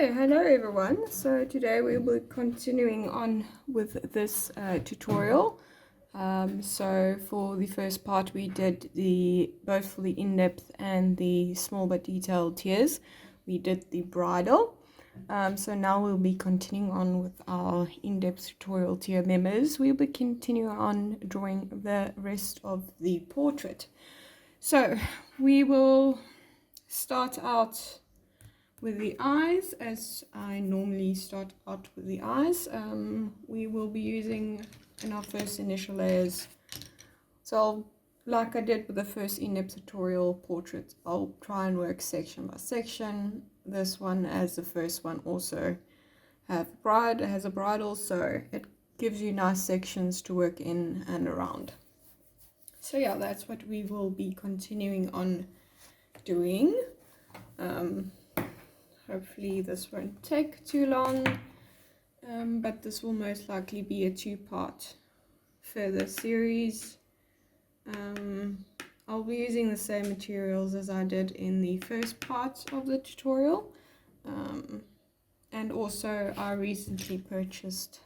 Okay, hello everyone. So today we will be continuing on with this tutorial. So for the first part we did both for the in-depth and the small but detailed tiers. We did the bridle. So now we'll be continuing on with our in-depth tutorial tier members. We'll be continuing on drawing the rest of the portrait. So we will start out with the eyes, as I normally start out with the eyes. We will be using in our first initial layers. So like I did with the first in-depth tutorial portrait, I'll try and work section by section. This one, as the first one, also has a bridle, so it gives you nice sections to work in and around. So yeah, that's what we will be continuing on doing. Hopefully this won't take too long, but this will most likely be a two-part further series. I'll be using the same materials as I did in the first part of the tutorial, and also I recently purchased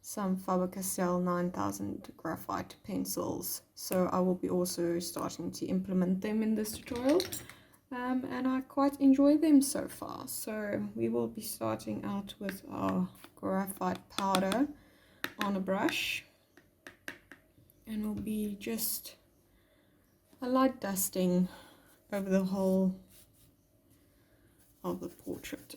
some Faber-Castell 9000 graphite pencils, so I will be also starting to implement them in this tutorial. And I quite enjoy them so far. So we will be starting out with our graphite powder on a brush, and we'll be just a light dusting over the whole of the portrait.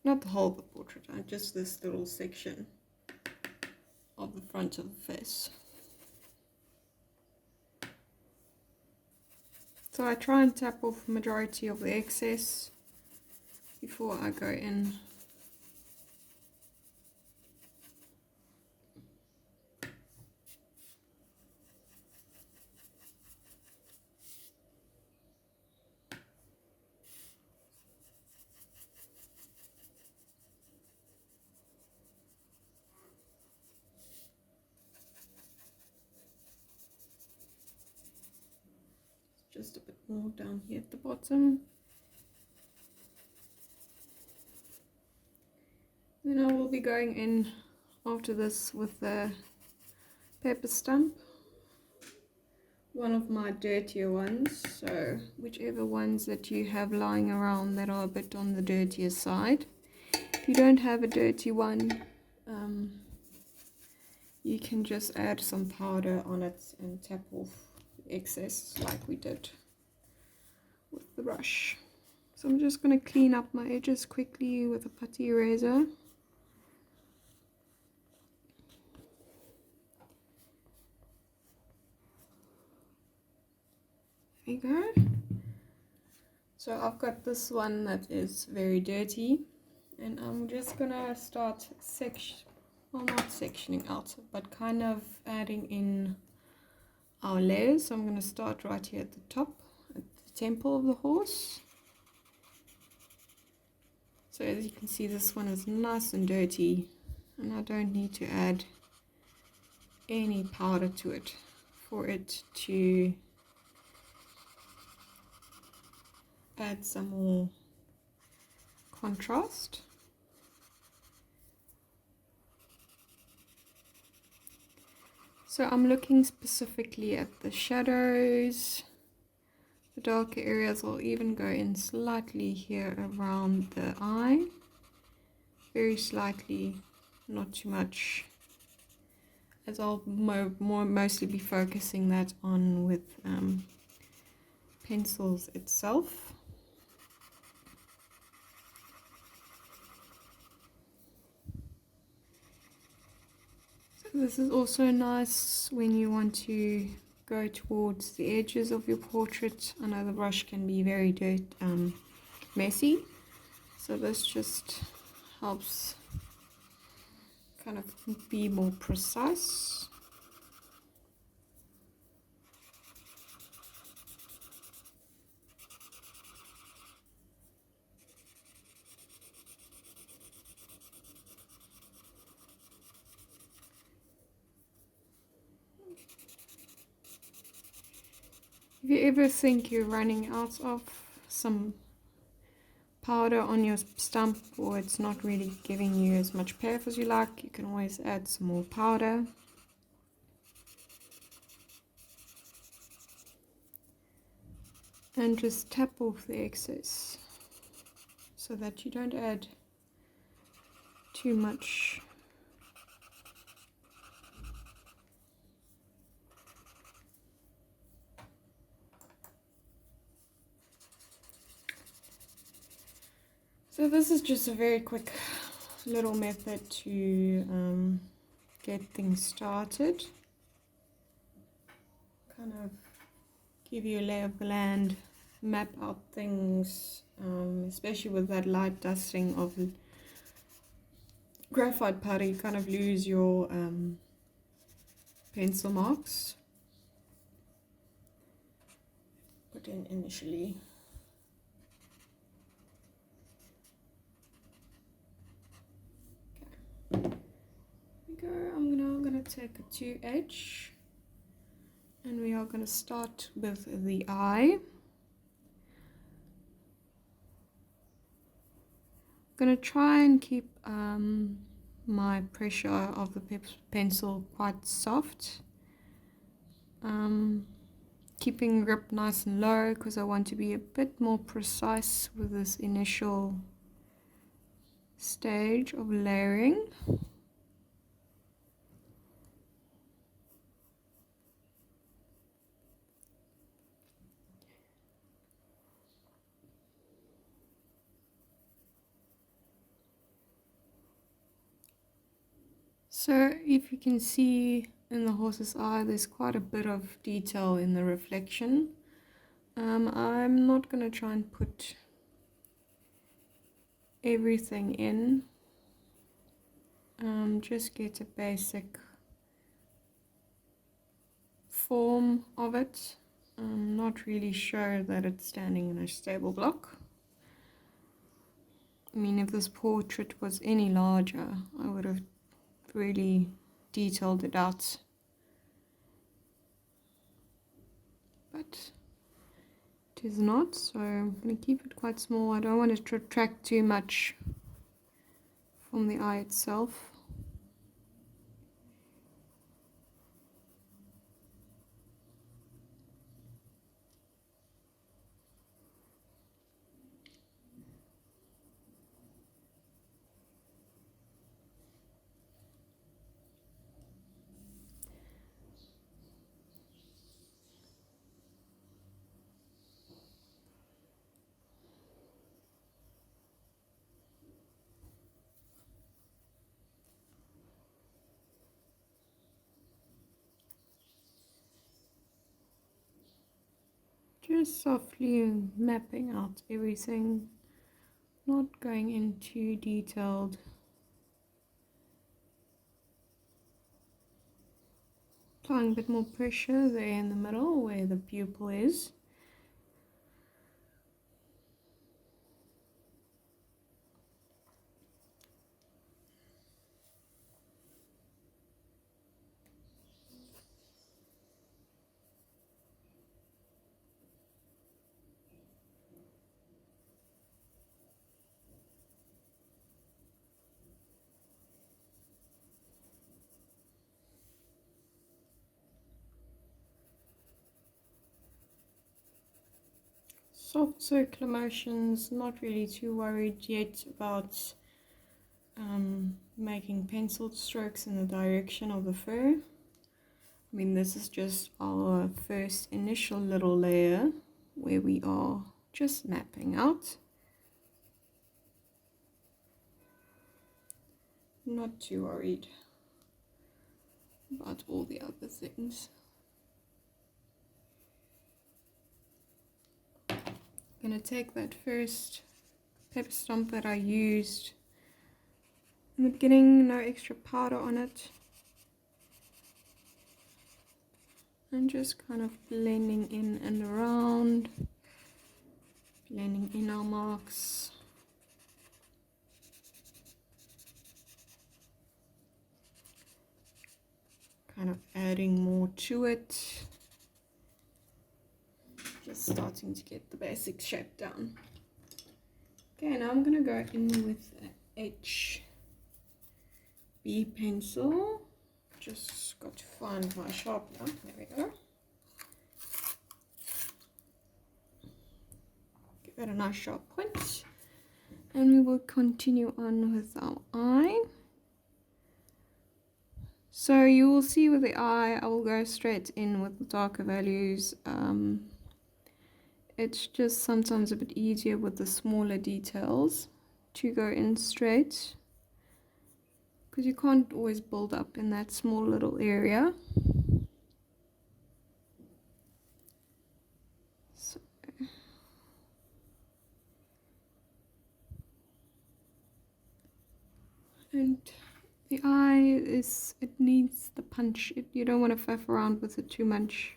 Not the whole of the portrait, just this little section of the front of the face. So I try and tap off the majority of the excess before I go in. Just a bit more down here at the bottom. Then I will be going in after this with the paper stump, one of my dirtier ones, so whichever ones that you have lying around that are a bit on the dirtier side. If you don't have a dirty one, you can just add some powder on it and tap off excess like we did with the brush. So I'm just going to clean up my edges quickly with a putty eraser. There you go. So I've got this one that is very dirty, and I'm just going to start not sectioning out, but kind of adding in our layers. So I'm going to start right here at the top, at the temple of the horse. So as you can see, this one is nice and dirty, and I don't need to add any powder to it for it to add some more contrast. So I'm looking specifically at the shadows, the darker areas. I'll even go in slightly here around the eye, very slightly, not too much, as I'll mostly be focusing that on with pencils itself. This is also nice when you want to go towards the edges of your portrait. I know the brush can be very messy, so this just helps kind of be more precise. If you ever think you're running out of some powder on your stump, or it's not really giving you as much payoff as you like, you can always add some more powder. And just tap off the excess so that you don't add too much. So this is just a very quick little method to get things started. Kind of give you a lay of the land, map out things, especially with that light dusting of graphite powder, you kind of lose your pencil marks. Put in initially. Okay. Here we go. I'm now going to take a 2H and we are going to start with the eye. I'm going to try and keep my pressure of the pencil quite soft. Keeping grip nice and low because I want to be a bit more precise with this initial stage of layering. So if you can see in the horse's eye, there's quite a bit of detail in the reflection. I'm not going to try and put everything in. Just get a basic form of it. I'm not really sure that it's standing in a stable block. I mean, if this portrait was any larger, I would have really detailed it out. But it is not, so I'm going to keep it quite small. I don't want it to attract too much from the eye itself. Just softly mapping out everything, not going into detailed. Applying a bit more pressure there in the middle where the pupil is. Soft circular motions, not really too worried yet about making penciled strokes in the direction of the fur. I mean, this is just our first initial little layer where we are just mapping out. Not too worried about all the other things. I'm going to take that first pepper stump that I used in the beginning, no extra powder on it, and just kind of blending in and around, blending in our marks. Kind of adding more to it. starting to get the basic shape down. Okay, now I'm gonna go in with an HB pencil. Just got to find my sharpener. There we go. Give it a nice sharp point. And we will continue on with our eye. So you will see with the eye, I will go straight in with the darker values. It's just sometimes a bit easier with the smaller details to go in straight, because you can't always build up in that small little area. So. And the eye it needs the punch. You don't want to faff around with it too much.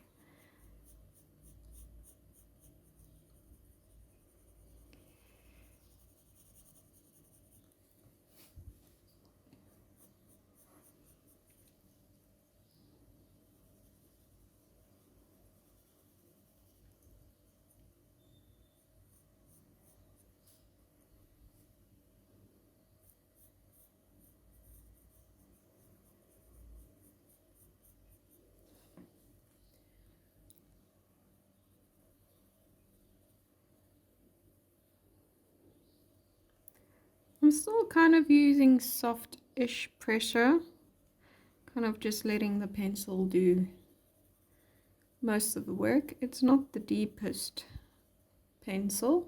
I'm still kind of using soft-ish pressure, kind of just letting the pencil do most of the work. It's not the deepest pencil,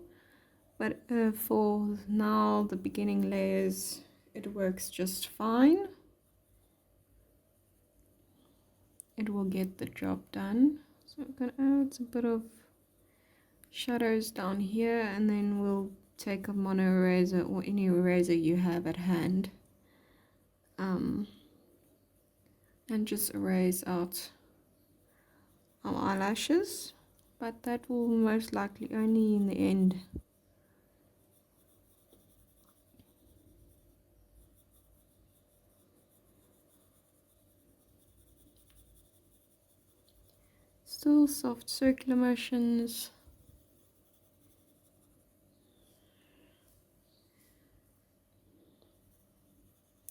but for now, the beginning layers, it works just fine. It will get the job done. So I'm gonna add a bit of shadows down here, and then we'll take a mono eraser or any eraser you have at hand, and just erase out our eyelashes, but that will most likely only in the end. Still soft circular motions.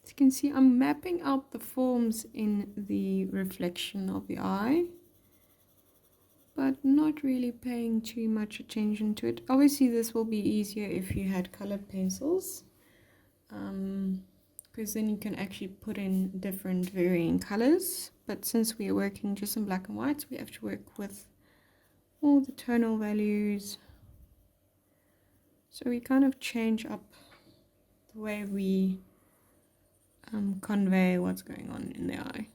As you can see, I'm mapping out the forms in the reflection of the eye, but not really paying too much attention to it. Obviously this will be easier if you had colored pencils, because then you can actually put in different varying colors, but since we are working just in black and white, we have to work with all the tonal values. So we kind of change up the way we convey what's going on in the eye.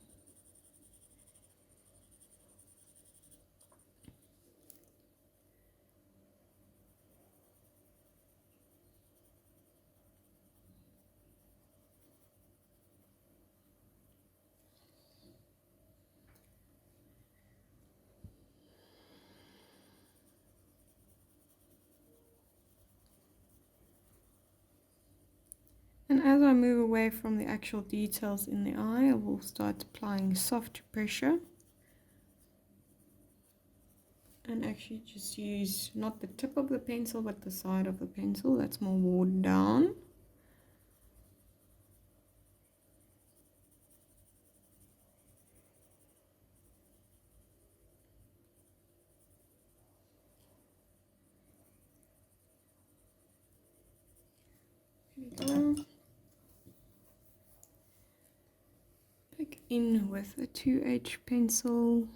And as I move away from the actual details in the eye, I will start applying soft pressure. And actually just use not the tip of the pencil, but the side of the pencil. That's more worn down. There we go. Pick in with a 2H pencil.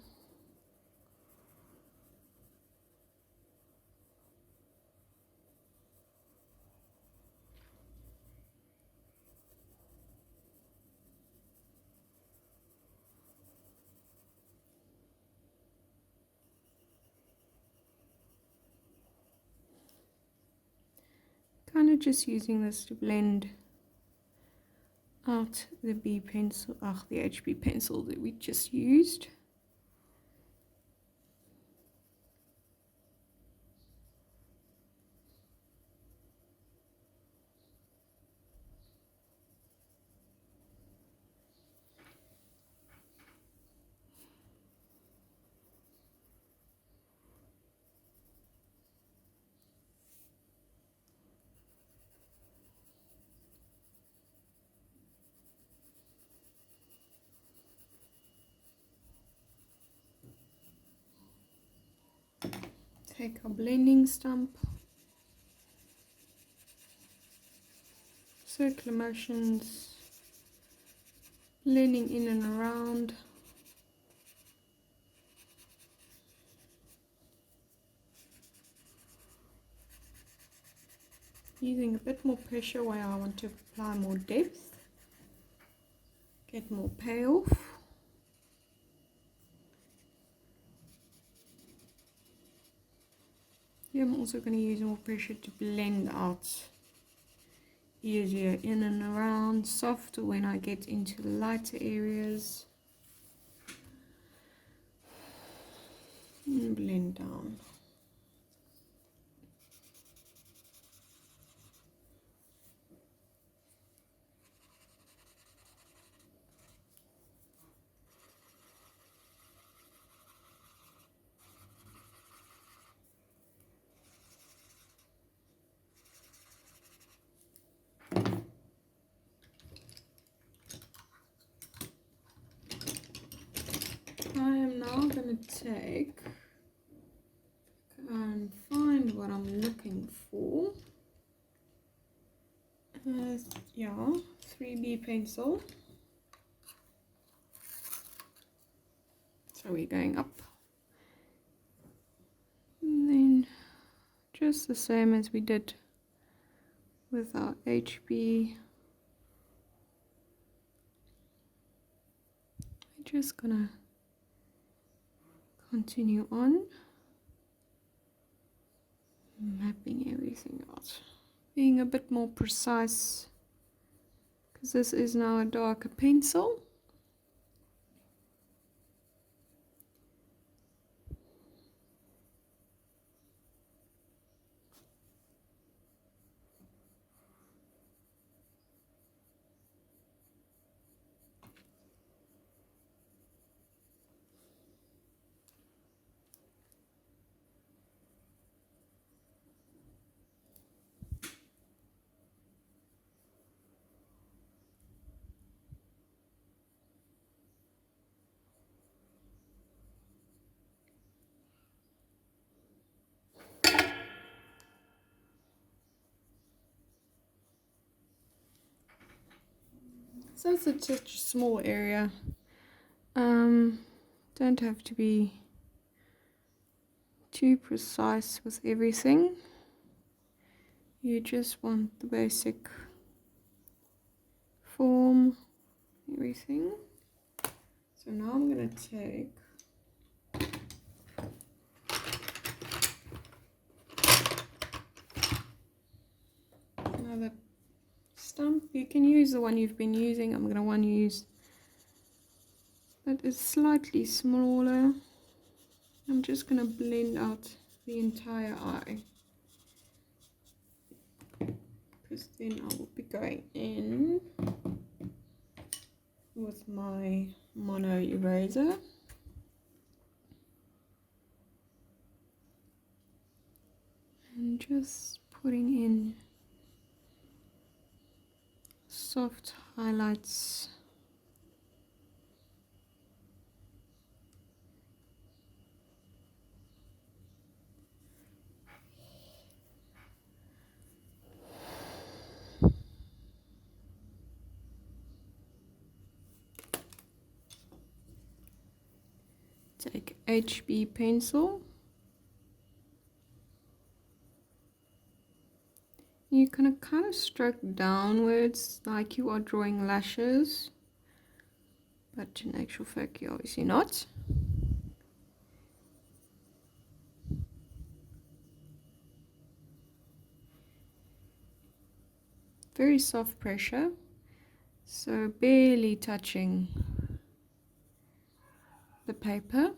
Kind of just using this to blend out the B pencil, the HB pencil that we just used. Take our blending stump, circular motions, blending in and around. Using a bit more pressure where I want to apply more depth, get more payoff. Here I'm also going to use more pressure to blend out easier in and around, softer when I get into the lighter areas, and blend down. I am now going to take and find what I'm looking for. Yeah, 3B pencil. So we're going up. And then just the same as we did with our HB. We're just gonna continue on, mapping everything out, being a bit more precise, because this is now a darker pencil. So it's such a small area. Don't have to be too precise with everything. You just want the basic form, everything. So now I'm going to take another stump. You can use the one you've been using. I'm going to want to use that is slightly smaller. I'm just going to blend out the entire eye, because then I will be going in with my mono eraser. And just putting in soft highlights. Take HB pencil. You're going to kind of stroke downwards like you are drawing lashes, but in actual fact you're obviously not. Very soft pressure, so barely touching the paper.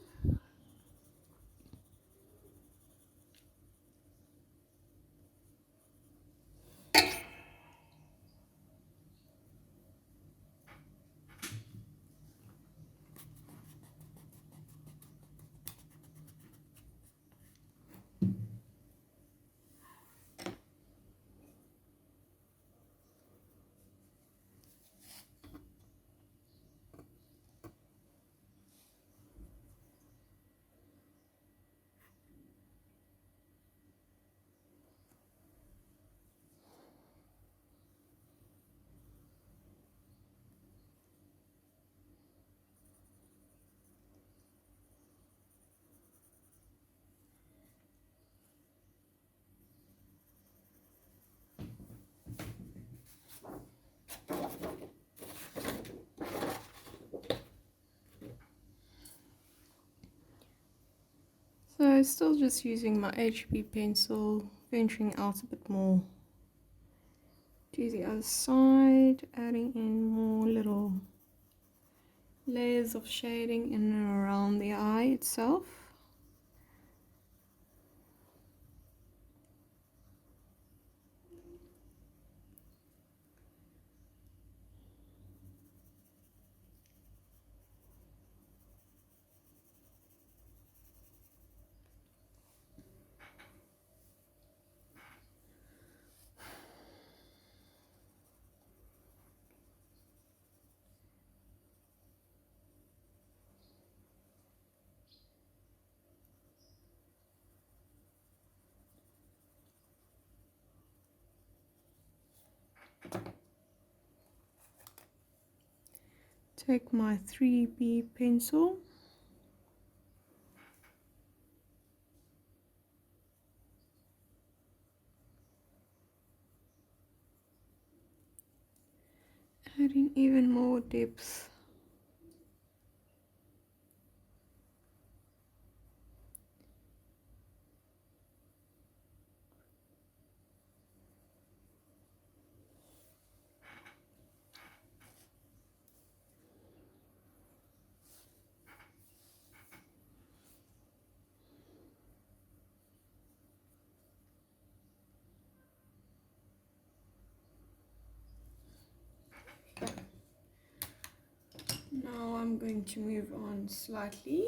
So still just using my HB pencil, venturing out a bit more to the other side, adding in more little layers of shading in and around the eye itself. Take my 3B pencil, adding even more depth. Now I'm going to move on slightly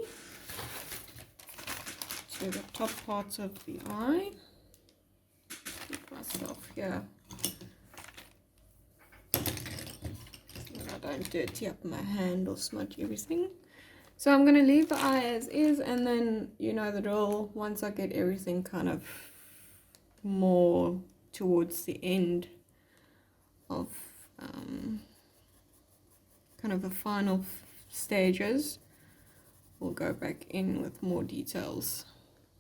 to the top parts of the eye. Get myself here so that I don't dirty up my hand or smudge everything. So I'm going to leave the eye as is, and then you know the drill. Once I get everything kind of more towards the end of kind of the final stages, we'll go back in with more details.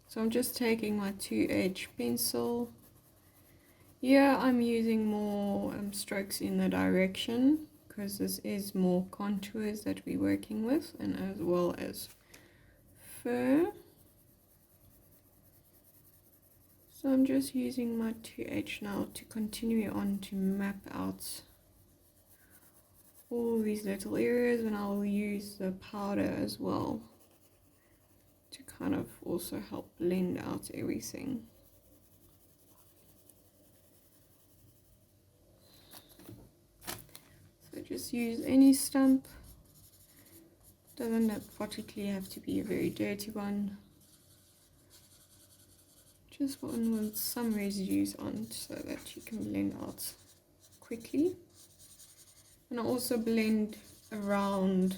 So I'm just taking my 2H pencil. Here I'm using more strokes in the direction, because this is more contours that we're working with, and as well as fur. So I'm just using my 2H now to continue on to map out all these little areas, and I'll use the powder as well to kind of also help blend out everything. So just use any stump, doesn't particularly have to be a very dirty one, just one with some residues on so that you can blend out quickly. And I also blend around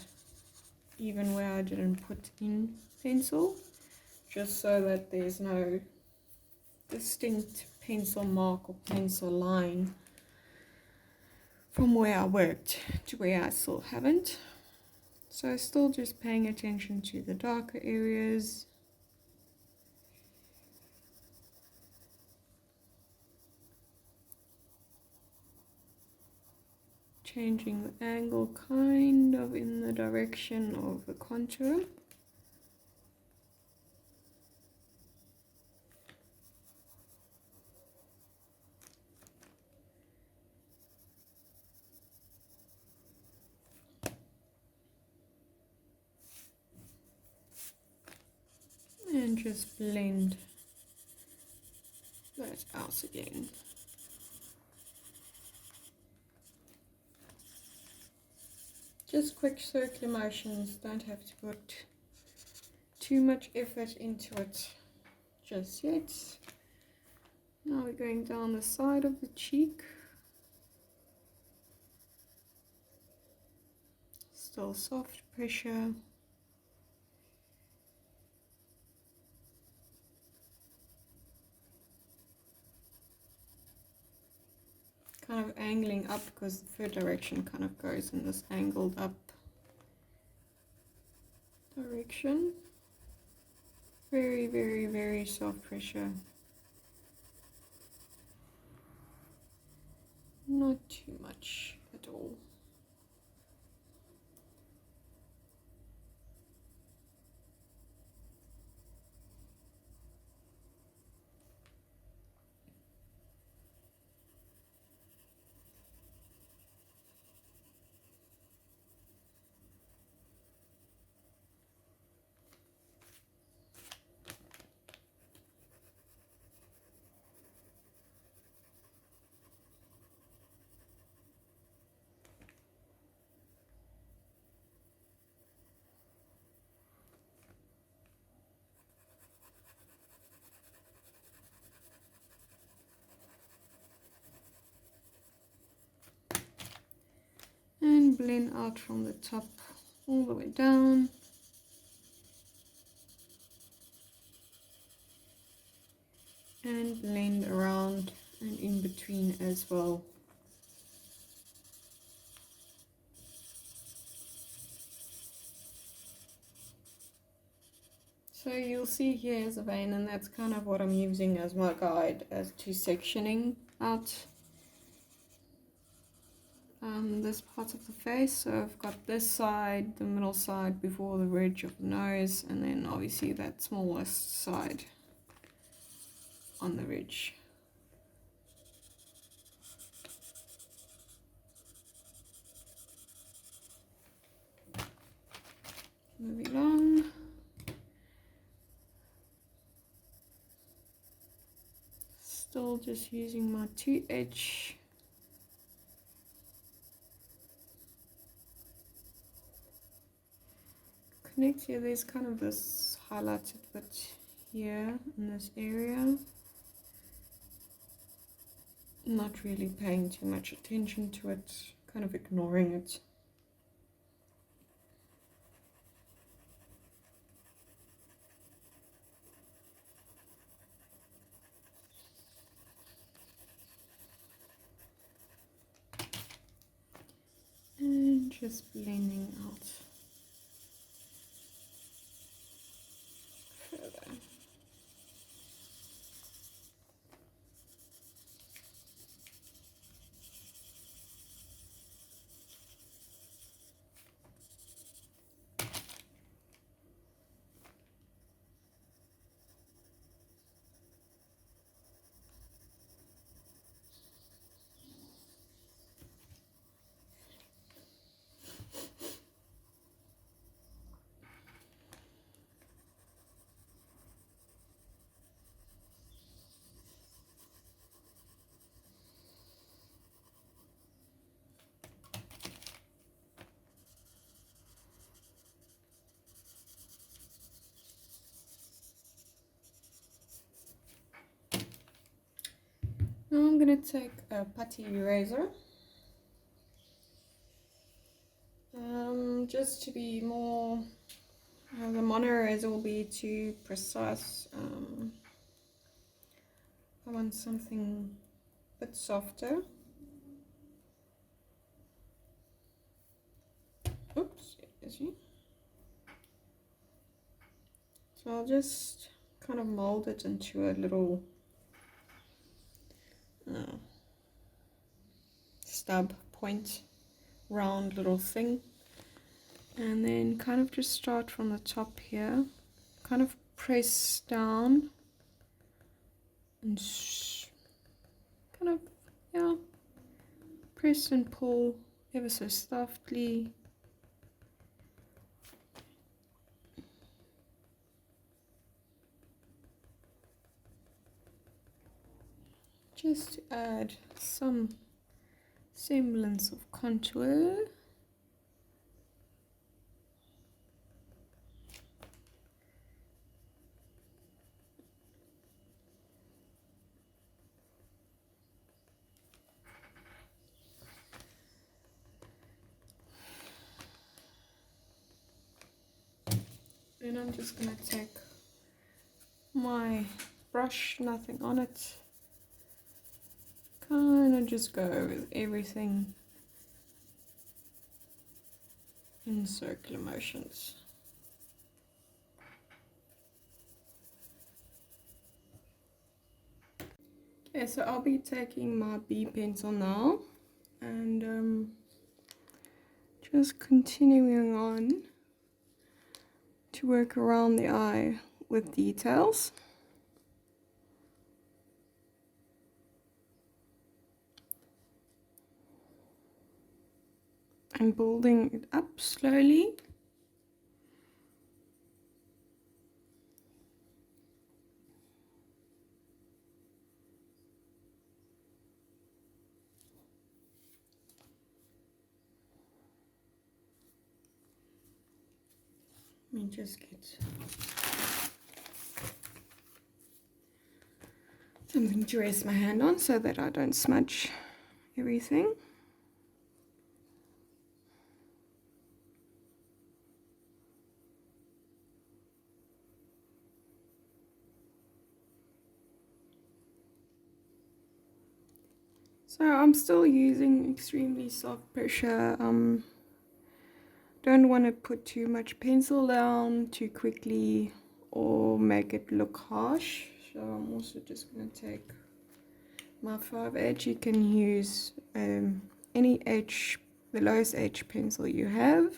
even where I didn't put in pencil, just so that there's no distinct pencil mark or pencil line from where I worked to where I still haven't. So still just paying attention to the darker areas. Changing the angle kind of in the direction of the contour. And just blend that out again. Just quick circular motions, don't have to put too much effort into it just yet. Now we're going down the side of the cheek. Still soft pressure. Kind of angling up because the fur direction kind of goes in this angled up direction. Very, very, very soft pressure. Not too much at all. blend out from the top all the way down. And blend around and in between as well. So you'll see here is a vein, and that's kind of what I'm using as my guide as to sectioning out this part of the face. So I've got this side, the middle side before the ridge of the nose, and then obviously that smallest side on the ridge. Moving on. Still just using my 2H. Connect here, there's kind of this highlighted bit here in this area. Not really paying too much attention to it, kind of ignoring it. And just blending out further. Now I'm going to take a putty eraser, just to be more, the mono eraser will be too precise. I want something a bit softer. Oops, is he? So I'll just kind of mold it into a little stub point, round little thing, and then kind of just start from the top here, kind of press down and kind of, yeah, press and pull ever so softly. Just to add some semblance of contour. Then I'm just going to take my brush, nothing on it, kind of just go with everything in circular motions. Okay, so I'll be taking my B pencil now and just continuing on to work around the eye with details. And building it up slowly. Let me just get something to rest my hand on so that I don't smudge everything. So I'm still using extremely soft pressure. Don't want to put too much pencil down too quickly or make it look harsh. So I'm also just going to take my 5H. You can use any H, the lowest H pencil you have.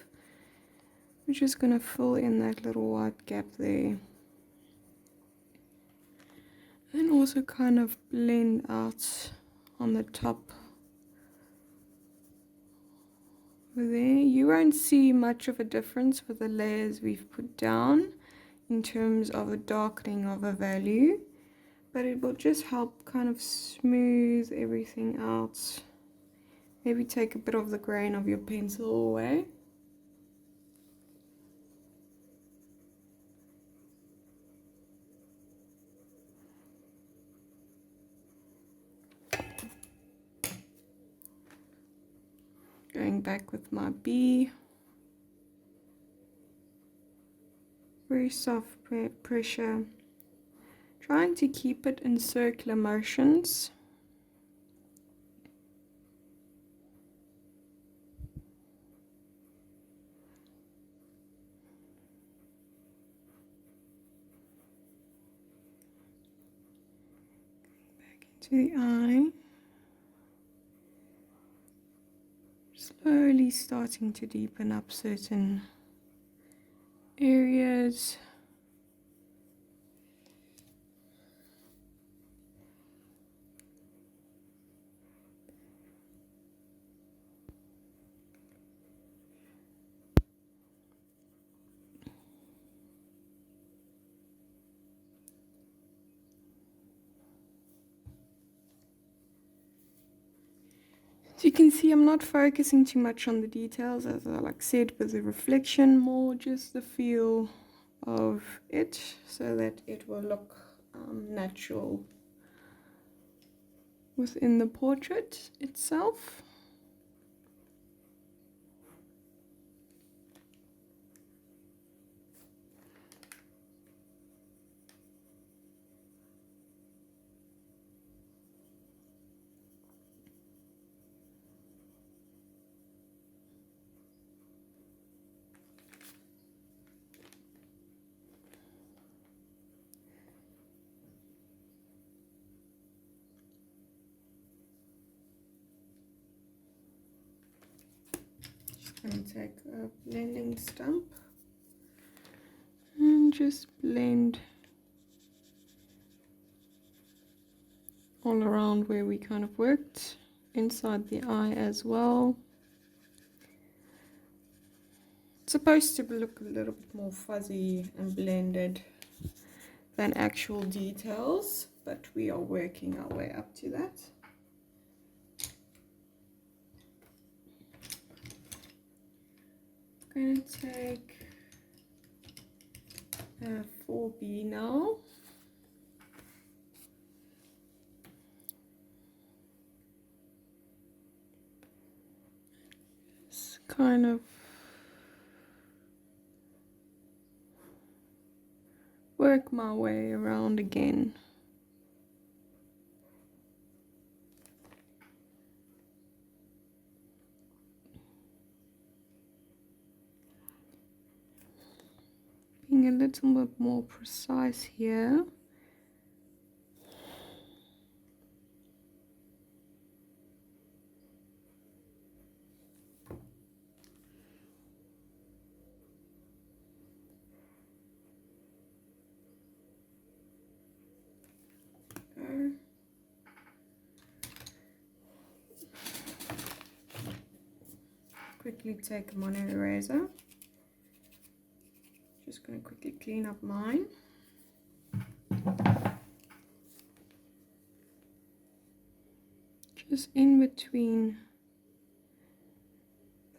I'm just going to fill in that little white gap there. And also kind of blend out on the top over there. You won't see much of a difference with the layers we've put down in terms of a darkening of a value, but it will just help kind of smooth everything out. Maybe take a bit of the grain of your pencil away. Going back with my B. Very soft pressure. Trying to keep it in circular motions. Back into the eye. Slowly starting to deepen up certain areas. So you can see I'm not focusing too much on the details, as I said, with the reflection, more just the feel of it so that it will look natural within the portrait itself. I'm going to take a blending stump and just blend all around where we kind of worked, inside the eye as well. It's supposed to look a little bit more fuzzy and blended than actual details, but we are working our way up to that. I'm going to take 4B now. Just kind of work my way around again. Being a little bit more precise here. Quickly take a mono eraser. Just going to quickly clean up mine. Just in between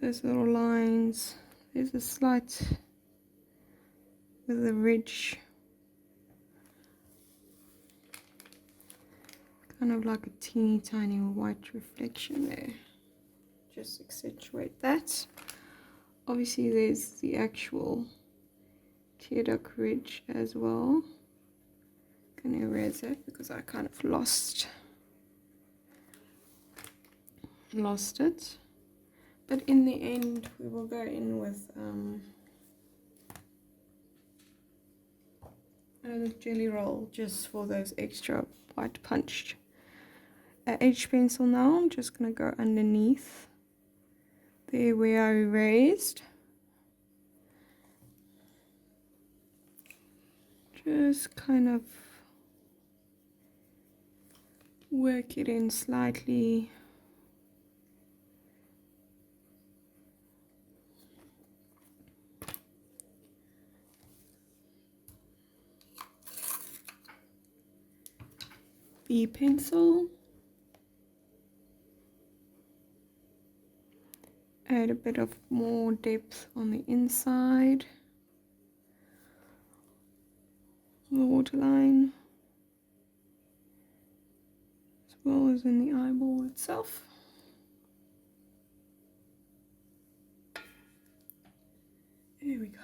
those little lines, there's a slight with a ridge, kind of like a teeny tiny white reflection there. Just accentuate that. Obviously there's the actual tear duct ridge as well. I'm going to erase that because I kind of lost lost it. But in the end, we will go in with a jelly roll just for those extra white punched. H pencil now, I'm just going to go underneath there where I erased. Just kind of work it in slightly. B pencil. Add a bit of more depth on the inside. The waterline. As well as in the eyeball itself. There we go.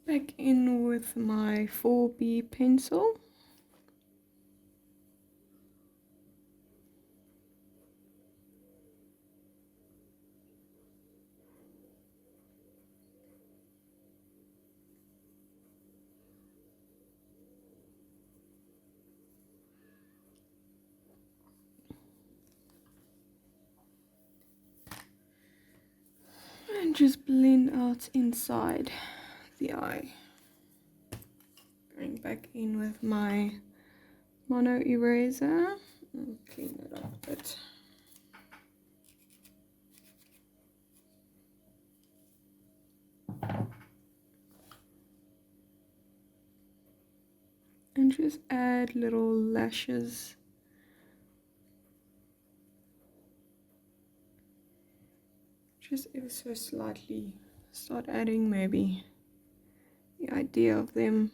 Back in with my 4B pencil. And just blend out inside the eye. Going back in with my mono eraser and clean it up a bit. And just add little lashes. Just ever so slightly. Start adding maybe the idea of them.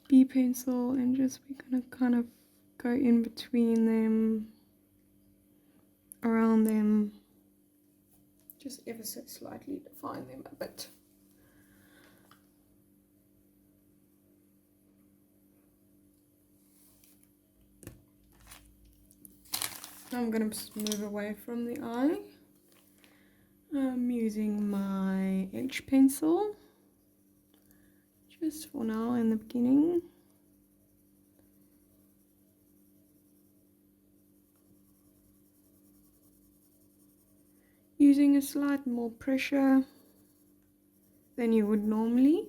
B pencil, and just we're gonna kind of go in between them, around them, just ever so slightly define them a bit. Now I'm gonna move away from the eye. I'm using my H pencil. Just for now in the beginning. Using a slight more pressure than you would normally,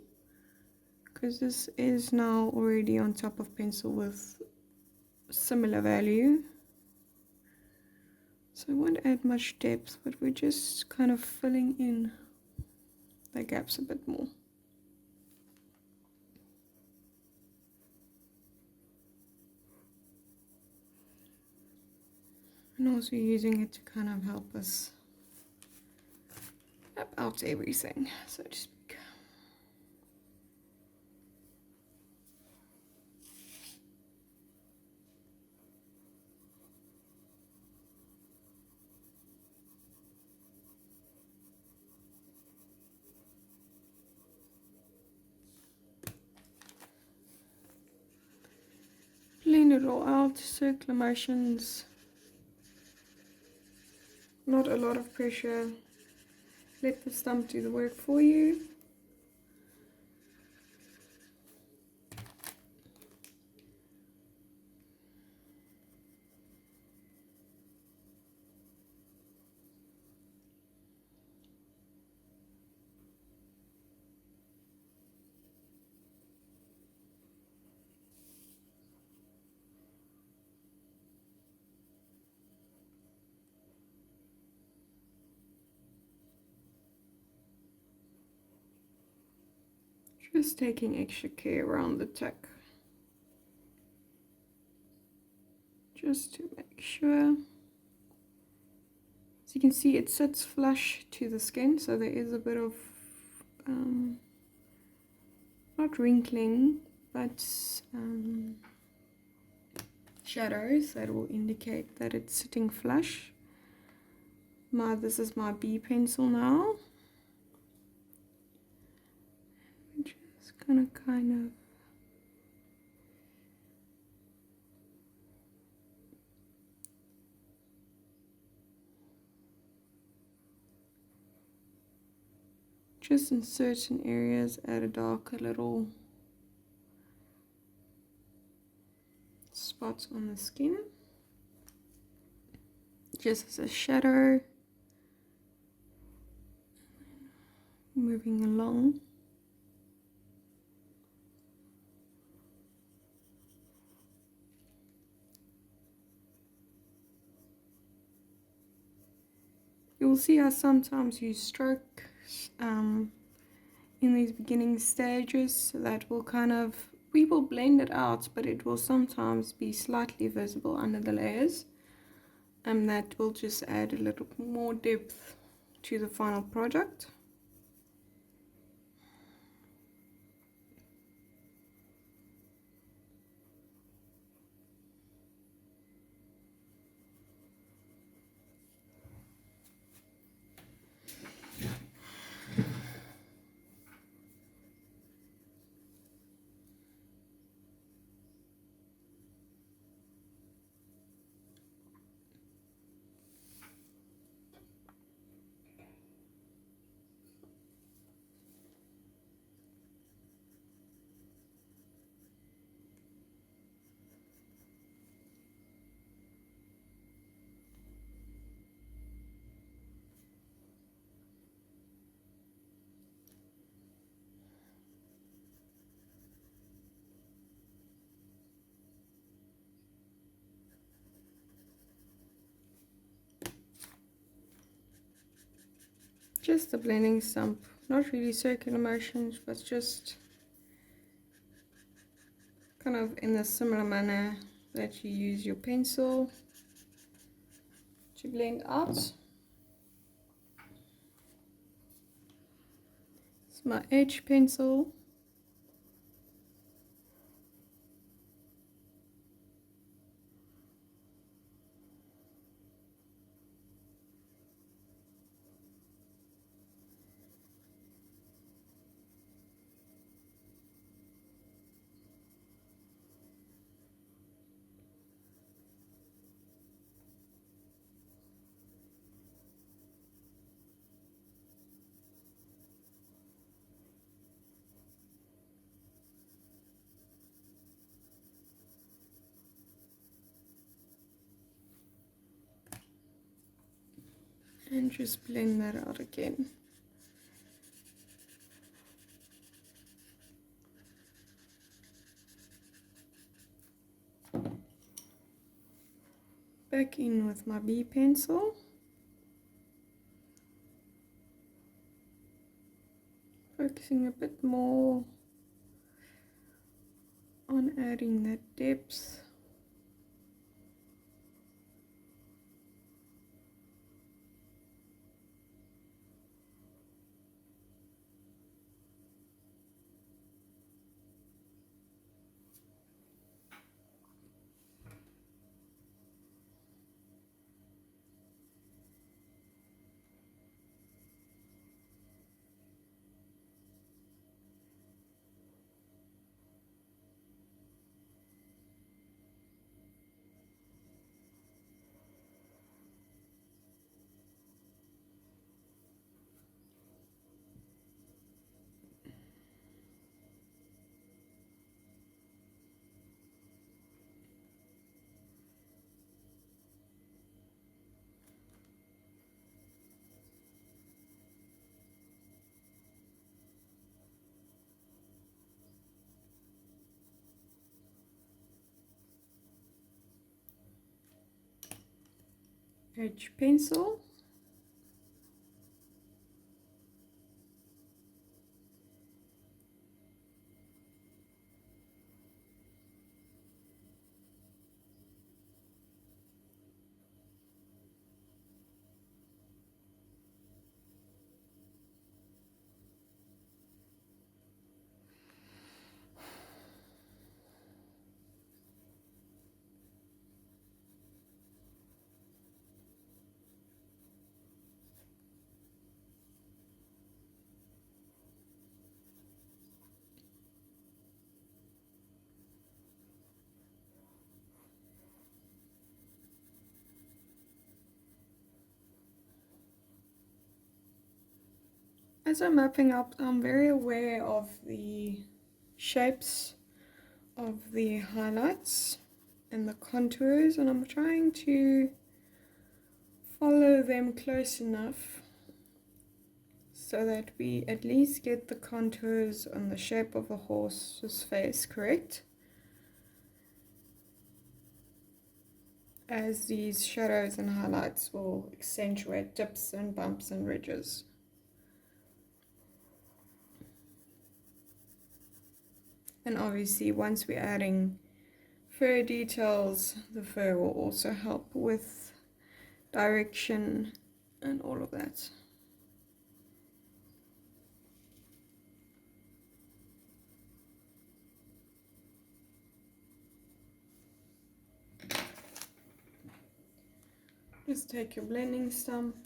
because this is now already on top of pencil with similar value. So I won't add much depth, but we're just kind of filling in the gaps a bit more. And also using it to kind of help us map out everything, so to speak. Blend it all out, circular motions. Not a lot of pressure. Let the stump do the work for you. Just taking extra care around the tuck, just to make sure. So you can see it sits flush to the skin, so there is a bit of not wrinkling, but shadows that will indicate that it's sitting flush. This is my B pencil now. I'm just gonna kind of just in certain areas add a darker little spot on the skin, just as a shadow. Moving along. You will see I sometimes use strokes in these beginning stages, so that will kind of, we will blend it out, but it will sometimes be slightly visible under the layers, and that will just add a little more depth to the final product. Just a blending stump, not really circular motions, but just kind of in a similar manner that you use your pencil to blend out. It's my H pencil. And just blend that out again. Back in with my B pencil. Focusing a bit more on adding that depth. H pencil. As I'm mapping up, I'm very aware of the shapes of the highlights and the contours, and I'm trying to follow them close enough so that we at least get the contours on the shape of the horse's face correct, as these shadows and highlights will accentuate dips and bumps and ridges. And obviously once we're adding fur details, the fur will also help with direction and all of that. Just take your blending stump.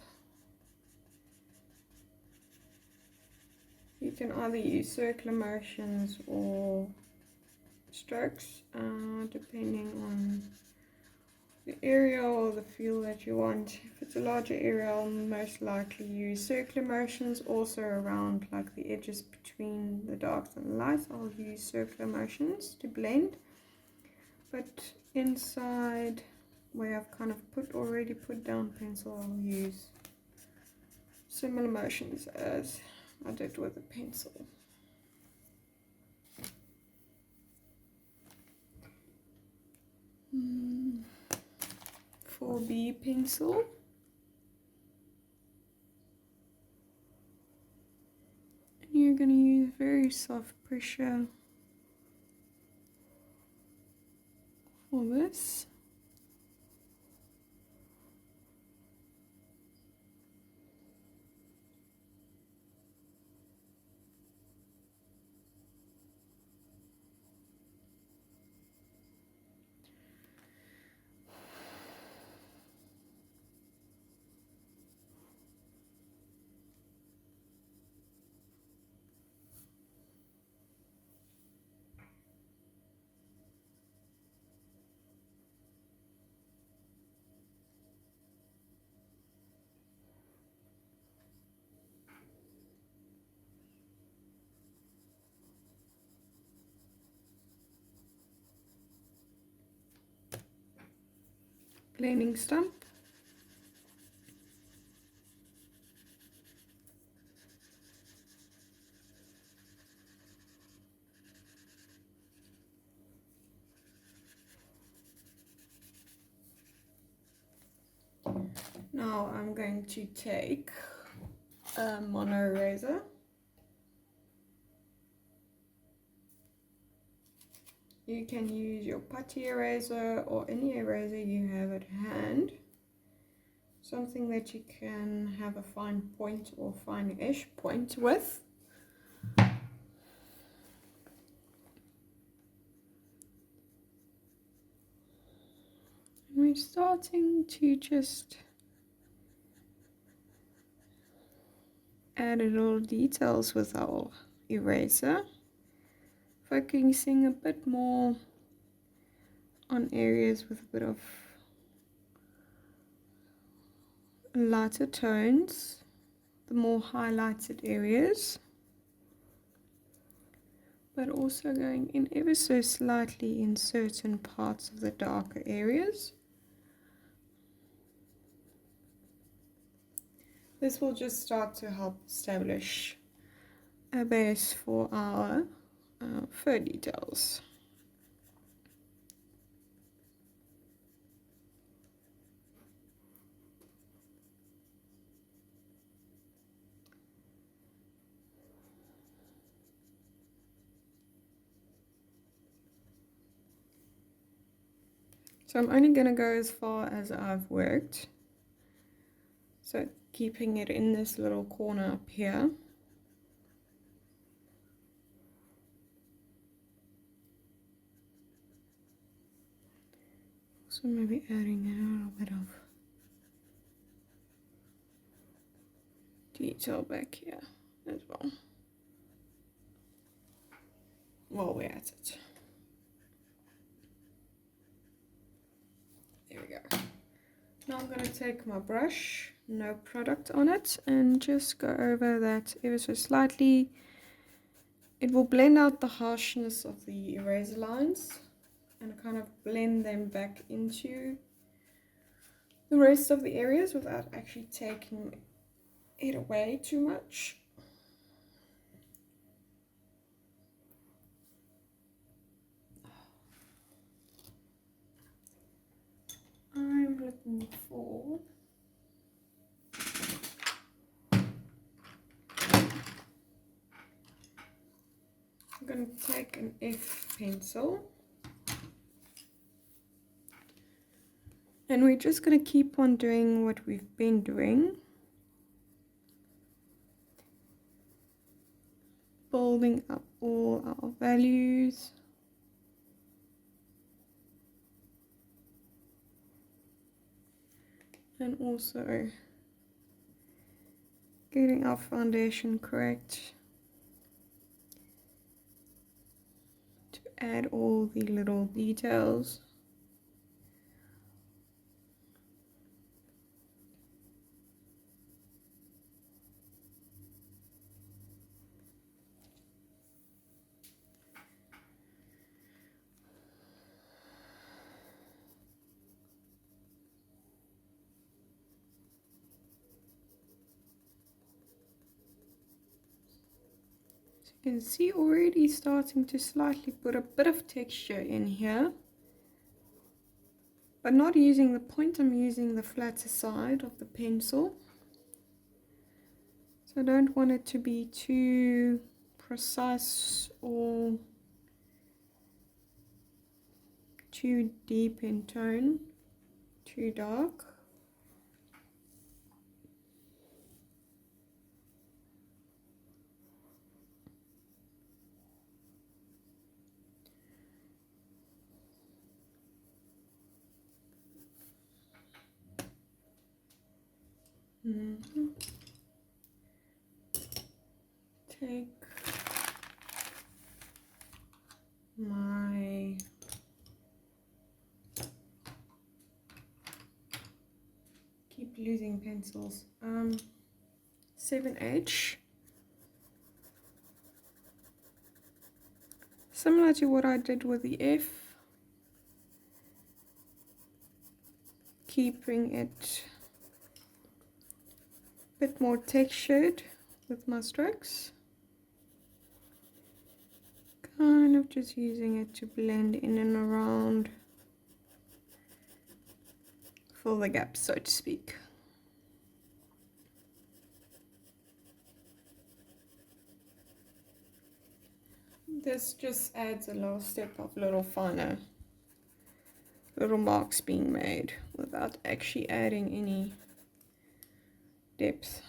You can either use circular motions or strokes, depending on the area or the feel that you want. If it's a larger area, I'll most likely use circular motions. Also around like the edges between the darks and the lights, I'll use circular motions to blend. But inside where I've kind of already put down pencil, I'll use similar motions as I did with the pencil. For B pencil, and you're going to use very soft pressure for this. Blending stump. Now I'm going to take a mono eraser. You can use your putty eraser or any eraser you have at hand. Something that you can have a fine point or fine-ish point with. And we're starting to just add little details with our eraser, focusing a bit more on areas with a bit of lighter tones, the more highlighted areas, but also going in ever so slightly in certain parts of the darker areas. This will just start to help establish a base for our fur details. So I'm only going to go as far as I've worked. So keeping it in this little corner up here. So maybe adding a little bit of detail back here as well, while we're at it. There we go. Now I'm going to take my brush no product on it, and just go over that ever so slightly. It will blend out the harshness of the eraser lines and kind of blend them back into the rest of the areas without actually taking it away too much. I'm looking for I'm going to take an F pencil, and we're just going to keep on doing what we've been doing, building up all our values. And also getting our foundation correct to add all the little details. You can see already starting to slightly put a bit of texture in here, but not using the point, I'm using the flatter side of the pencil. So I don't want it to be too precise or too deep in tone, too dark. Take my keep losing pencils. 7H. Similar to what I did with the F, keeping it a bit more textured with my strokes. Kind of just using it to blend in and around, fill the gaps, so to speak. This just adds a little step of little finer little marks being made without actually adding any depth.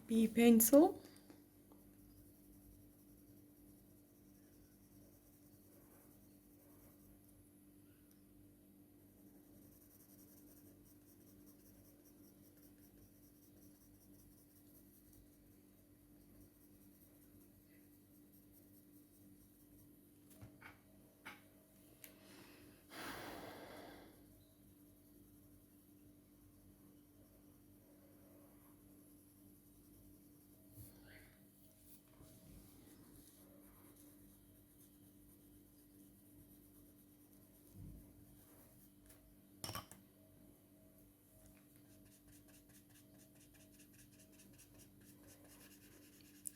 B pencil.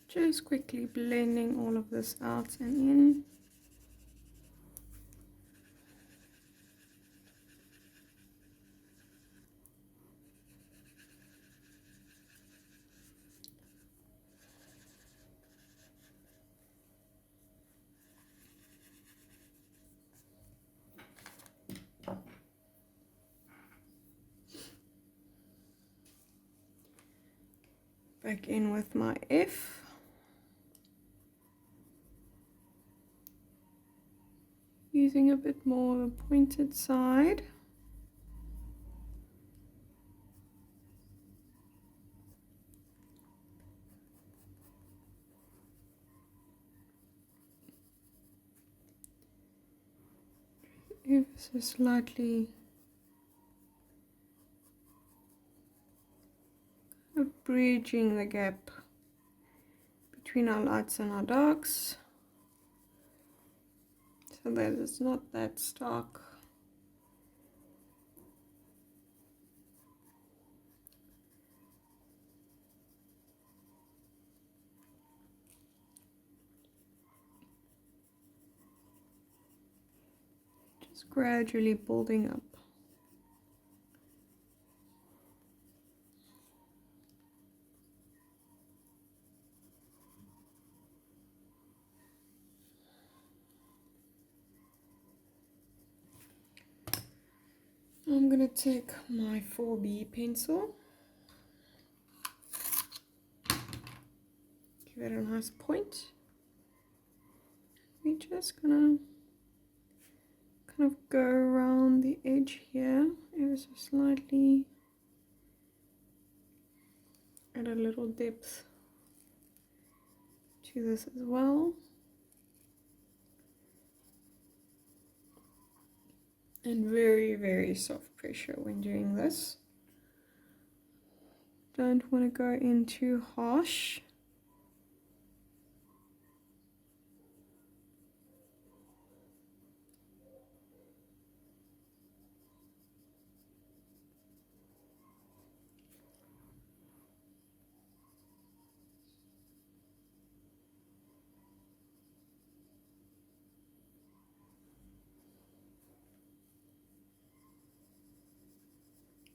Just quickly blending all of this out and in. Back in with my F. Using a bit more the pointed side. ever so slightly bridging the gap between our lights and our darks so that it's not that stark. Just gradually building up. I'm going to take my 4B pencil, give it a nice point. We're just going to kind of go around the edge here ever so slightly, add a little depth to this as well. And very, very soft pressure when doing this. Don't want to go in too harsh.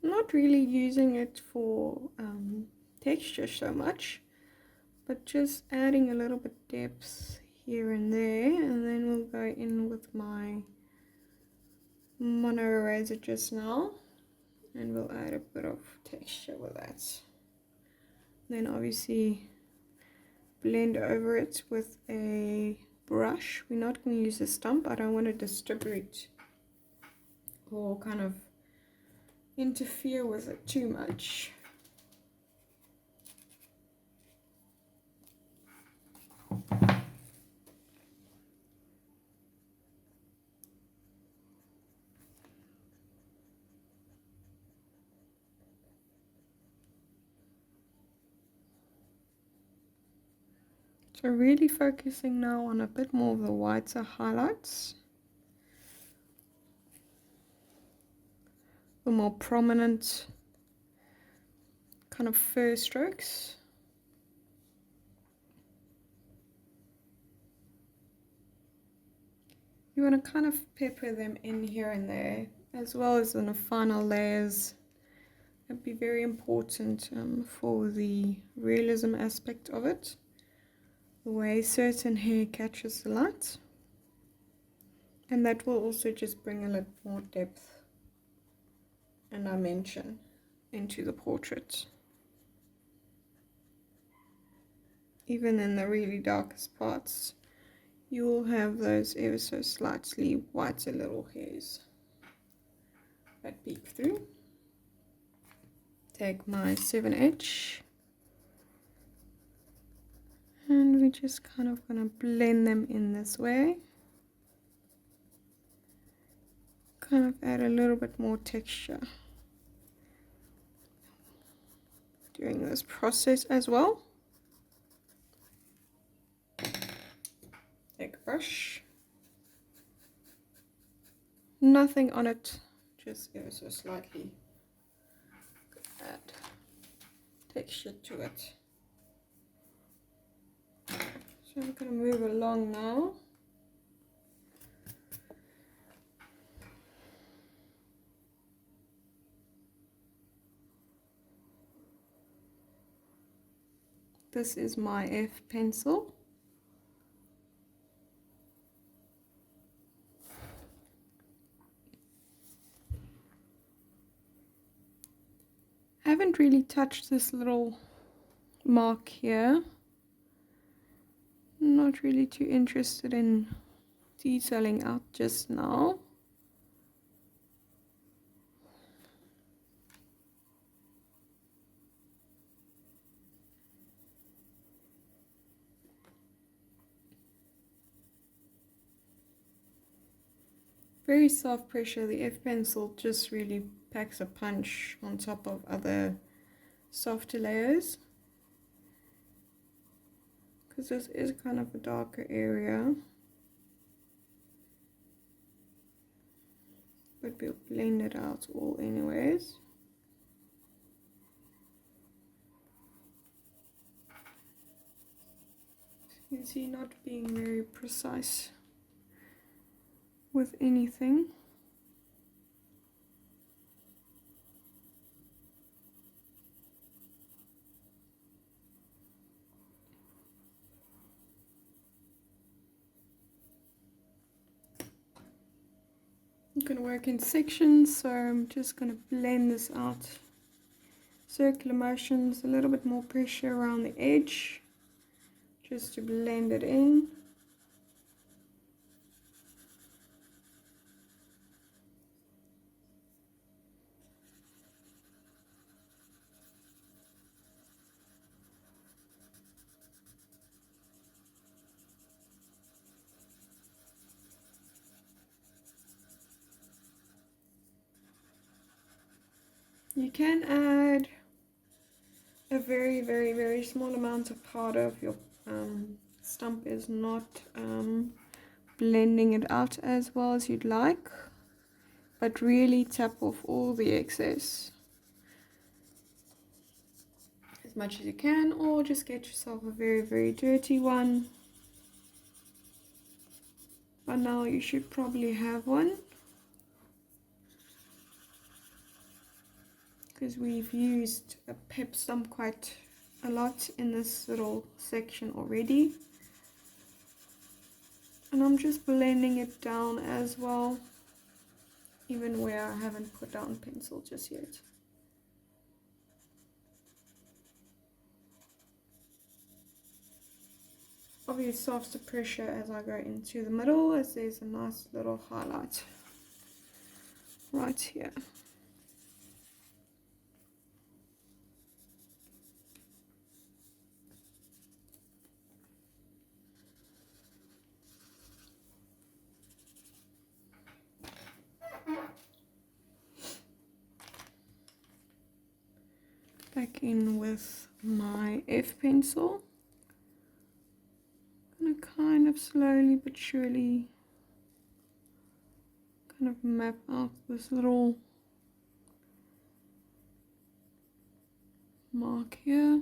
Not really using it for texture so much, but just adding a little bit depth here and there, and then we'll go in with my mono eraser just now, and we'll add a bit of texture with that. Then obviously blend over it with a brush. We're not going to use a stump. I don't want to distribute or kind of interfere with it too much. So really focusing now on a bit more of the whiter highlights, the more prominent kind of fur strokes. You want to kind of pepper them in here and there, as well as in the final layers. That'd be very important for the realism aspect of it, the way certain hair catches the light, and that will also just bring a little more depth and dimension into the portrait. Even in the really darkest parts, you will have those ever so slightly whiter little hairs that peek through. Take my 7H, and we're just kind of going to blend them in this way. Kind of add a little bit more texture during this process as well. Take a brush, nothing on it, just ever so slightly add texture to it. So I'm going to move along now. This is my F pencil. I haven't really touched this little mark here. I'm not really too interested in detailing out just now. very soft pressure. The F pencil just really packs a punch on top of other softer layers, because this is kind of a darker area, but we'll blend it out all anyways. You can see, not being very precise with anything. I'm going to work in sections, so I'm just going to blend this out. Circular motions, a little bit more pressure around the edge, just to blend it in. You can add a very small amount of powder if your stump is not blending it out as well as you'd like, but really tap off all the excess as much as you can, or just get yourself a very dirty one. By now you should probably have one, because we've used a pep stump quite a lot in this little section already. And I'm just blending it down as well, even where I haven't put down pencil just yet. Obviously softer pressure as I go into the middle, as there's a nice little highlight right here. Back in with my F pencil. I'm gonna kind of slowly but surely kind of map out this little mark here.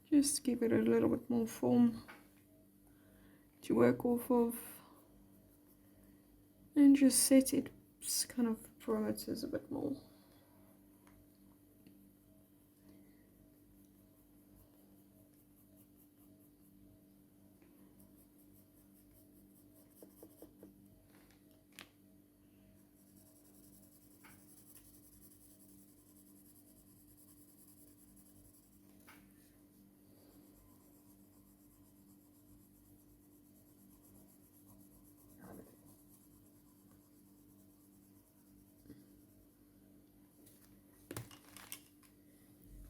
Just give it a little bit more form to work off of, and just set it kind of parameters a bit more.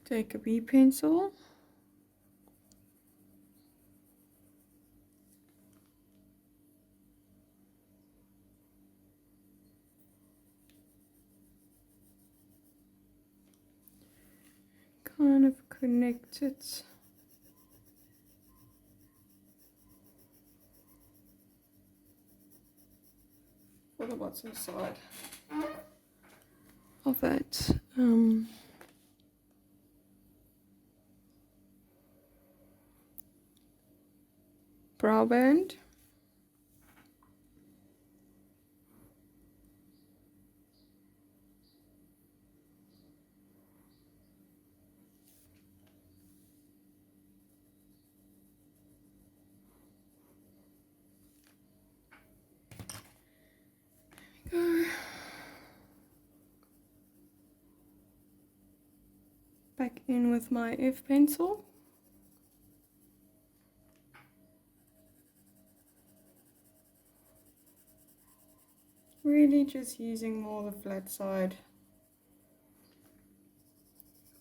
Take a B pencil, kind of connect it for the bottom side of that brow band. There we go. Back in with my F pencil. Really just using more the flat side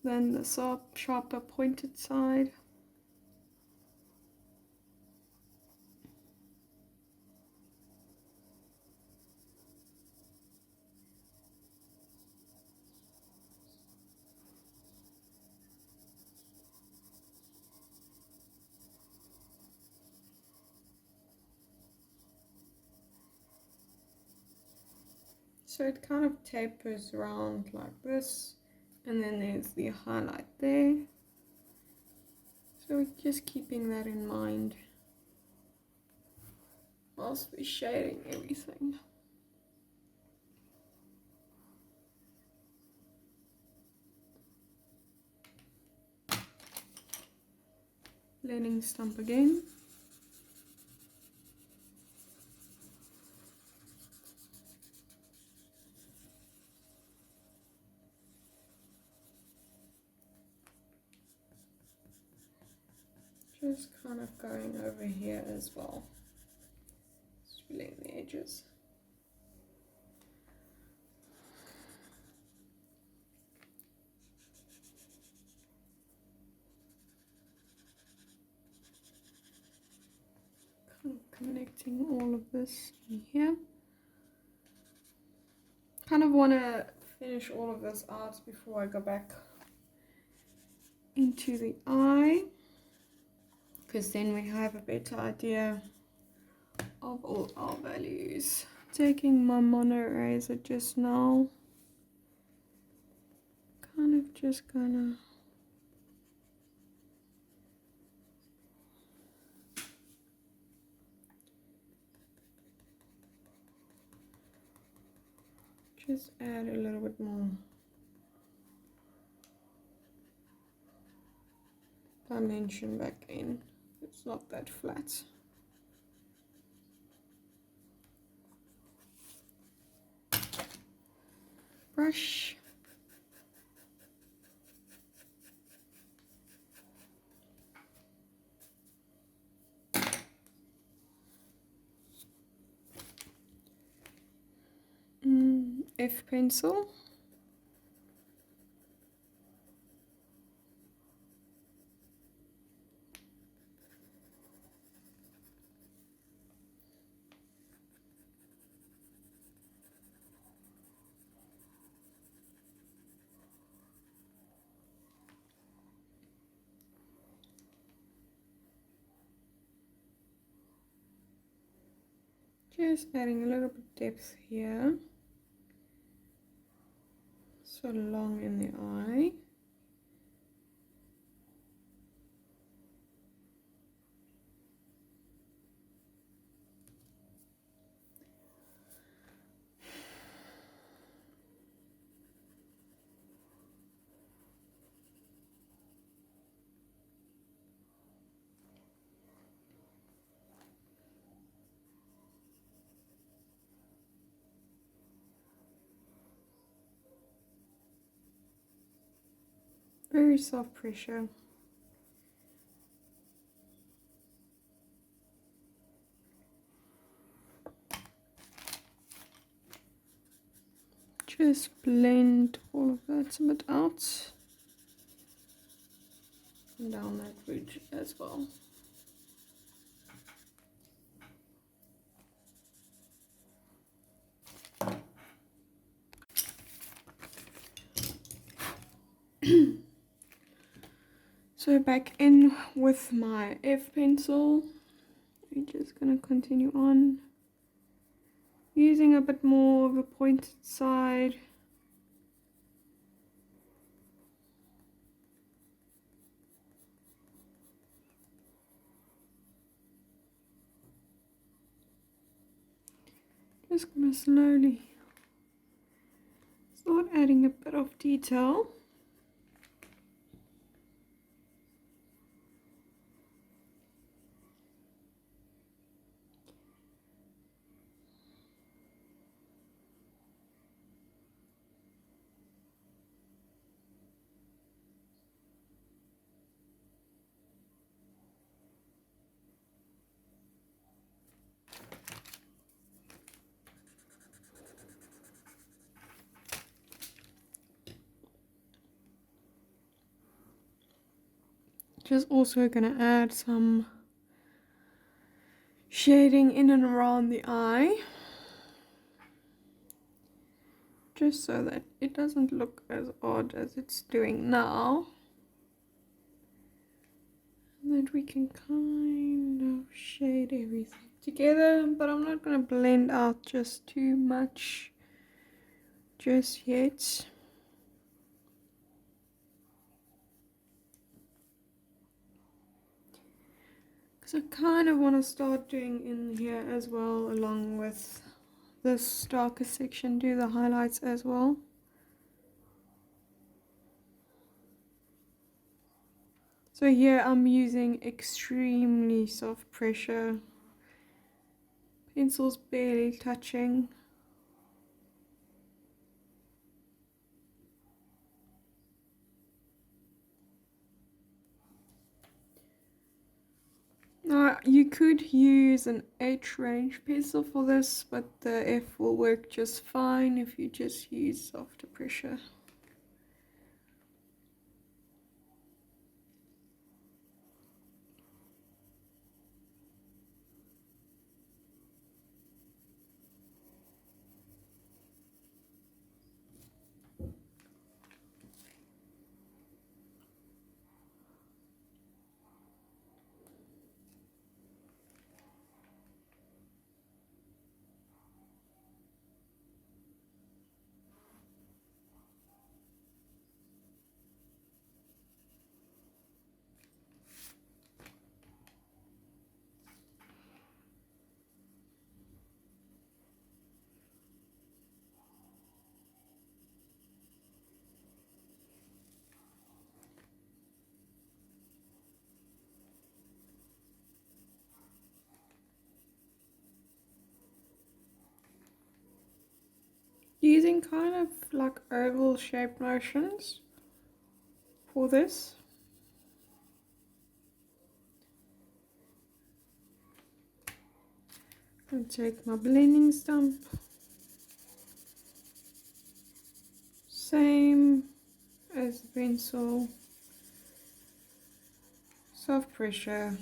than the sharper pointed side. So it kind of tapers around like this, and then there's the highlight there. So we're just keeping that in mind whilst we're shading everything. Blending stump again. Just kind of going over here as well, filling the edges. Kind of connecting all of this in here. Kind of want to finish all of this out before I go back into the eye, because then we have a better idea of all our values. Taking my mono eraser just now, kind of just gonna just add a little bit more dimension back in. It's not that flat. Brush. F pencil. Just adding a little bit of depth here, so along in the eye. Very soft pressure. Just blend all of that a bit out and down that ridge as well. So back in with my F pencil, we're just going to continue on using a bit more of a pointed side. Just going to slowly start adding a bit of detail. Just also going to add some shading in and around the eye, just so that it doesn't look as odd as it's doing now, and that we can kind of shade everything together. But I'm not going to blend out just too much, just yet. Because I kind of want to start doing in here as well, along with this darker section, do the highlights as well. So here I'm using extremely soft pressure, pencils barely touching. Now you could use an H range pencil for this, but the F will work just fine if you just use softer pressure. Using kind of like oval shaped motions for this. I'll take my blending stump, same as the pencil, soft pressure,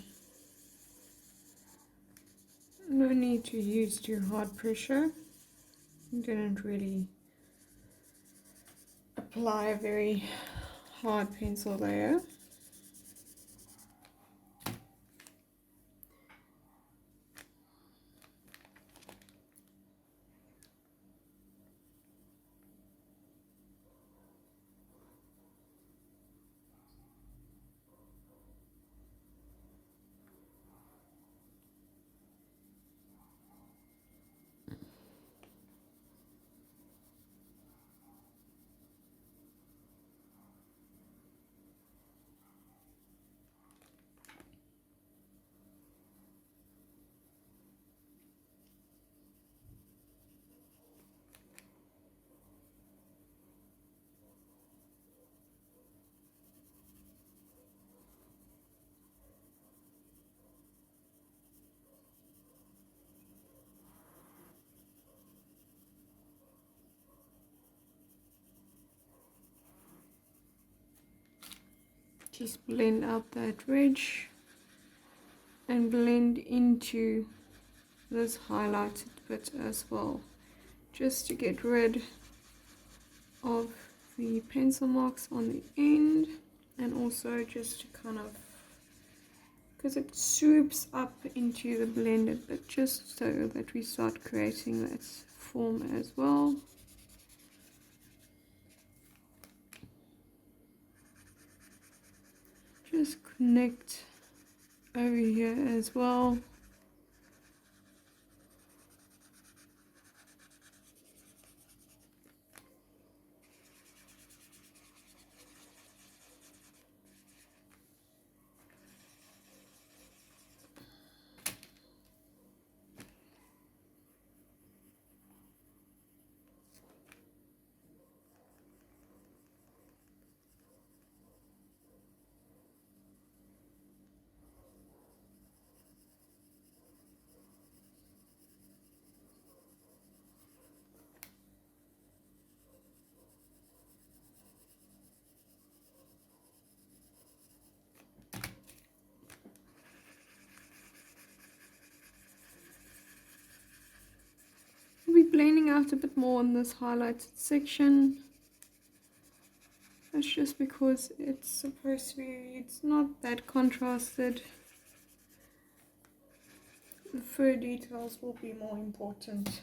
no need to use too hard pressure. Didn't really apply a very hard pencil layer. Just blend out that ridge and blend into this highlighted bit as well, just to get rid of the pencil marks on the end, and also just to kind of, because it swoops up into the blended bit, just so that we start creating that form as well. Just connect over here as well. We'll be blending out a bit more in this highlighted section. That's just because it's supposed to be, it's not that contrasted. The fur details will be more important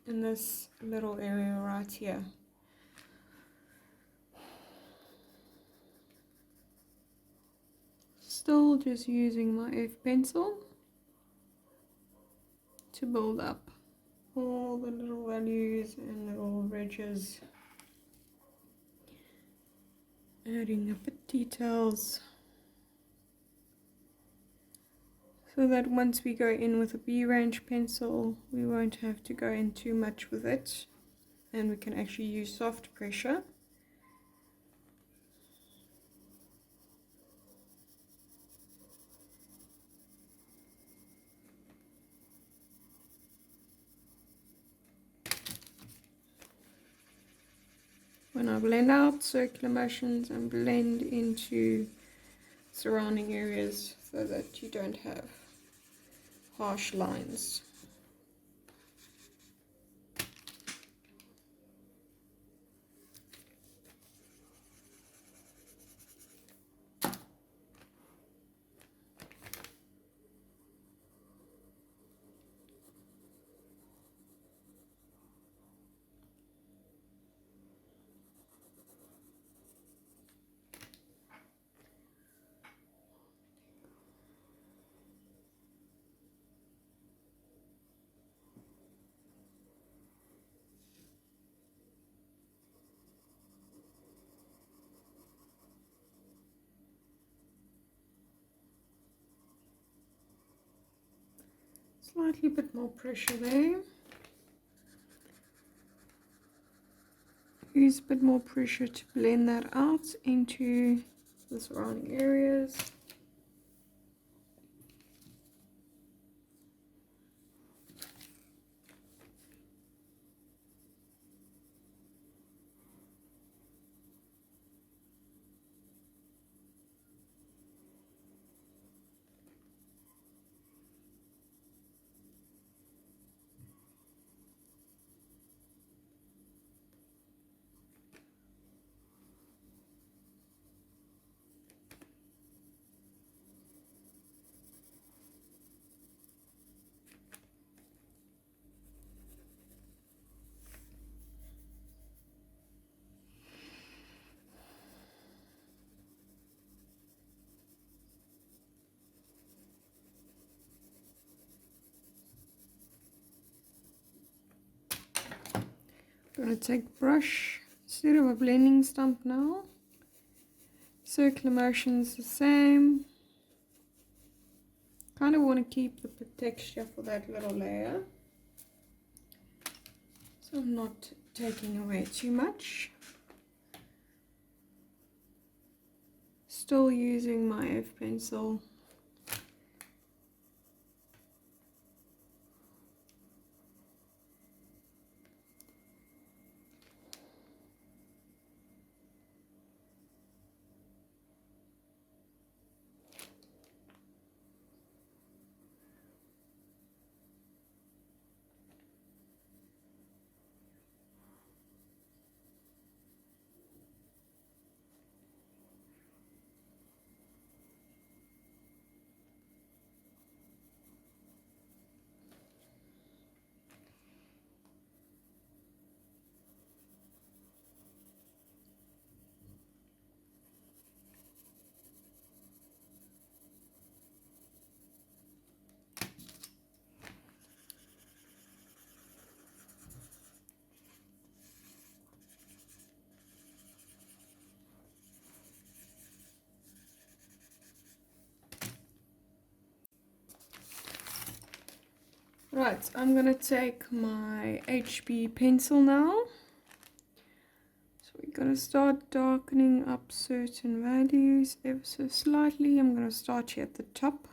in this little area right here. still just using my F pencil to build up all the little values and little ridges, adding a bit details, so that once we go in with a B range pencil, we won't have to go in too much with it, and we can actually use soft pressure. When I blend out circular motions and blend into surrounding areas so that you don't have harsh lines. Slightly bit more pressure there. Use a bit more pressure to blend that out into the surrounding areas. I'm going to take brush instead of a blending stump now. Circular motions the same. Kind of want to keep the texture for that little layer, so I'm not taking away too much. Still using my F pencil. Right, I'm going to take my HB pencil now. So we're going to start darkening up certain values ever so slightly. I'm going to start here at the top.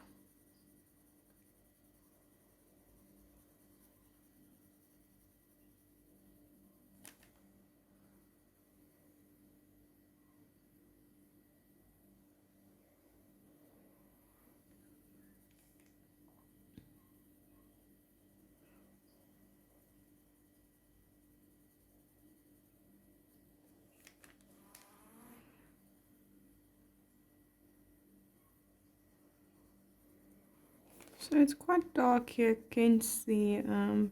So it's quite dark here against the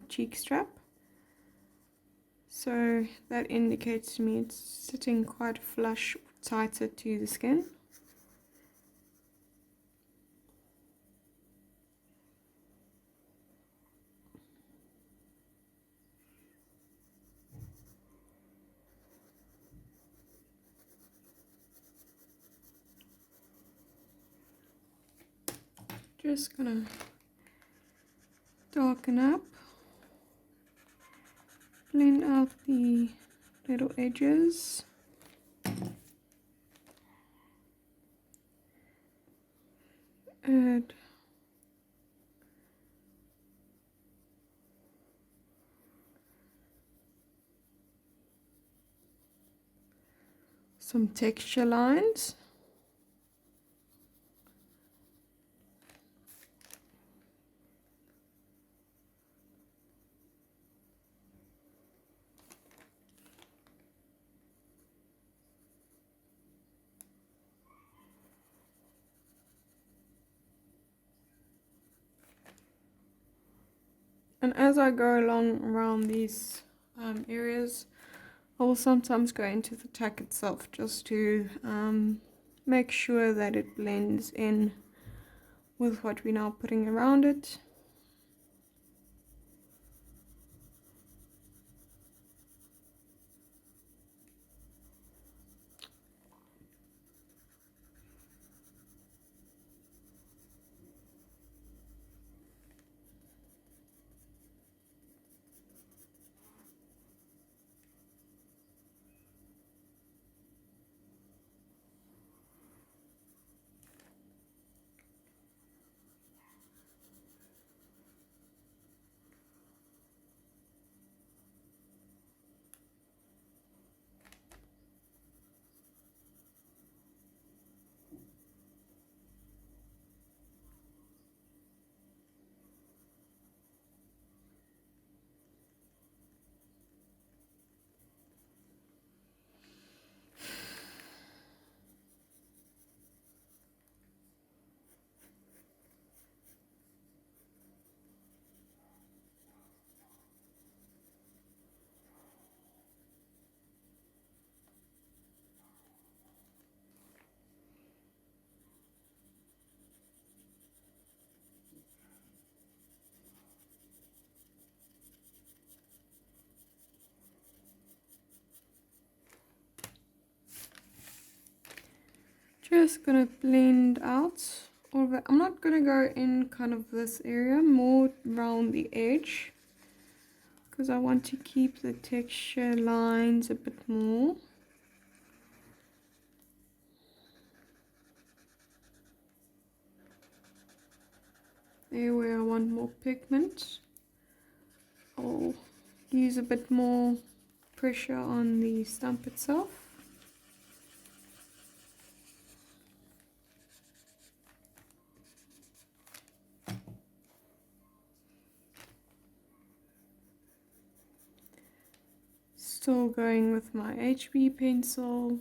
cheek strap. So that indicates to me it's sitting quite flush, tighter to the skin. Just gonna darken up, blend out the little edges. Add some texture lines. And as I go along around these areas, I will sometimes go into the tack itself just to make sure that it blends in with what we're now putting around it. Just gonna blend out all of it. I'm not gonna go in kind of this area, more around the edge, because I want to keep the texture lines a bit more. There where I want more pigment, I'll use a bit more pressure on the stump itself. Still going with my HB pencil.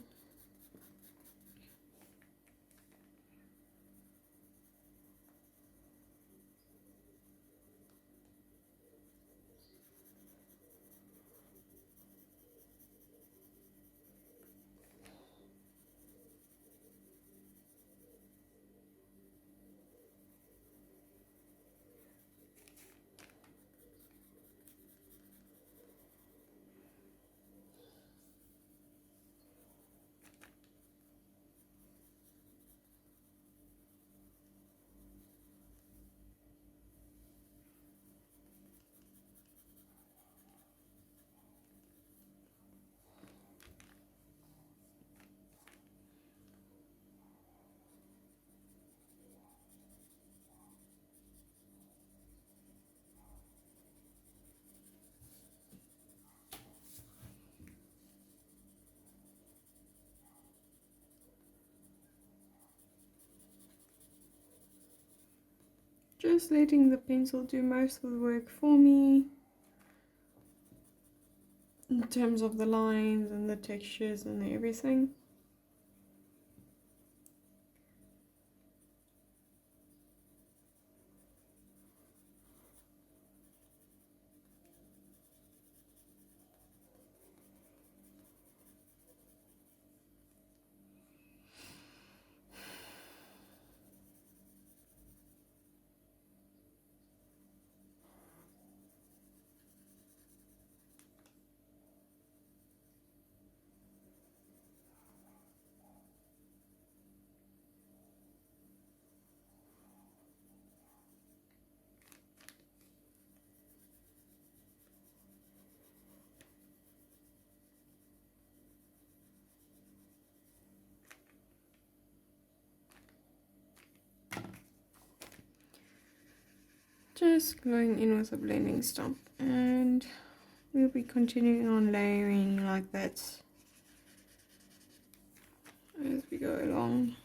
Just letting the pencil do most of the work for me in terms of the lines and the textures and everything. Just going in with a blending stump, and we'll be continuing on layering like that as we go along.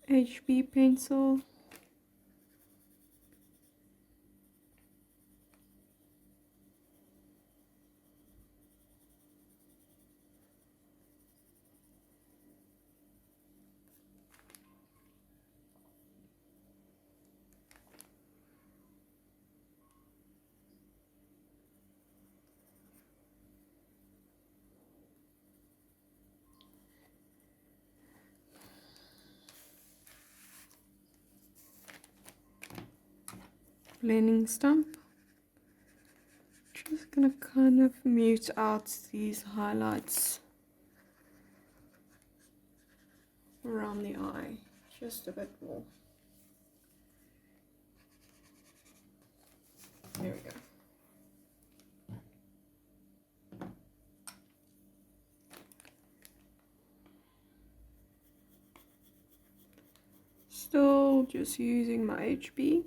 HB pencil. Blending stump. Just gonna kind of mute out these highlights around the eye just a bit more. There we go. Still just using my HB.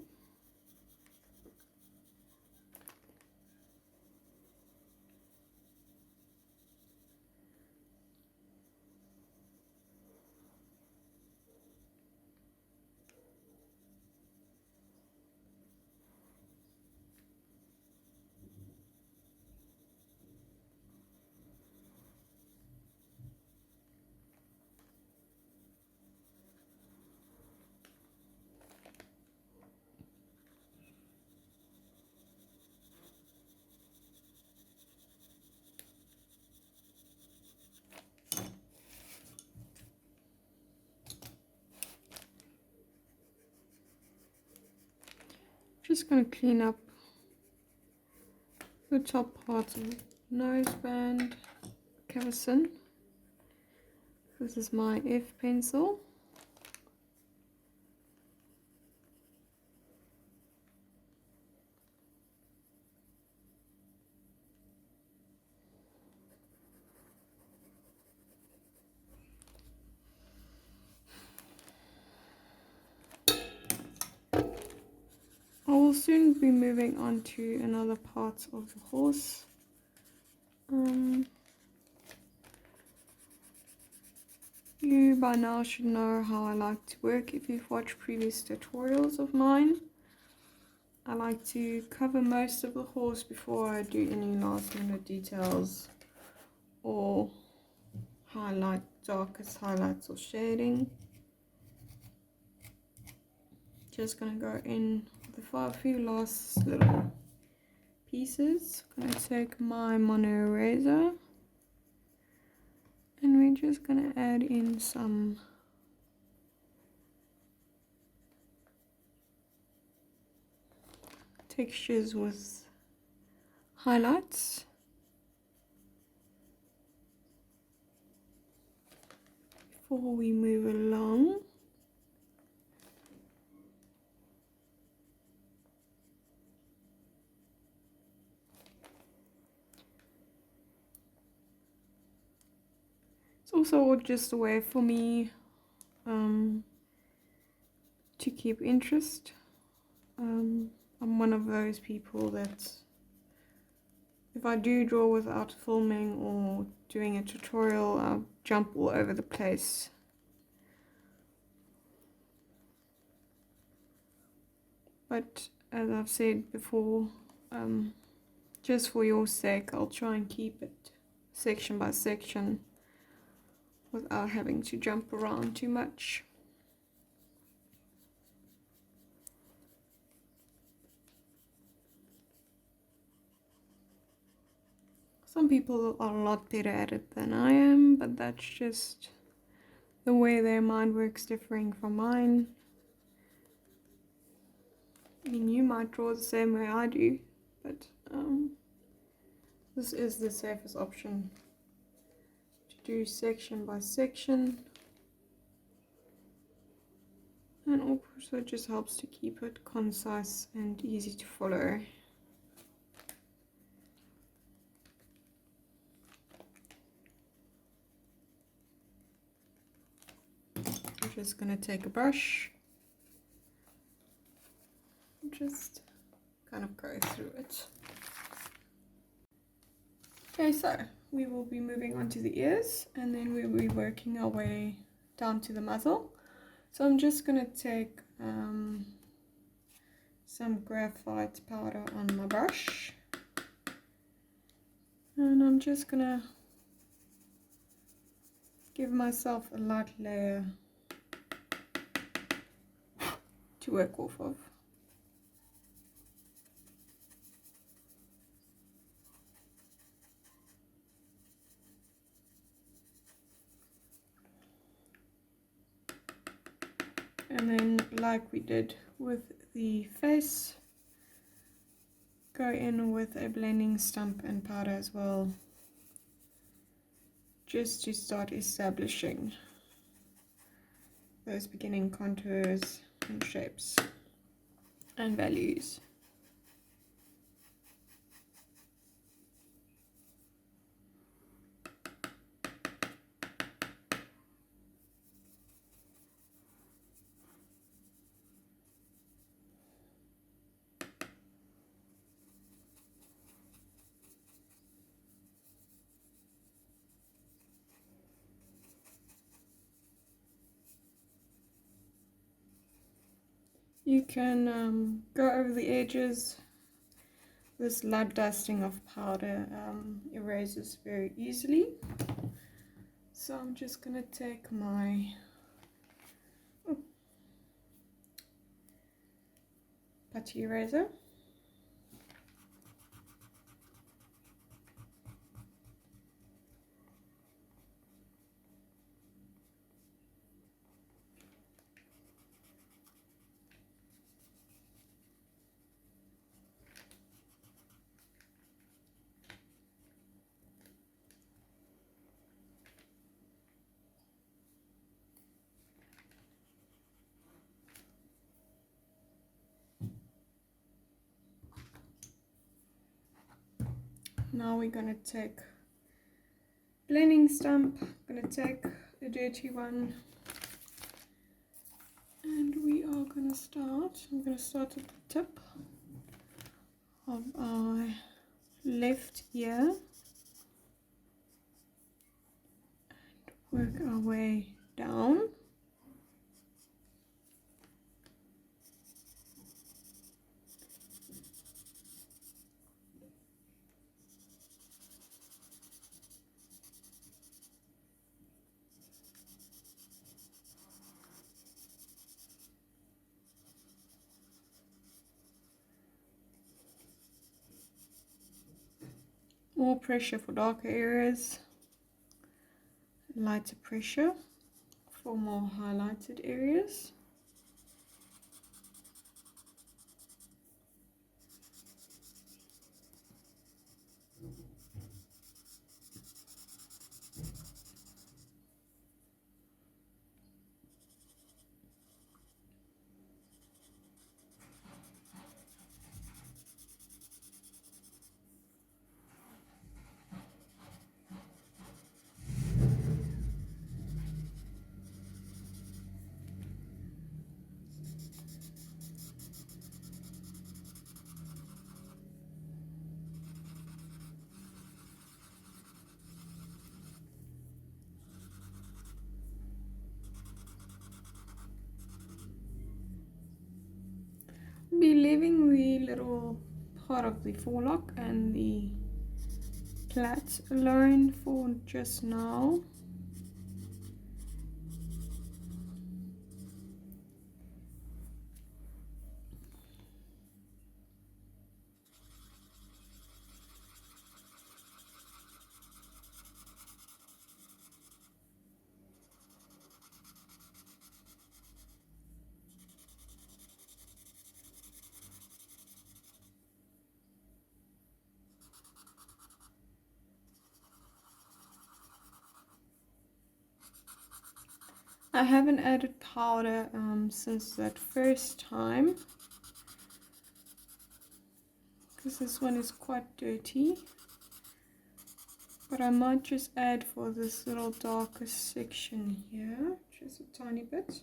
Just going to clean up the top part of the noseband cavesson. This is my F pencil. I will soon be moving on to another part of the horse. You by now should know how I like to work if you've watched previous tutorials of mine. I like to cover most of the horse before I do any last minute details or highlight darkest highlights or shading. Just gonna go in with a few last little pieces. Gonna take my mono eraser and we're just gonna add in some textures with highlights. Before we move along, it's also just a way for me to keep interest. I'm one of those people that if I do draw without filming or doing a tutorial, I'll jump all over the place. But as I've said before, just for your sake, I'll try and keep it section by section without having to jump around too much. Some people are a lot better at it than I am, but that's just the way their mind works, differing from mine. I mean, you might draw the same way I do, but this is the safest option, to do section by section. and also just helps to keep it concise and easy to follow. I'm just going to take a brush and just kind of go through it. Okay, so we will be moving on to the ears, and then we will be working our way down to the muzzle. So I'm just going to take some graphite powder on my brush, and I'm just going to give myself a light layer to work off of. And then, like we did with the face, go in with a blending stump and powder as well, just to start establishing those beginning contours and shapes and values. You can go over the edges. This light dusting of powder erases very easily. So I'm just going to take my putty eraser. Now we're going to take blending stump. I'm going to take a dirty one, and we are going to start. I'm going to start at the tip of our left ear and work our way down. More pressure for darker areas, lighter pressure for more highlighted areas. Be leaving the little part of the forelock and the plait alone for just now. I haven't added powder since that first time, because this one is quite dirty, but I might just add for this little darker section here, just a tiny bit.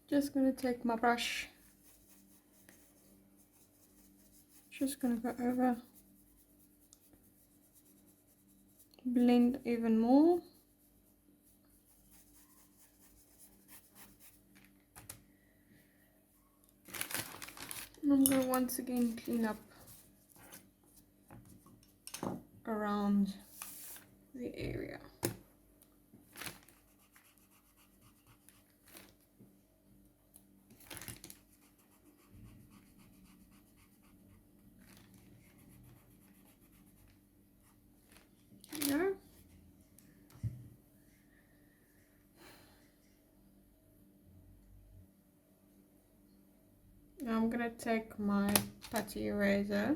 Just gonna take my brush, just gonna go over, blend even more. And I'm gonna once again clean up around the area. There. Now I'm gonna take my putty eraser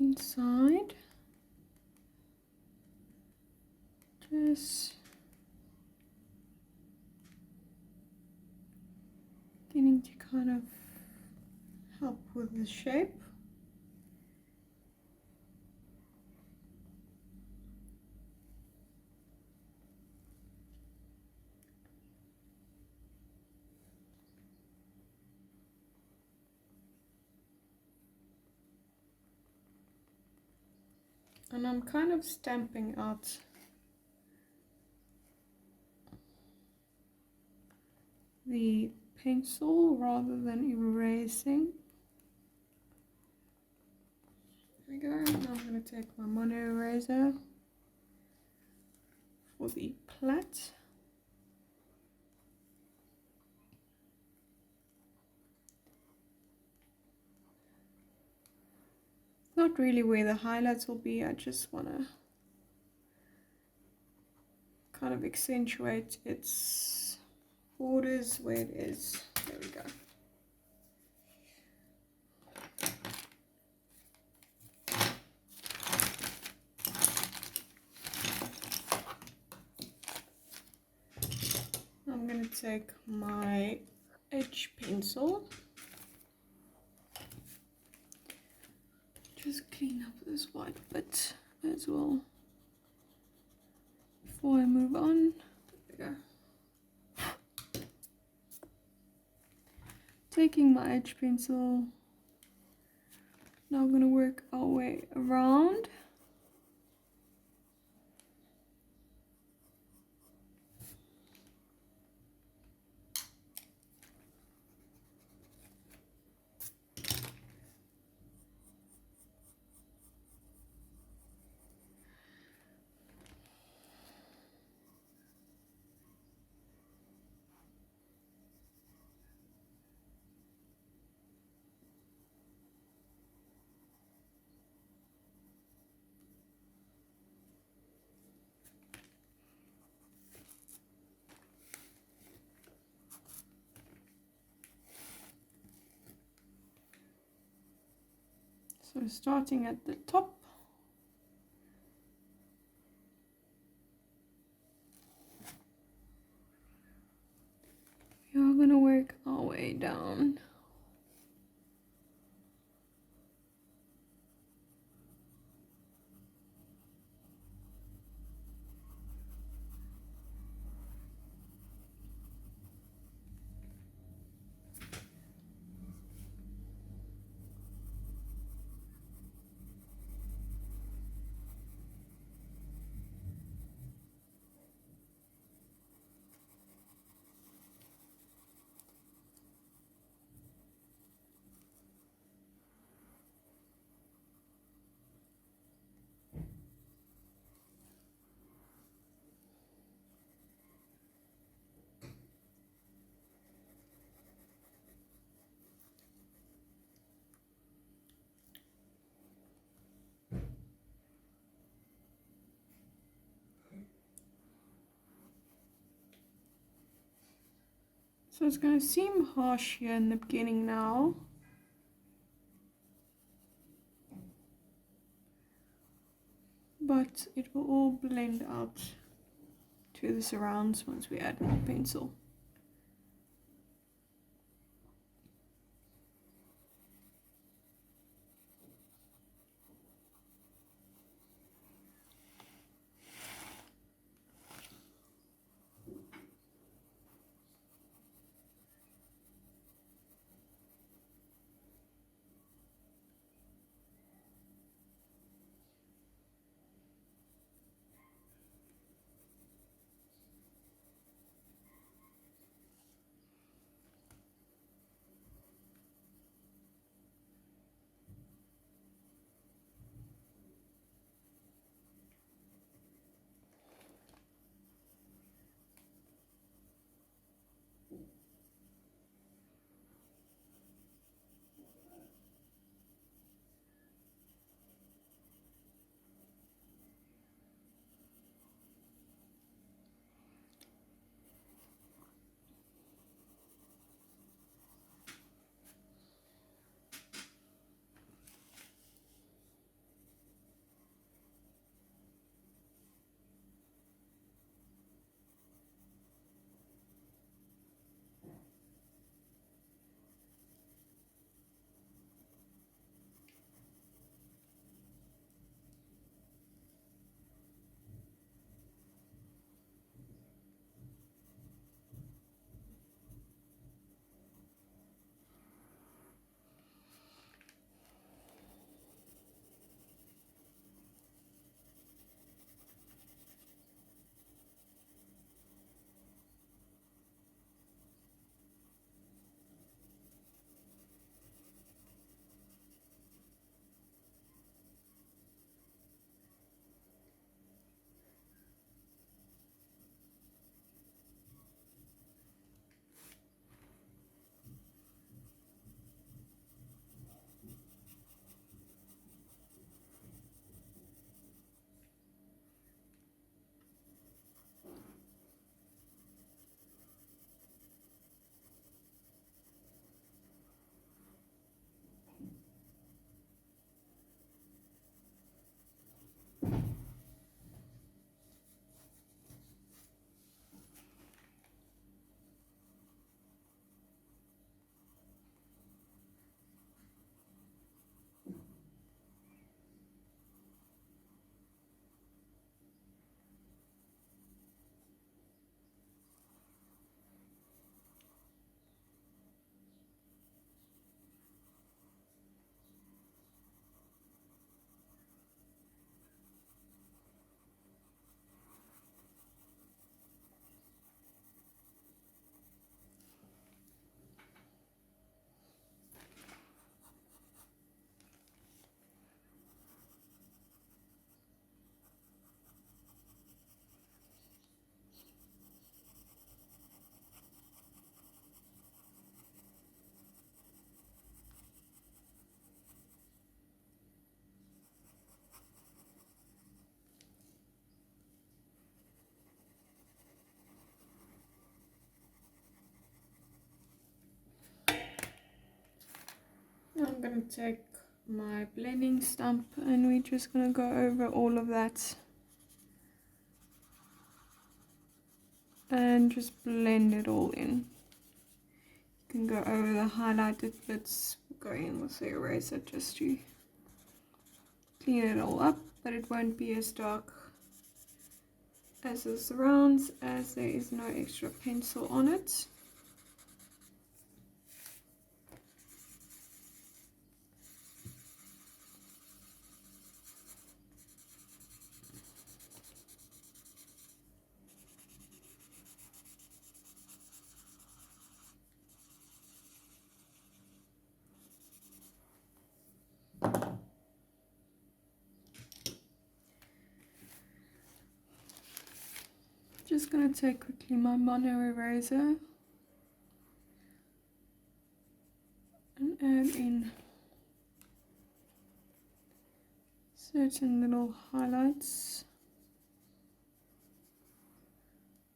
inside, just getting to kind of help with the shape. And I'm kind of stamping out the pencil rather than erasing. There we go. Now I'm going to take my mono eraser for the plait. Not really where the highlights will be, I just want to kind of accentuate its borders where it is. There we go. I'm going to take my edge pencil, just clean up this white bit as well before I move on. There we go. Taking my edge pencil, now I'm going to work our way around. So starting at the top, we are going to work our way down. So it's going to seem harsh here in the beginning now. But it will all blend out to the surrounds once we add more pencil. Now I'm going to take my blending stump and we're just going to go over all of that and just blend it all in. You can go over the highlighted bits, go in with the eraser just to clean it all up, but it won't be as dark as the surrounds as there is no extra pencil on it. Just going to take quickly my mono eraser and add in certain little highlights.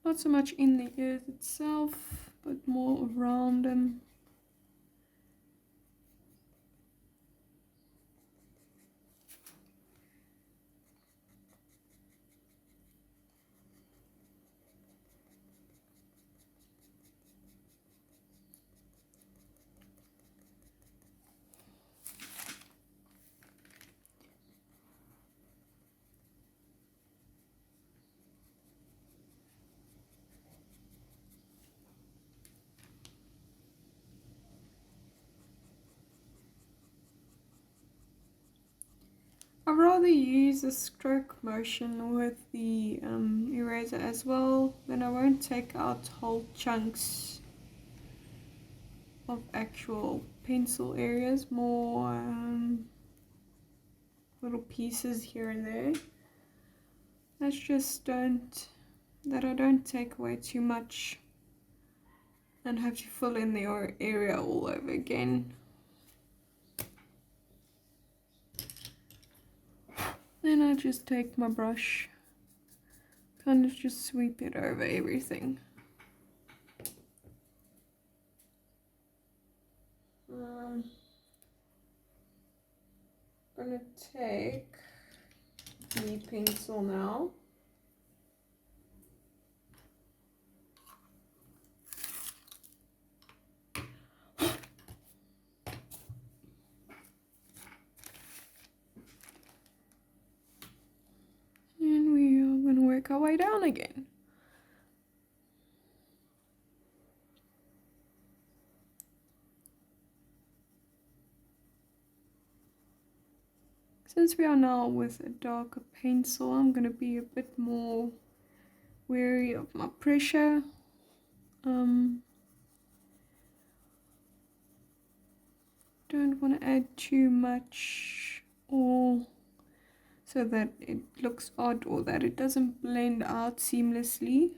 Not so much in the ears itself, bit more around them. I'd rather use a stroke motion with the eraser as well, then I won't take out whole chunks of actual pencil areas, more little pieces here and there. I don't take away too much and have to fill in the area all over again. Then I just take my brush, kind of just sweep it over everything. I'm gonna take the pencil now. And we are going to work our way down again. Since we are now with a darker pencil, I'm going to be a bit more wary of my pressure. Don't want to add too much or so that it looks odd or that it doesn't blend out seamlessly.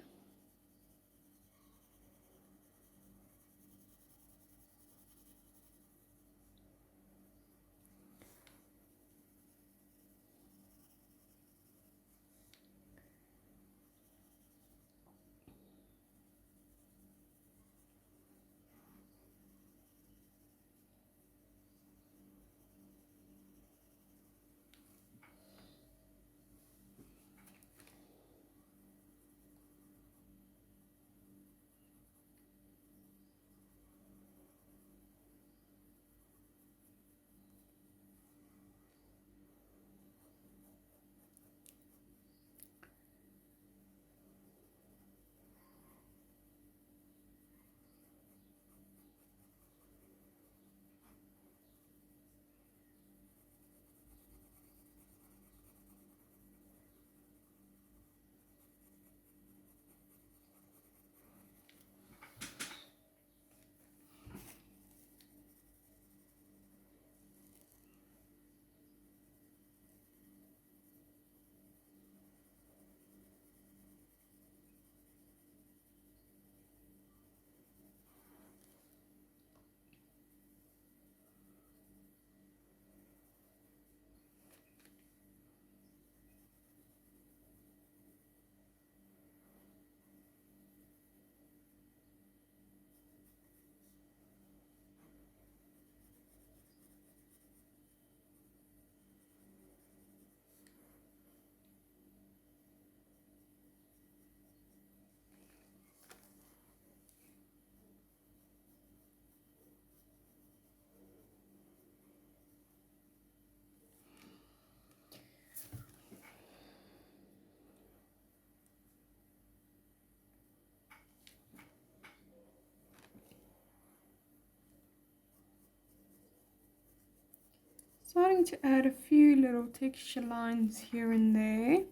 Starting to add a few little texture lines here and there,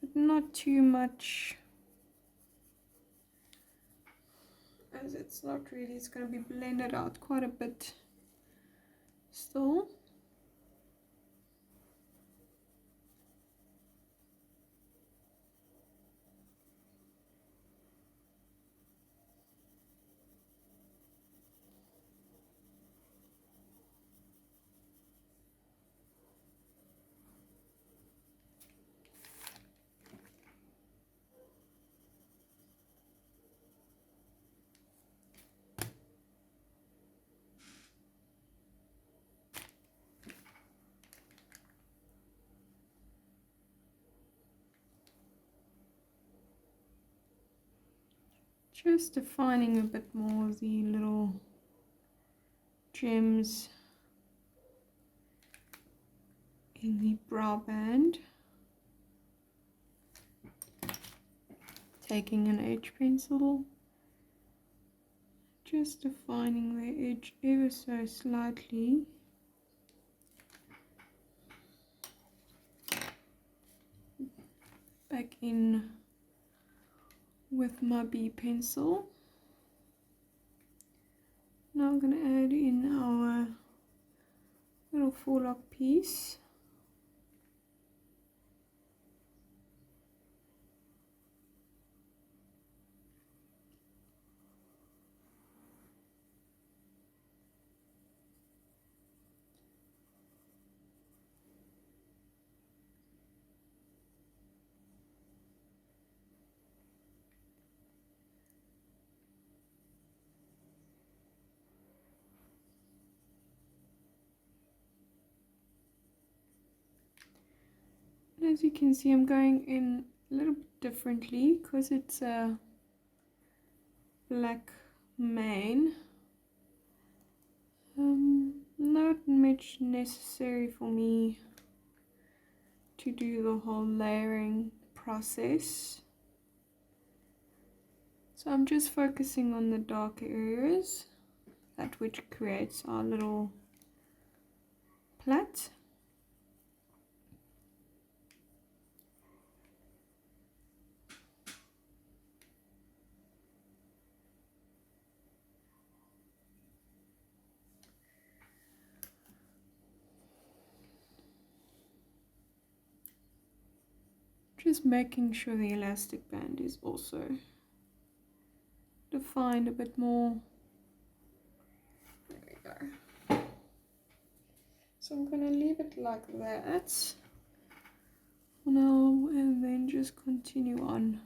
but not too much, as it's not really, it's going to be blended out quite a bit still. Just defining a bit more of the little gems in the brow band. Taking an H pencil, just defining the edge ever so slightly. Back in with my B pencil. Now I'm going to add in our little forelock piece. As you can see, I'm going in a little bit differently because it's a black mane. Not much necessary for me to do the whole layering process. So I'm just focusing on the darker areas, that which creates our little plait. Just making sure the elastic band is also defined a bit more. There we go. So I'm going to leave it like that for now and then just continue on.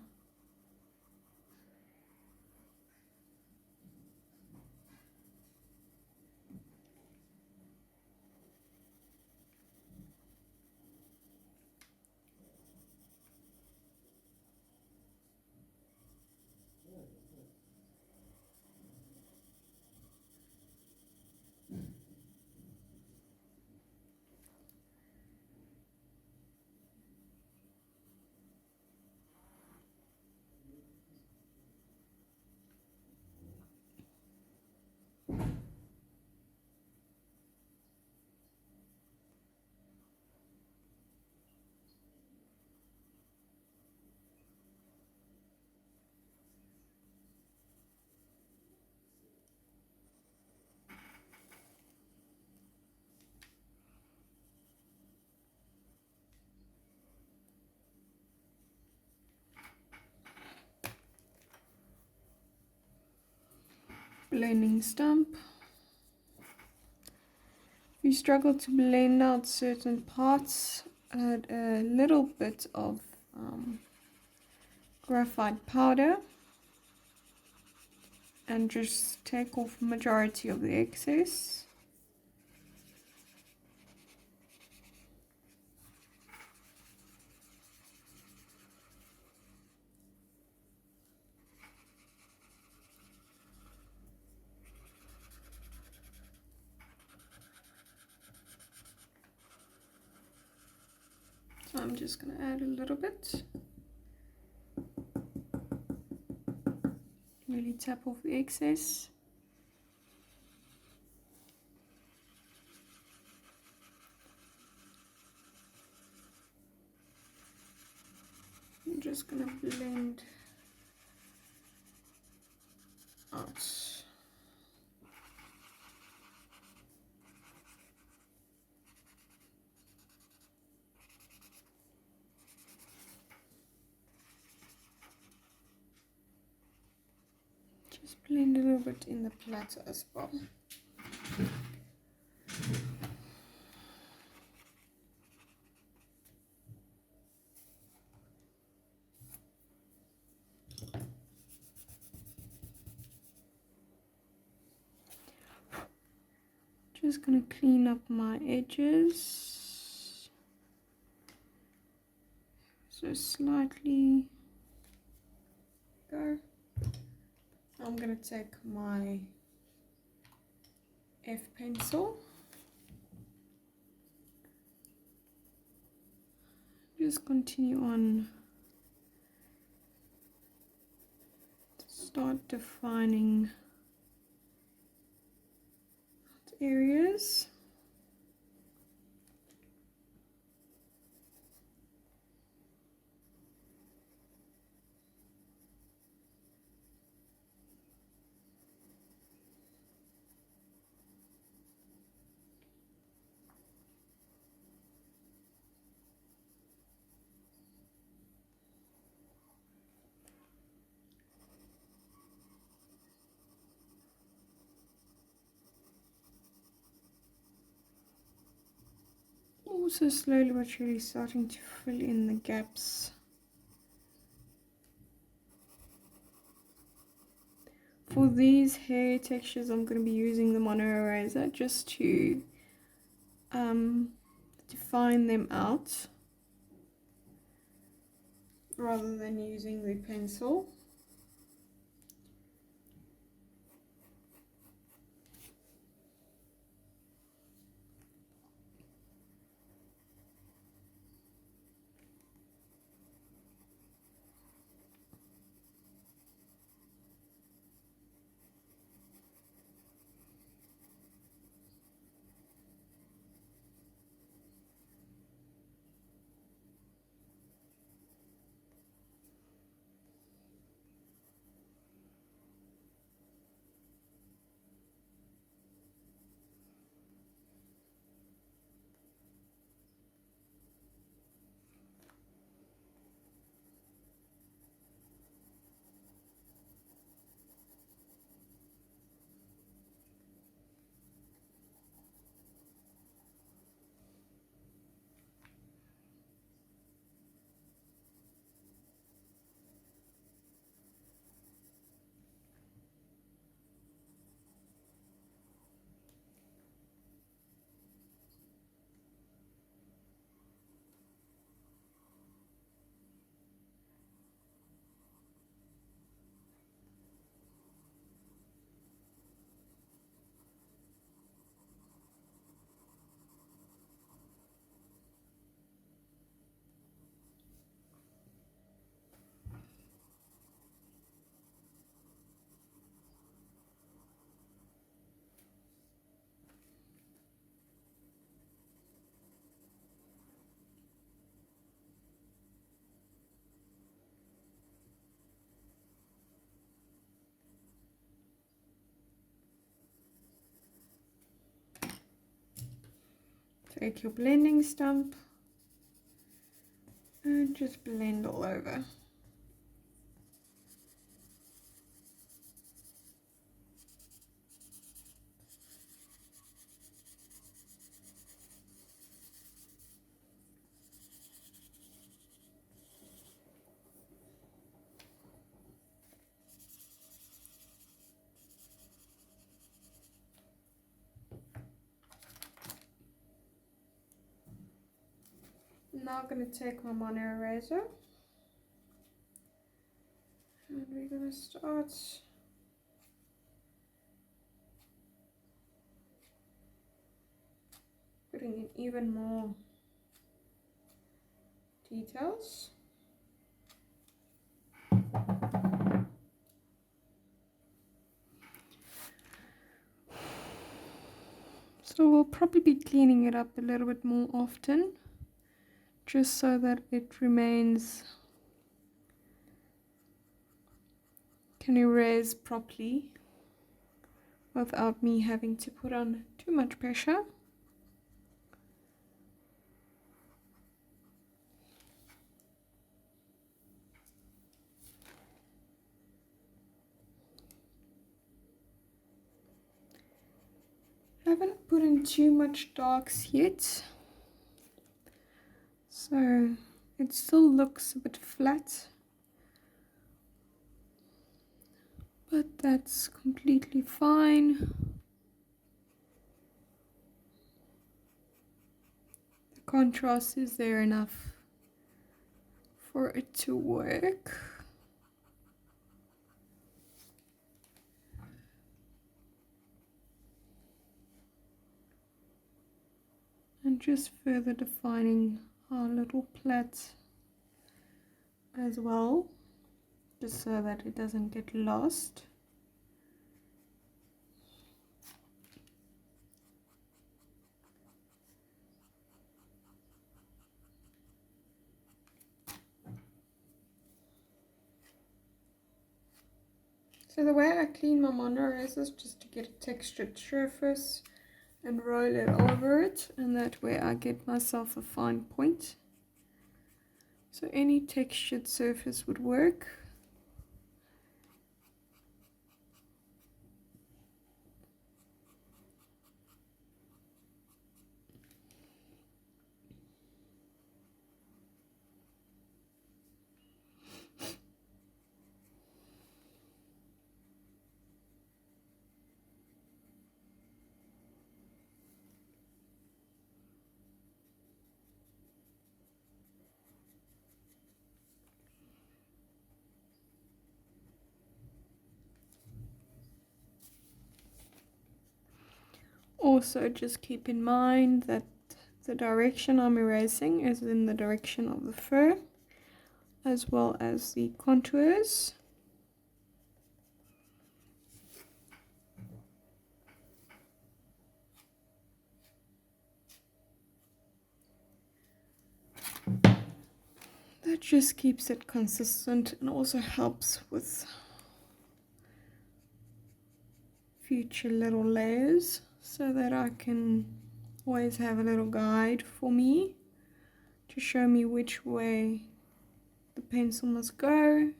Blending stump. If you struggle to blend out certain parts, add a little bit of graphite powder and just take off majority of the excess. So I'm just going to add a little bit. Really tap off the excess. I'm just going to blend out. Just blend a little bit in the platter as well. Just going to clean up my edges. So slightly go. I'm going to take my F pencil, just continue on, start defining areas. Also slowly but surely starting to fill in the gaps. For these hair textures, I'm going to be using the Mono Eraser just to define them out rather than using the pencil. Take your blending stump and just blend all over. Now I'm going to take my Mono Eraser and we're going to start putting in even more details. So we'll probably be cleaning it up a little bit more often, just so that it remains, can erase properly without me having to put on too much pressure. I haven't put in too much darks yet, so it still looks a bit flat, but that's completely fine. The contrast is there enough for it to work. And just further defining our little plait as well, just so that it doesn't get lost. So the way I clean my mono eraser is just to get a textured surface and roll it over it, and that way I get myself a fine point. So any textured surface would work. Also, just keep in mind that the direction I'm erasing is in the direction of the fur, as well as the contours. That just keeps it consistent and also helps with future little layers, so that I can always have a little guide for me to show me which way the pencil must go.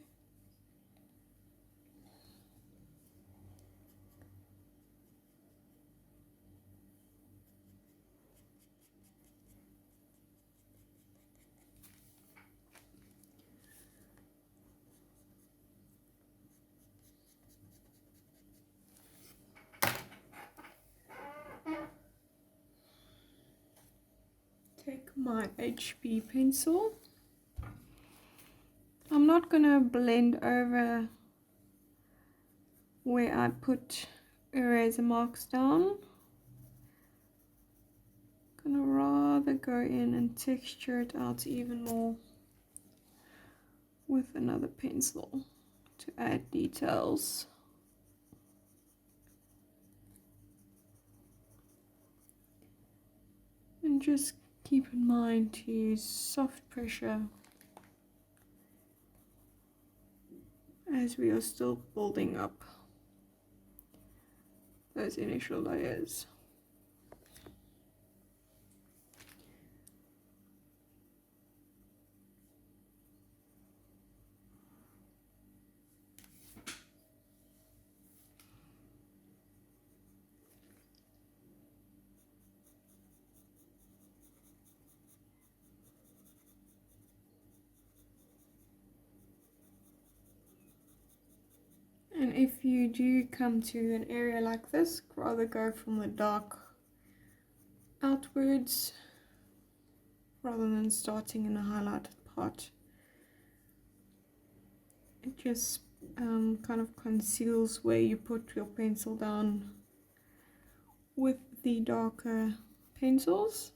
Take my HB pencil. I'm not going to blend over where I put eraser marks down. I'm going to rather go in and texture it out even more with another pencil to add details. And just keep in mind to use soft pressure as we are still building up those initial layers. And if you do come to an area like this, rather go from the dark outwards rather than starting in a highlighted part. It just kind of conceals where you put your pencil down with the darker pencils.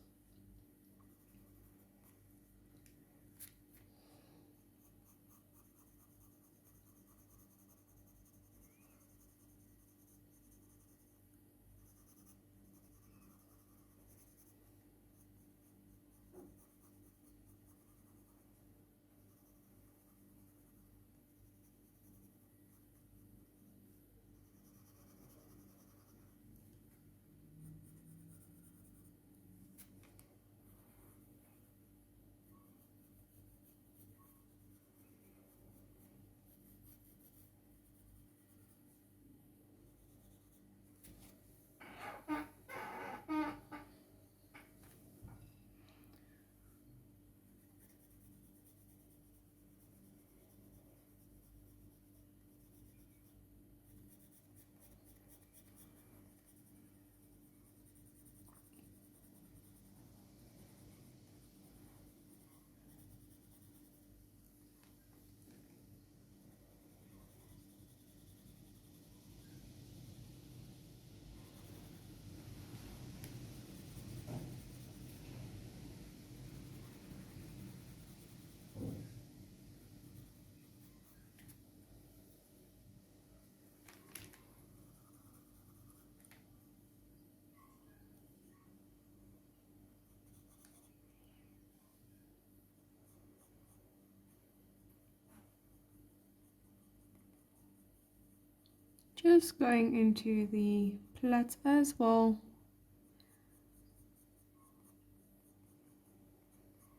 Just going into the plait as well.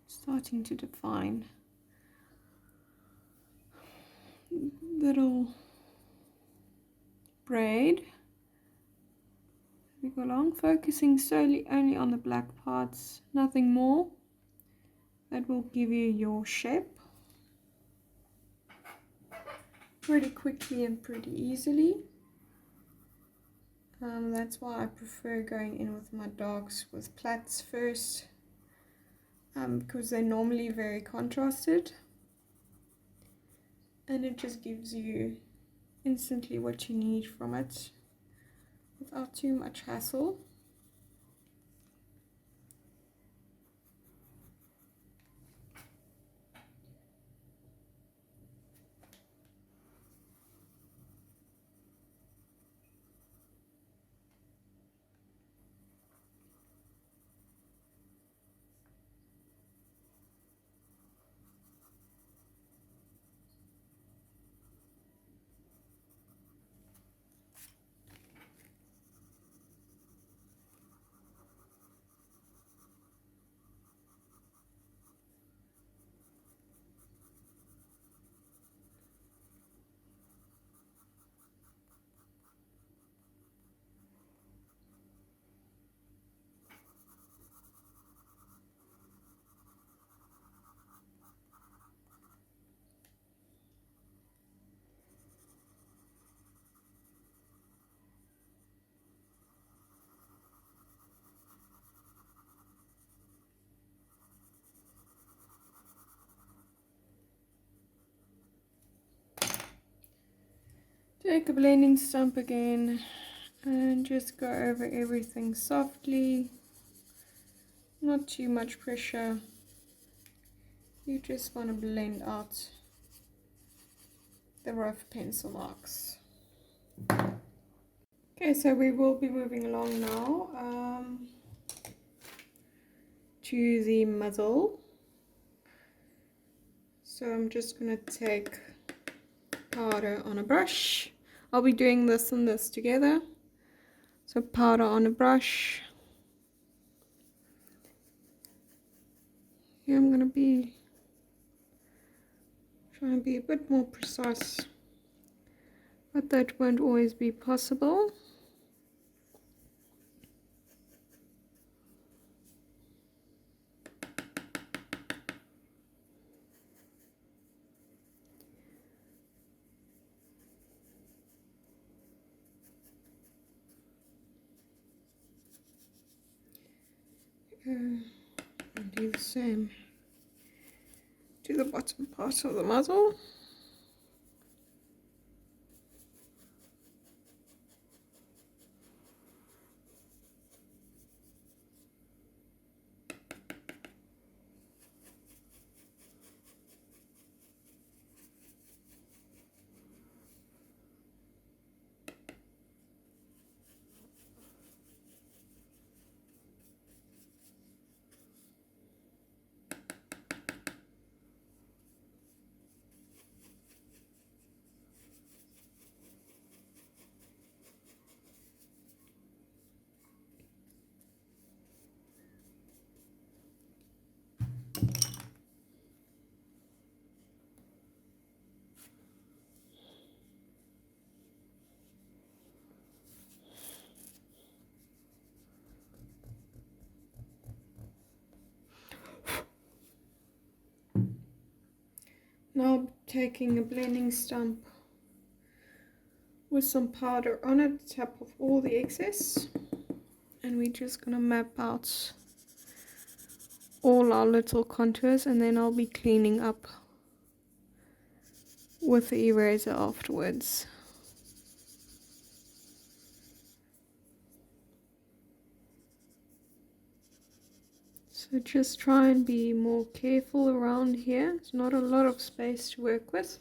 Starting to define little braid. We go along, focusing solely only on the black parts, nothing more. That will give you your shape pretty quickly and pretty easily. That's why I prefer going in with my darks with plaits first, because they're normally very contrasted, and it just gives you instantly what you need from it without too much hassle. Take a blending stump again and just go over everything softly, not too much pressure. You just want to blend out the rough pencil marks. Okay, so we will be moving along now to the muzzle. So I'm just going to take powder on a brush. I'll be doing this and this together. So powder on a brush. Here I'm going to be trying to be a bit more precise, but that won't always be possible. I'll do the same to the bottom part of the muzzle. Now taking a blending stump with some powder on it to tap off all the excess, and we're just going to map out all our little contours, and then I'll be cleaning up with the eraser afterwards. So just try and be more careful around here. There's not a lot of space to work with.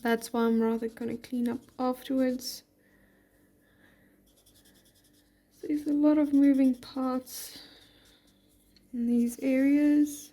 That's why I'm rather going to clean up afterwards. So there's a lot of moving parts in these areas.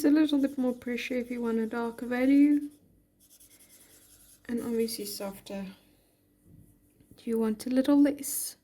use a little bit more pressure if you want a darker value, and obviously softer if you want a little less.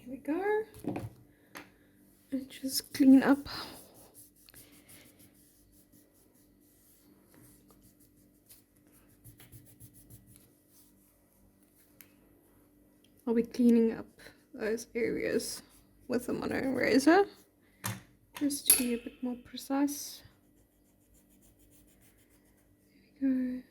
There we go. And just clean up. I'll be cleaning up those areas with the mono eraser, just to be a bit more precise. There we go.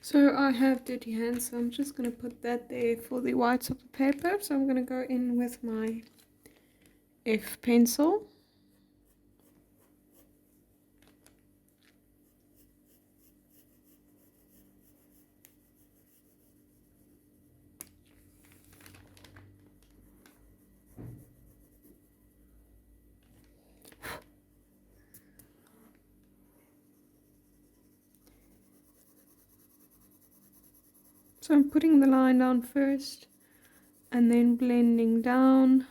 So I have dirty hands, so I'm just going to put that there for the whites of the paper. So I'm going to go in with my F pencil. So I'm putting the line down first and then blending down.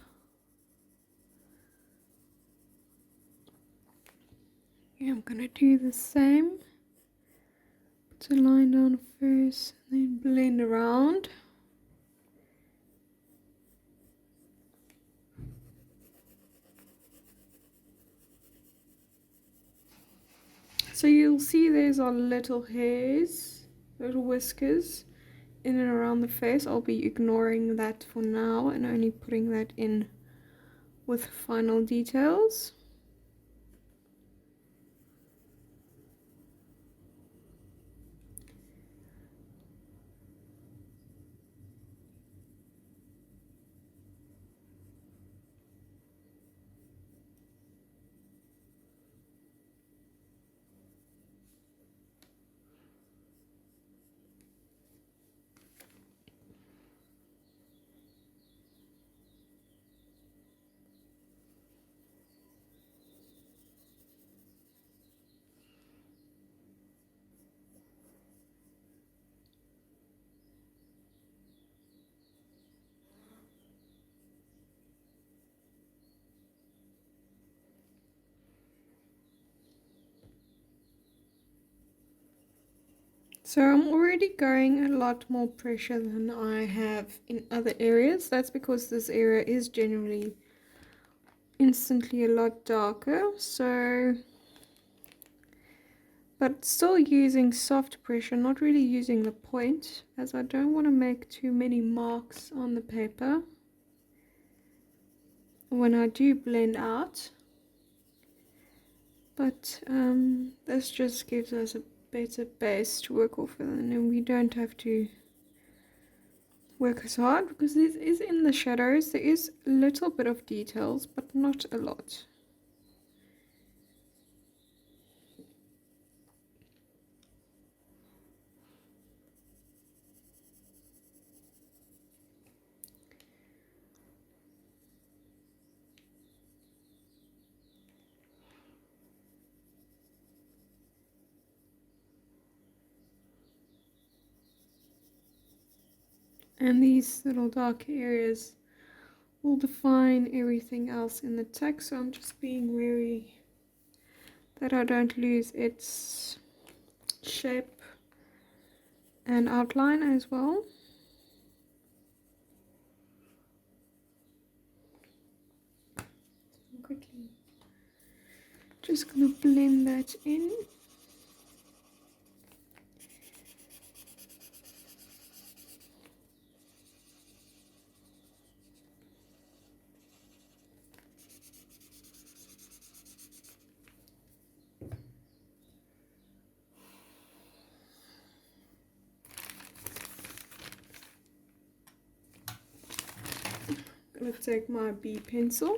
Yeah, I'm gonna do the same. Put the line down first and then blend around. So you'll see there's our little hairs, little whiskers in and around the face. I'll be ignoring that for now and only putting that in with final details. So I'm already going a lot more pressure than I have in other areas. That's because this area is generally instantly a lot darker. So, but still using soft pressure, not really using the point, as I don't want to make too many marks on the paper when I do blend out. But this just gives us a better base to work off with, and then we don't have to work as hard, because this is in the shadows. There is a little bit of details, but not a lot. And these little dark areas will define everything else in the text, so I'm just being wary that I don't lose its shape and outline as well. So I'm quickly just going to blend that in. I'm going to take my B pencil.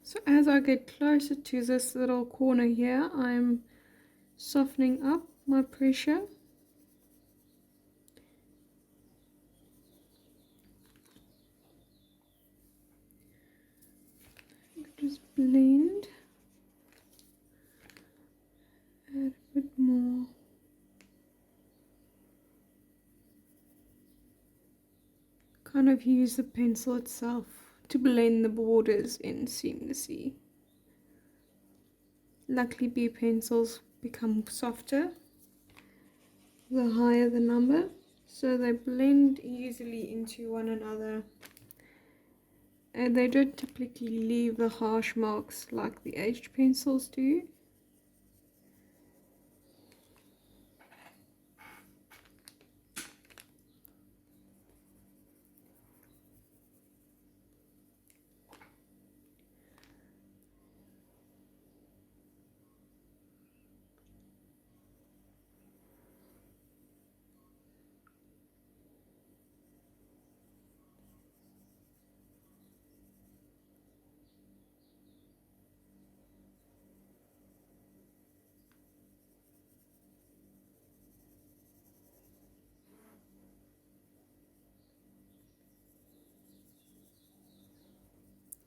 So as I get closer to this little corner here, I'm softening up my pressure. Just blend. Add a bit more. Kind of use the pencil itself to blend the borders in seamlessly. Luckily, B pencils become softer the higher the number, so they blend easily into one another, and they don't typically leave the harsh marks like the H pencils do.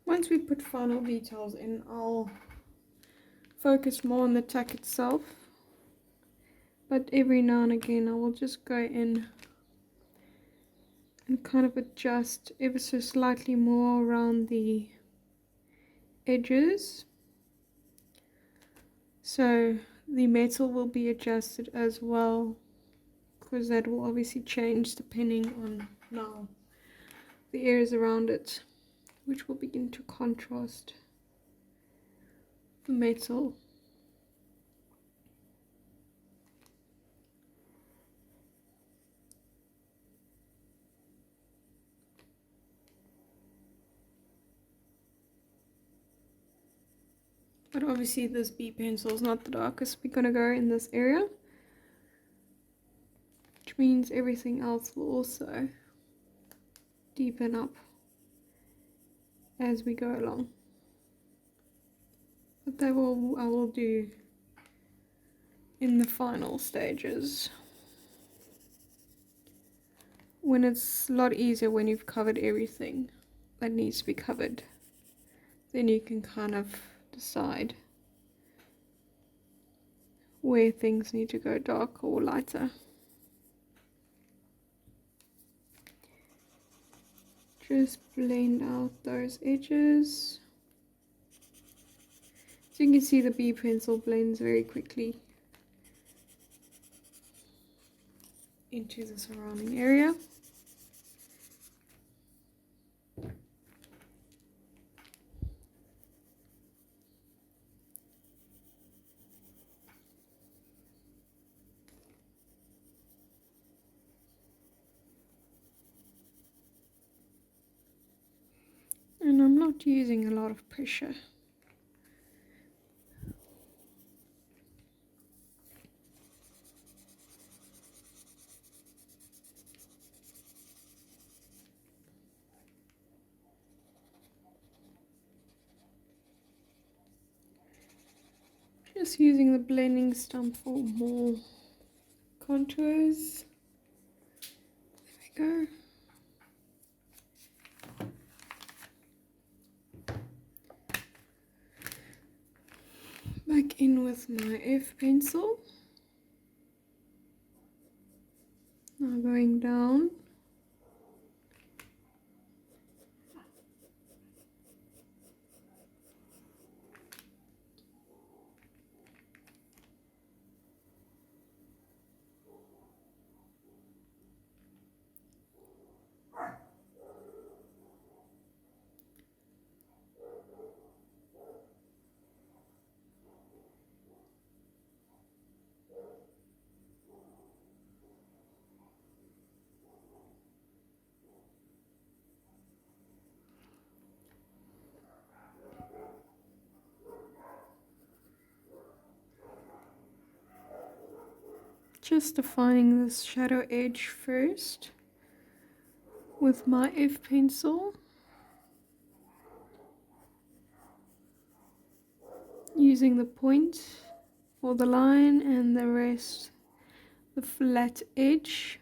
Once we put final details in, I'll focus more on the tack itself, but every now and again I will just go in and kind of adjust ever so slightly more around the edges, so the metal will be adjusted as well, because that will obviously change depending on now the areas around it, which will begin to contrast the metal. But obviously this B pencil is not the darkest we're going to go in this area, which means everything else will also deepen up as we go along. But that I will do in the final stages, when it's a lot easier when you've covered everything that needs to be covered. Then you can kind of decide where things need to go darker or lighter. Just blend out those edges. So you can see the B pencil blends very quickly into the surrounding area. not using a lot of pressure. Just using the blending stump for more contours. There we go. Back in with my F pencil. Now going down. Just defining this shadow edge first with my F pencil, using the point for the line and the rest the flat edge.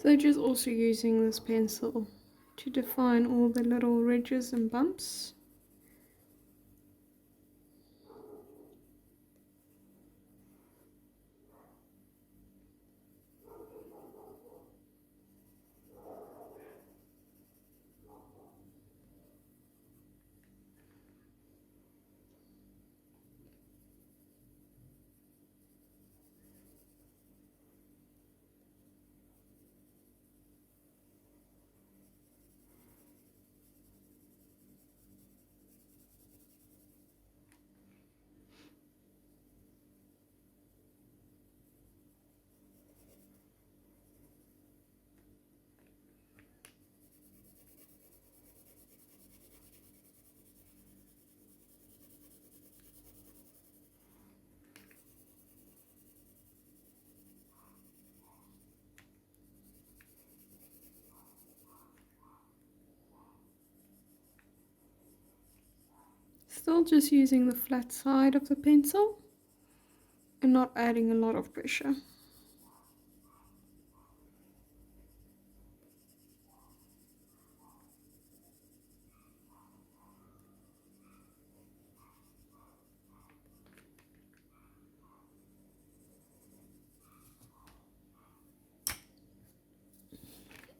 So just also using this pencil to define all the little ridges and bumps. Still just using the flat side of the pencil and not adding a lot of pressure.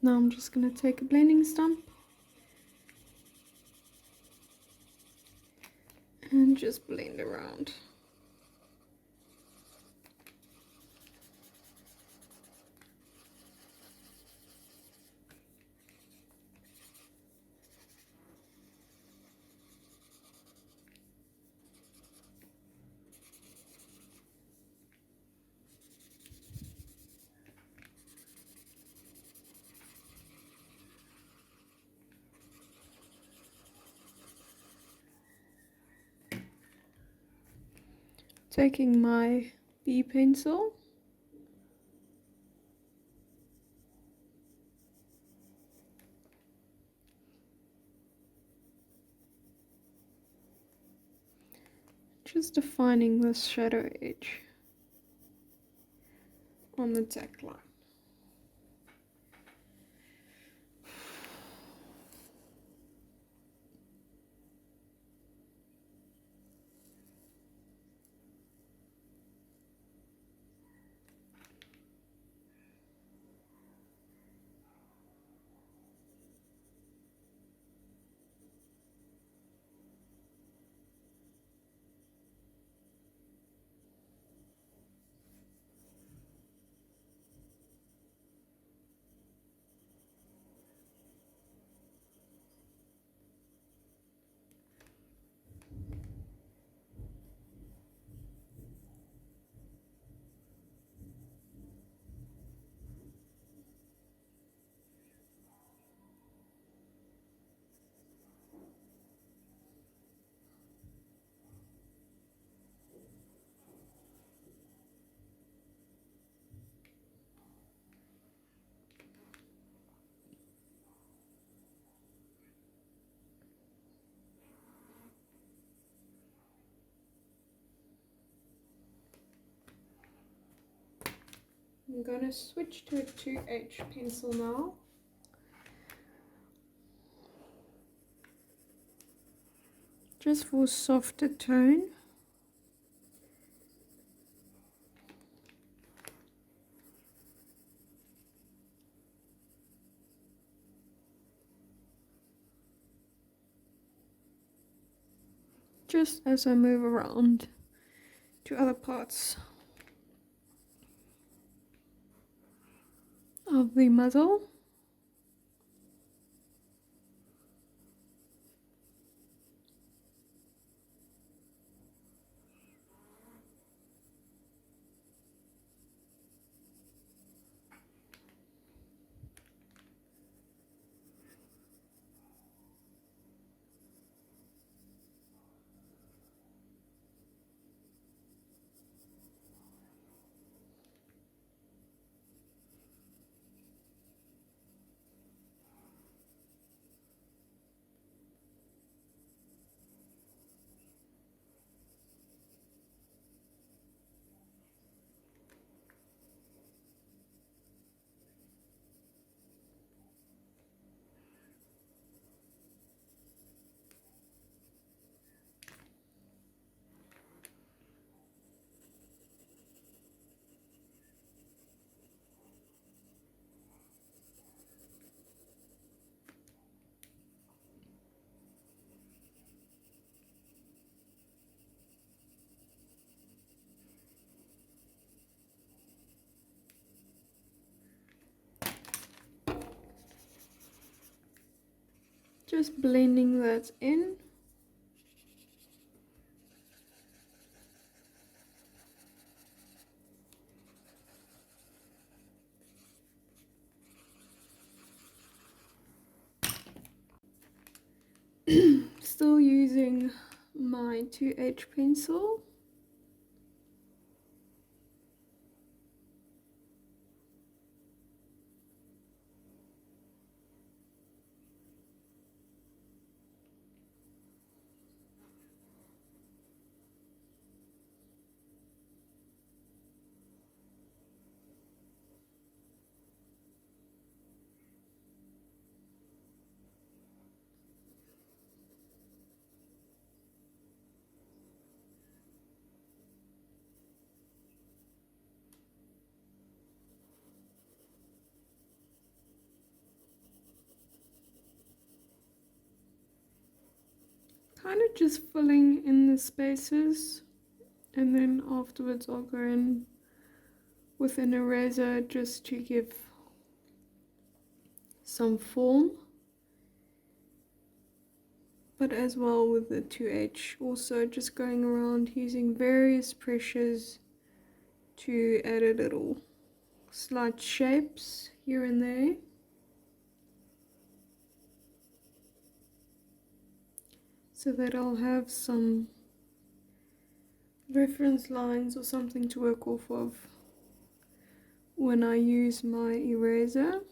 Now I'm just going to take a blending stump and just blend around. Taking my B pencil just defining this shadow edge on the tack line. I'm going to switch to a 2H pencil now. Just for softer tone. Just as I move around to other parts of the muzzle. Just blending that in. Still using my 2H pencil. Kind of just filling in the spaces, and then afterwards I'll go in with an eraser just to give some form, but as well with the 2H, also just going around using various pressures to add a little slight shapes here and there. So that I'll have some reference lines or something to work off of when I use my eraser.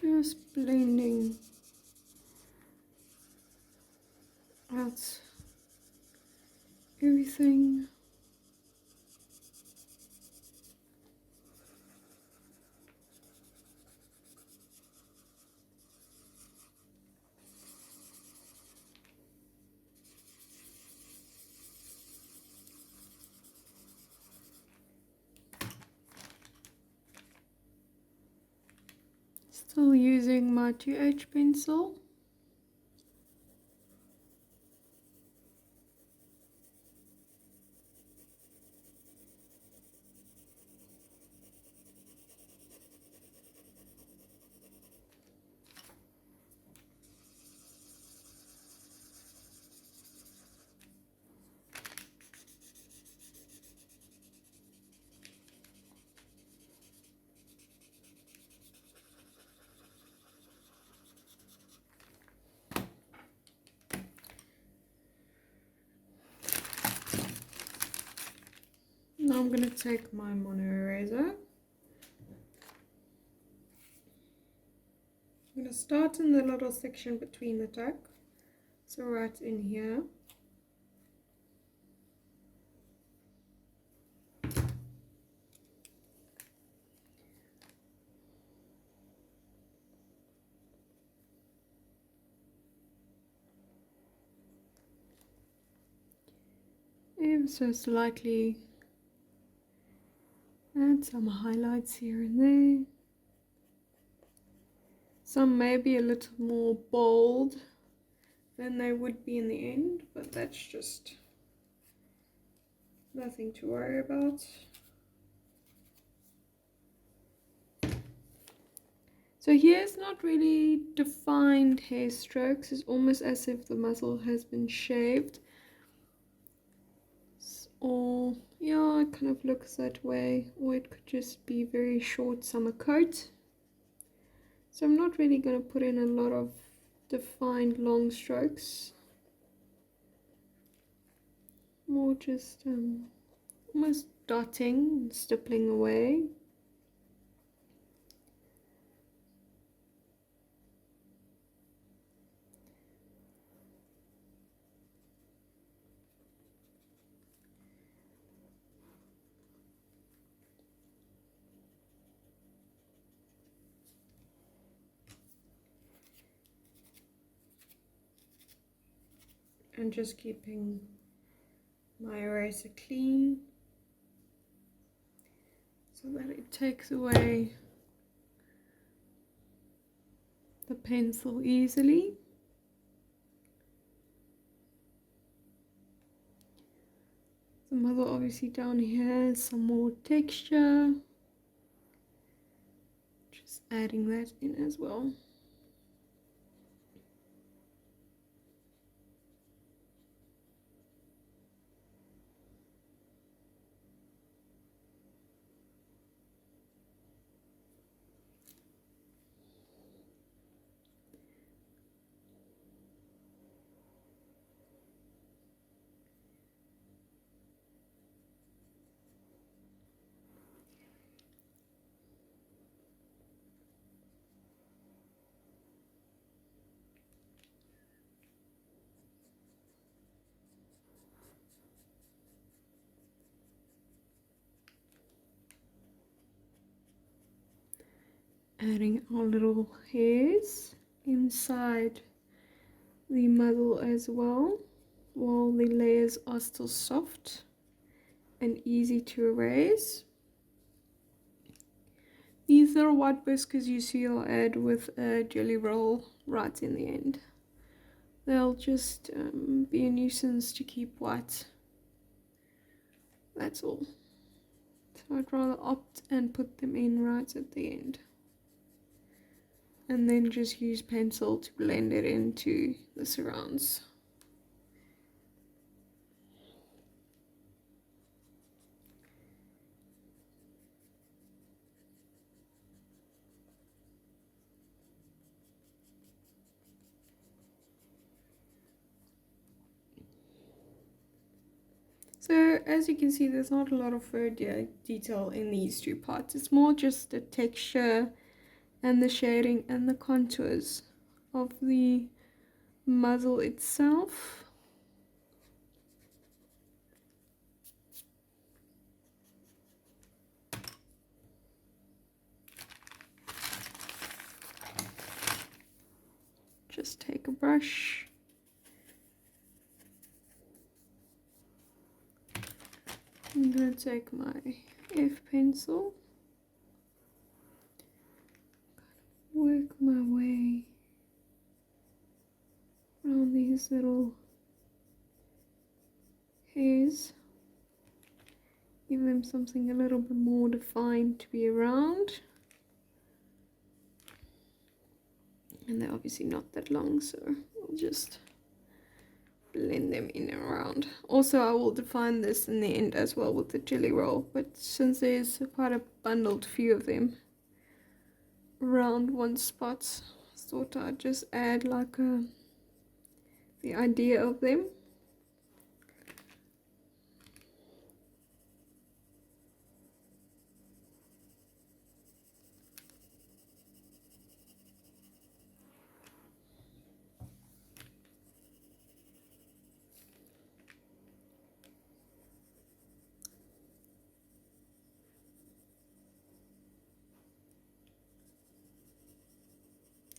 Just blending out everything. Still using my 2H pencil. Now I'm going to take my mono eraser. I'm going to start in the little section between the tuck, so right in here. Ever so slightly add some highlights here and there. Some may be a little more bold than they would be in the end, but that's just nothing to worry about. So here's not really defined hair strokes. It's almost as if the muzzle has been shaved. Or yeah, it kind of looks that way, or it could just be very short summer coat. So I'm not really going to put in a lot of defined long strokes, more just almost dotting and stippling away. And just keeping my eraser clean so that it takes away the pencil easily. The muzzle obviously down here has some more texture, just adding that in as well. Adding our little hairs inside the muzzle as well, while the layers are still soft and easy to erase. These are white whiskers you see I'll add with a jelly roll right in the end. They'll just be a nuisance to keep white. That's all. So I'd rather opt and put them in right at the end. And then just use pencil to blend it into the surrounds. So as you can see, there's not a lot of fur detail in these two parts. It's more just the texture and the shading and the contours of the muzzle itself. Just take a brush, I'm going to take my F pencil, work my way around these little hairs, give them something a little bit more defined to be around. And they're obviously not that long, so we'll just blend them in and around. Also, I will define this in the end as well with the jelly roll, but since there's quite a bundled few of them around one spot, I thought I'd just add like the idea of them.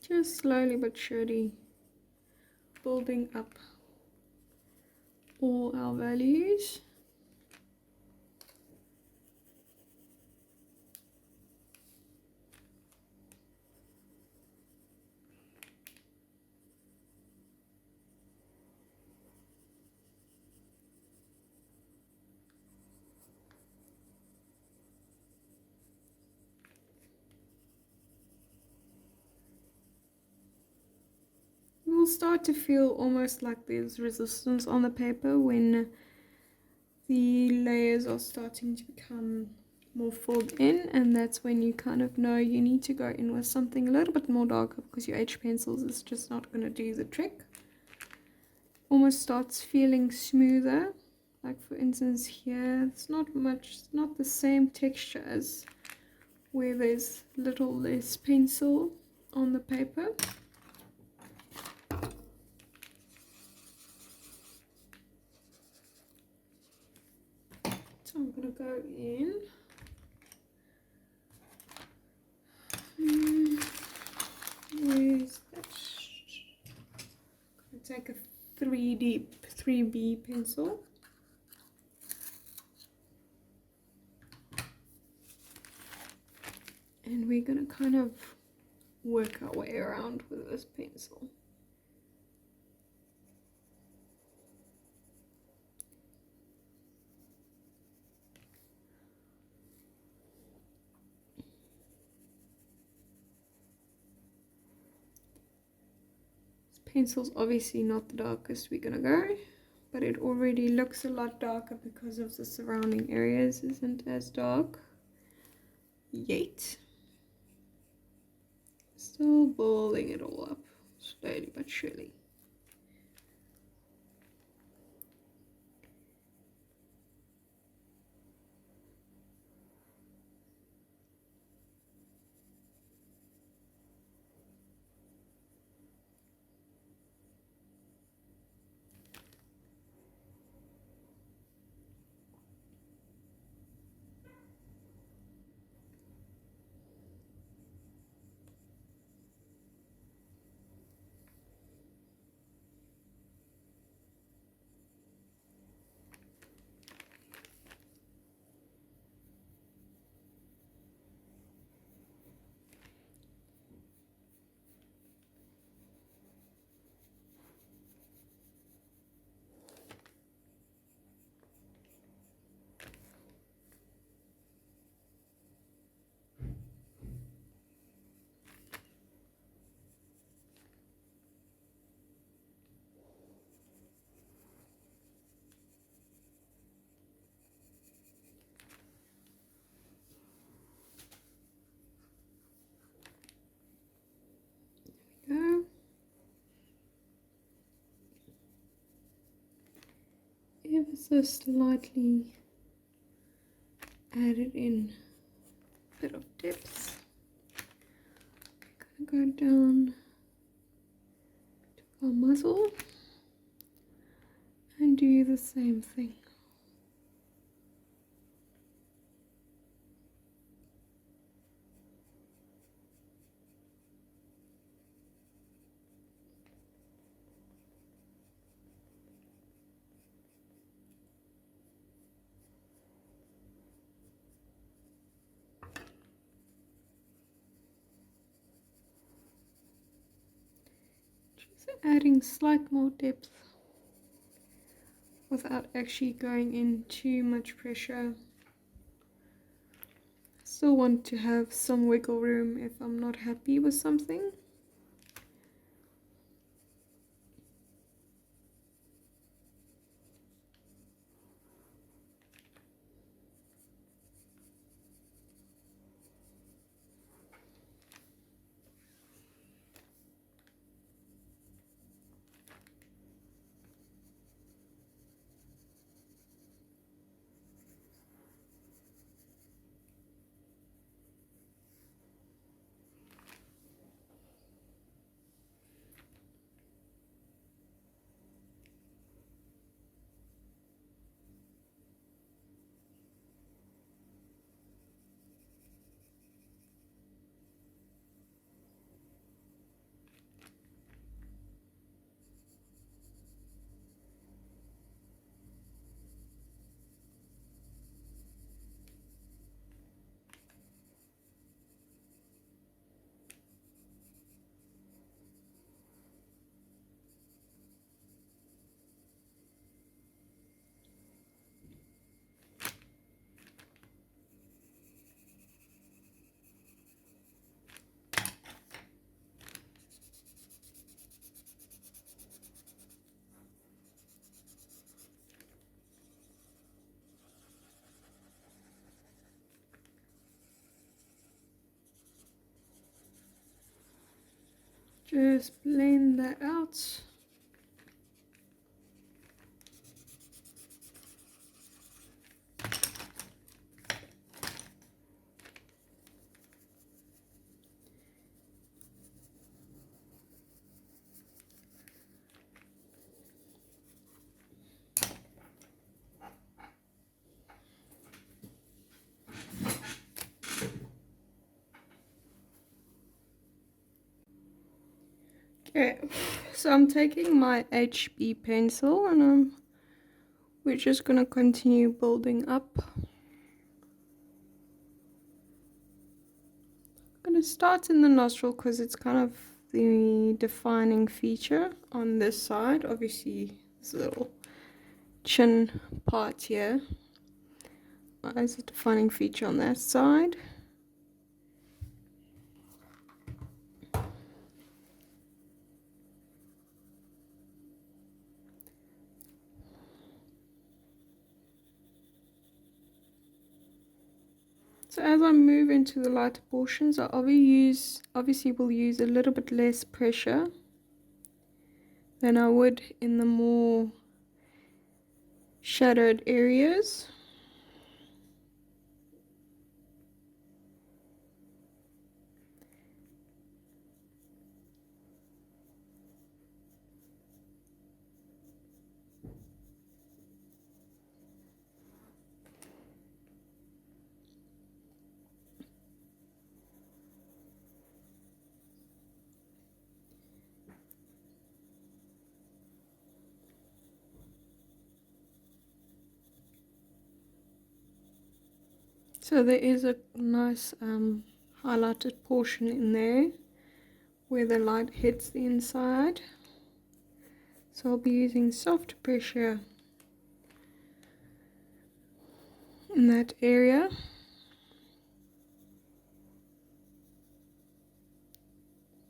Just slowly but surely building up all our values. Will start to feel almost like there's resistance on the paper when the layers are starting to become more filled in, and that's when you kind of know you need to go in with something a little bit more darker, because your H pencils is just not going to do the trick. Almost starts feeling smoother, like for instance here it's not much, it's not the same texture as where there's little less pencil on the paper. So I'm going to go in. Where's that? I'm going to take a 3B pencil. And we're going to kind of work our way around with this pencil. Pencil's obviously not the darkest we're gonna go, but it already looks a lot darker because of the surrounding areas isn't as dark yet. Still building it all up slowly but surely. Go. Ever so slightly added in a bit of depth. Go down to our muzzle and do the same thing. Adding slight more depth without actually going in too much pressure. Still want to have some wiggle room if I'm not happy with something. Just blend that out. Okay, so I'm taking my HB pencil and we're just gonna continue building up. I'm gonna start in the nostril because it's kind of the defining feature on this side. Obviously, this little chin part here is a defining feature on that side. So as I move into the lighter portions, I obviously will use a little bit less pressure than I would in the more shadowed areas. So there is a nice highlighted portion in there where the light hits the inside. So I'll be using soft pressure in that area.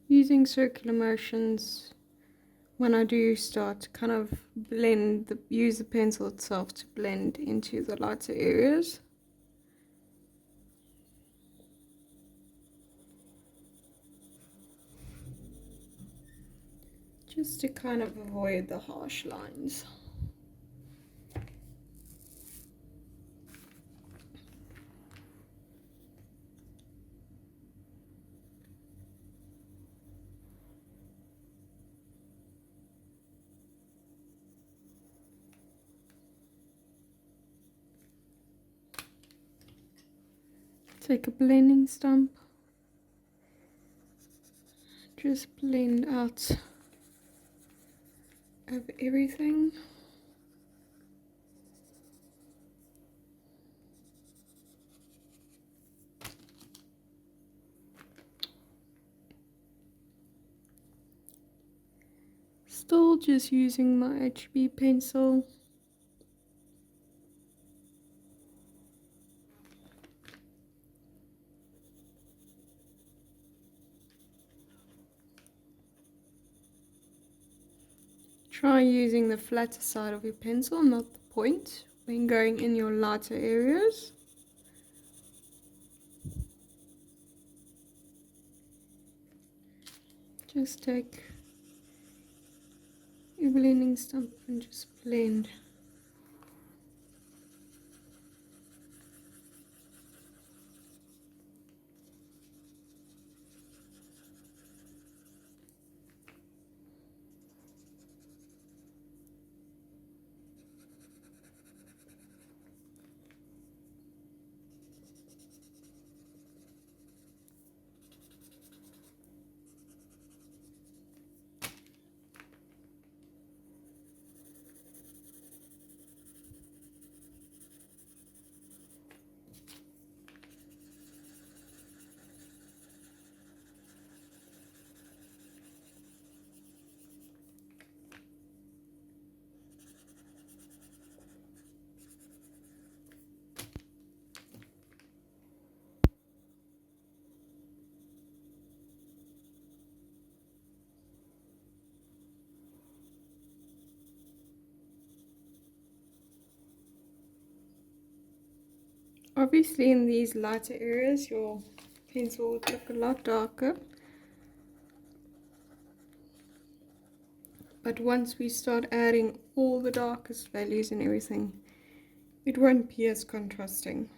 Using circular motions when I do start to kind of use the pencil itself to blend into the lighter areas. Just to kind of avoid the harsh lines. take a blending stump, just blend out of everything. Still just using my HB pencil. Try using the flatter side of your pencil, not the point, when going in your lighter areas. Just take your blending stump and just blend. Obviously in these lighter areas your pencil would look a lot darker, but once we start adding all the darkest values and everything, it won't be as contrasting.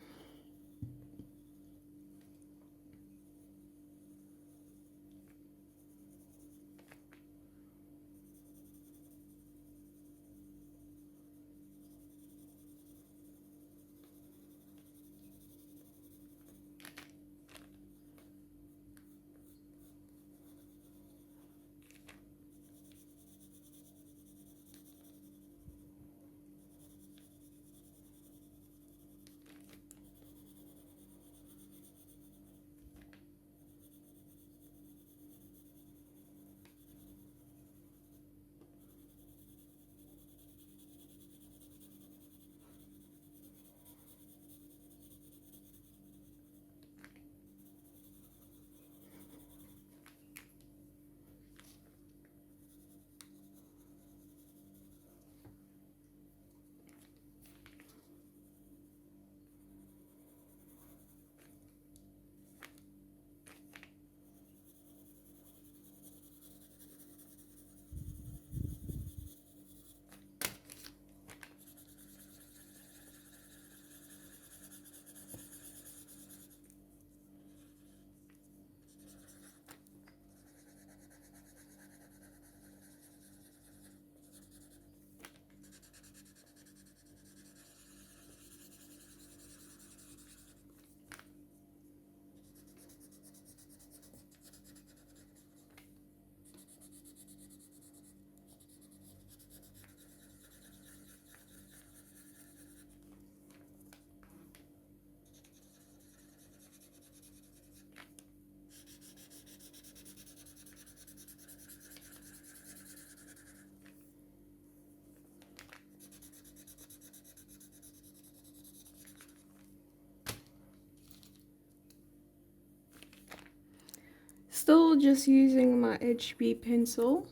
Still just using my HB pencil.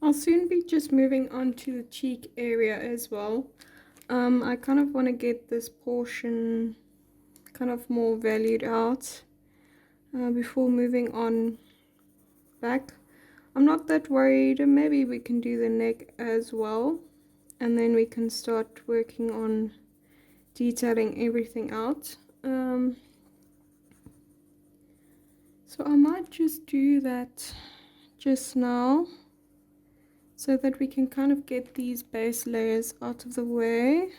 I'll soon be just moving on to the cheek area as well. I kind of want to get this portion kind of more valued out before moving on back. I'm not that worried. Maybe we can do the neck as well, and then we can start working on detailing everything out. So I might just do that just now, so that we can kind of get these base layers out of the way.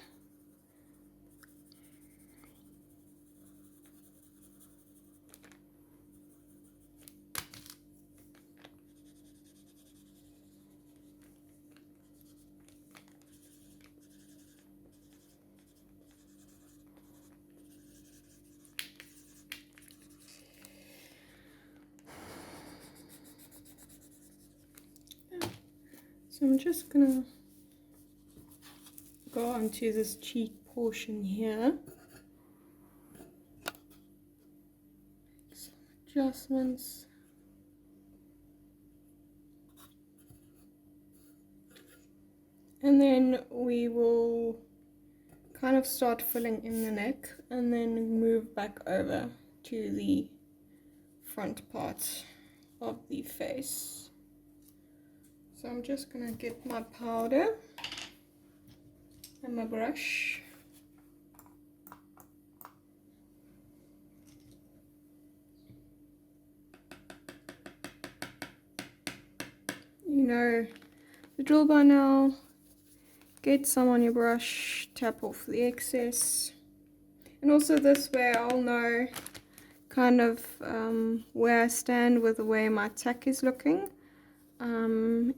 So I'm just gonna go onto this cheek portion here. Some adjustments. And then we will kind of start filling in the neck and then move back over to the front part of the face. So I'm just gonna get my powder and my brush. You know the drill by now. Get some on your brush, tap off the excess, and also this way I'll know kind of where I stand with the way my tack is looking,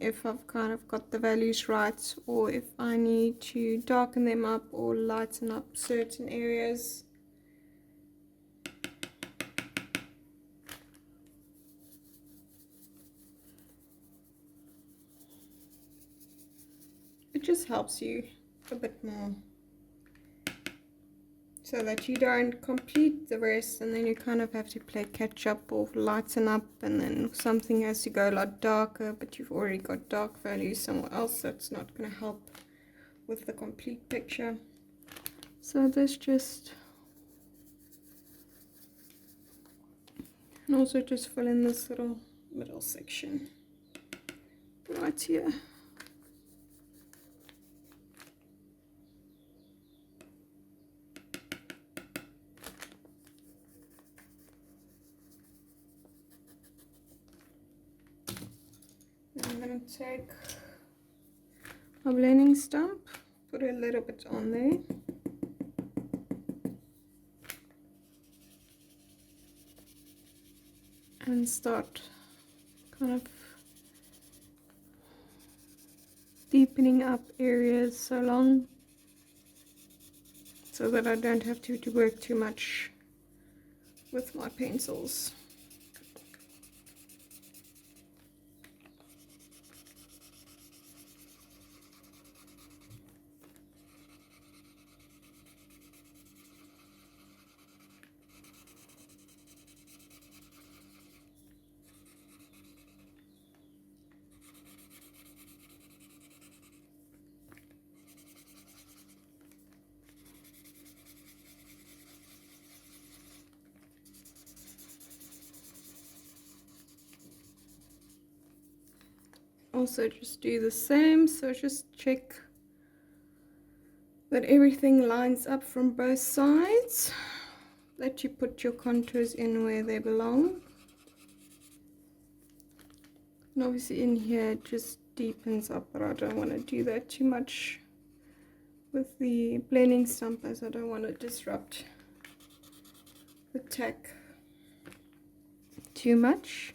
if I've kind of got the values right, or if I need to darken them up or lighten up certain areas. It just helps you a bit more, so that you don't complete the rest and then you kind of have to play catch up or lighten up, and then something has to go a lot darker, but you've already got dark values somewhere else, so it's not going to help with the complete picture. So this just, and also just fill in this little middle section right here. I'm going to take my blending stump, put a little bit on there, and start kind of deepening up areas so that I don't have to work too much with my pencils. Also just do the same, so just check that everything lines up from both sides, that you put your contours in where they belong. And obviously in here it just deepens up, but I don't want to do that too much with the blending stump, as I don't want to disrupt the tack too much.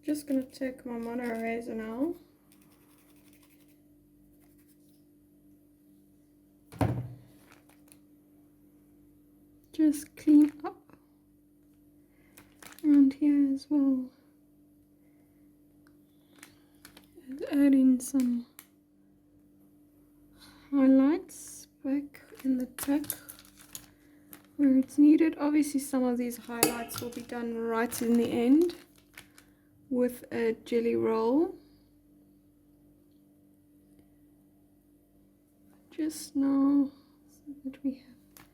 Just gonna take my mono eraser now just clean up around here as well. And add in some highlights back in the tack where it's needed. Obviously some of these highlights will be done right in the end with a jelly roll. Just now, so that we have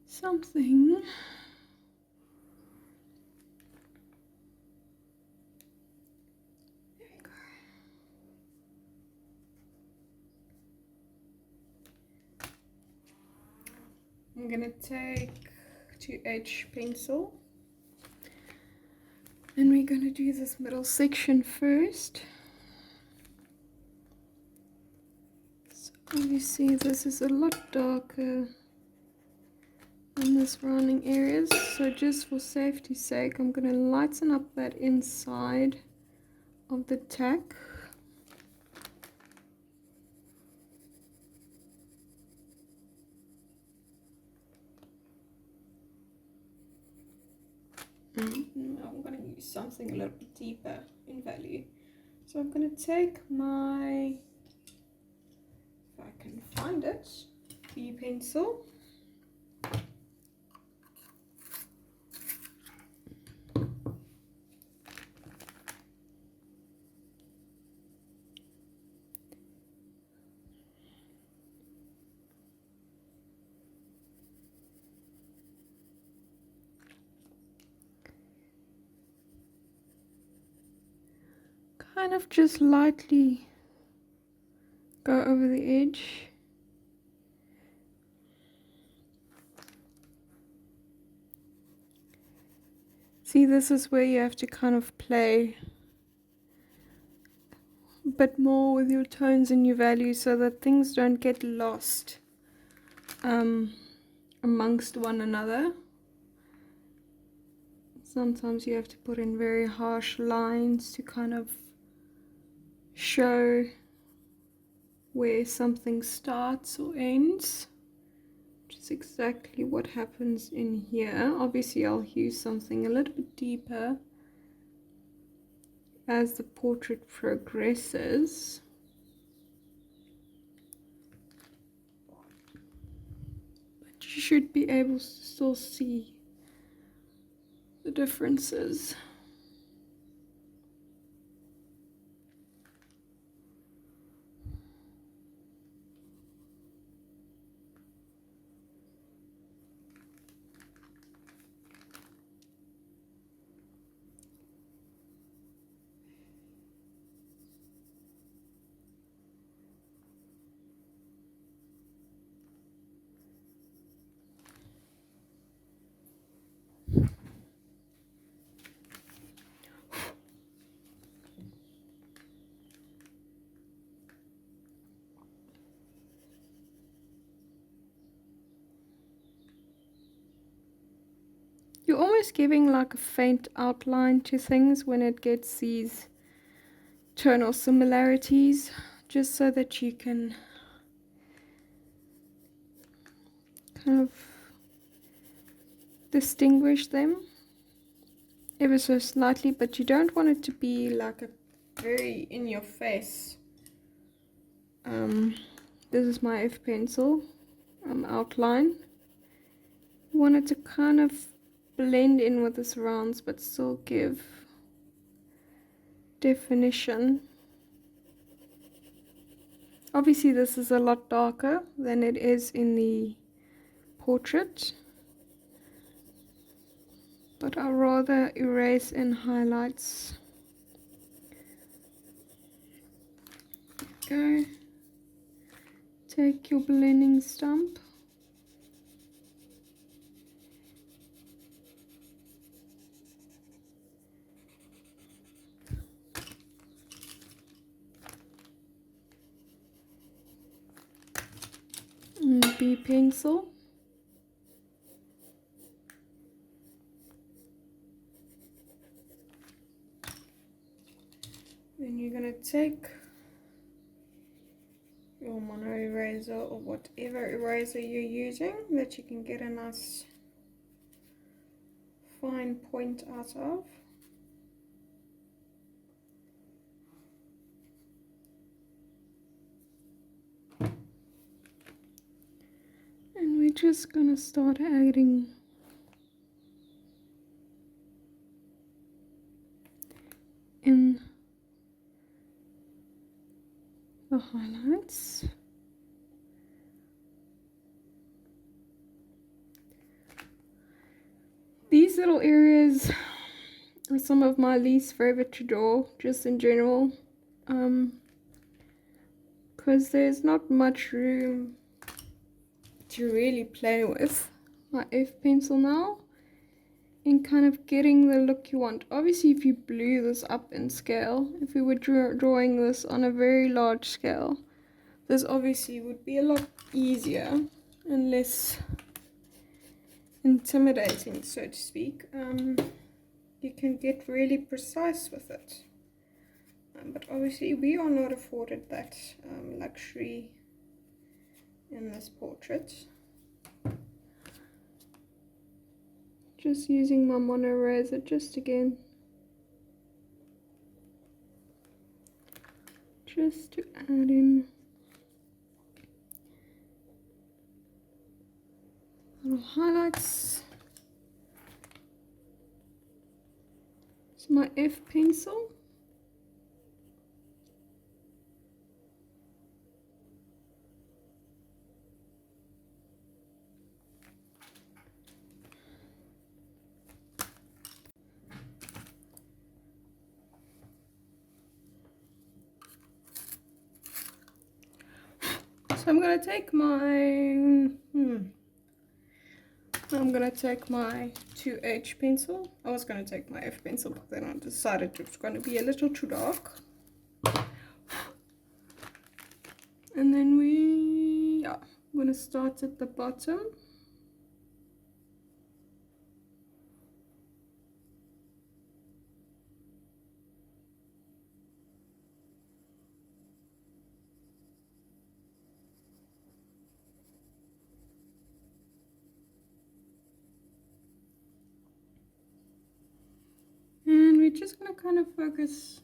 something. There we go. I'm gonna take 2H pencil and we're gonna do this middle section first. You see this is a lot darker than the surrounding areas, so just for safety's sake I'm going to lighten up that inside of the tack. I'm going to use something a little bit deeper in value, so I'm going to take my, if I can find it, B pencil. Kind of just lightly go over the edge. See, this is where you have to kind of play a bit more with your tones and your values so that things don't get lost amongst one another. Sometimes you have to put in very harsh lines to kind of show where something starts or ends, which is exactly what happens in here. Obviously I'll use something a little bit deeper as the portrait progresses. But you should be able to still see the differences. You're almost giving like a faint outline to things when it gets these tonal similarities, just so that you can kind of distinguish them ever so slightly, but you don't want it to be like a very in your face. This is my F pencil outline. You want it to kind of blend in with the surrounds but still give definition. Obviously this is a lot darker than it is in the portrait, but I'll rather erase in highlights. Go. Take your blending stump. And B pencil. Then you're going to take your mono eraser or whatever eraser you're using that you can get a nice fine point out of. And we're just gonna start adding in the highlights. These little areas are some of my least favorite to draw, just in general, because there's not much room to really play with my F pencil now in kind of getting the look you want. Obviously, if you blew this up in scale, if we were drawing this on a very large scale, this obviously would be a lot easier and less intimidating, so to speak. You can get really precise with it, but obviously we are not afforded that luxury in this portrait. Just using my mono eraser just again, just to add in little highlights. It's my F pencil. So I'm gonna take my 2H pencil. I was gonna take my F pencil, but then I decided it was gonna be a little too dark. And then I'm gonna start at the bottom. And we're just going to kind of focus.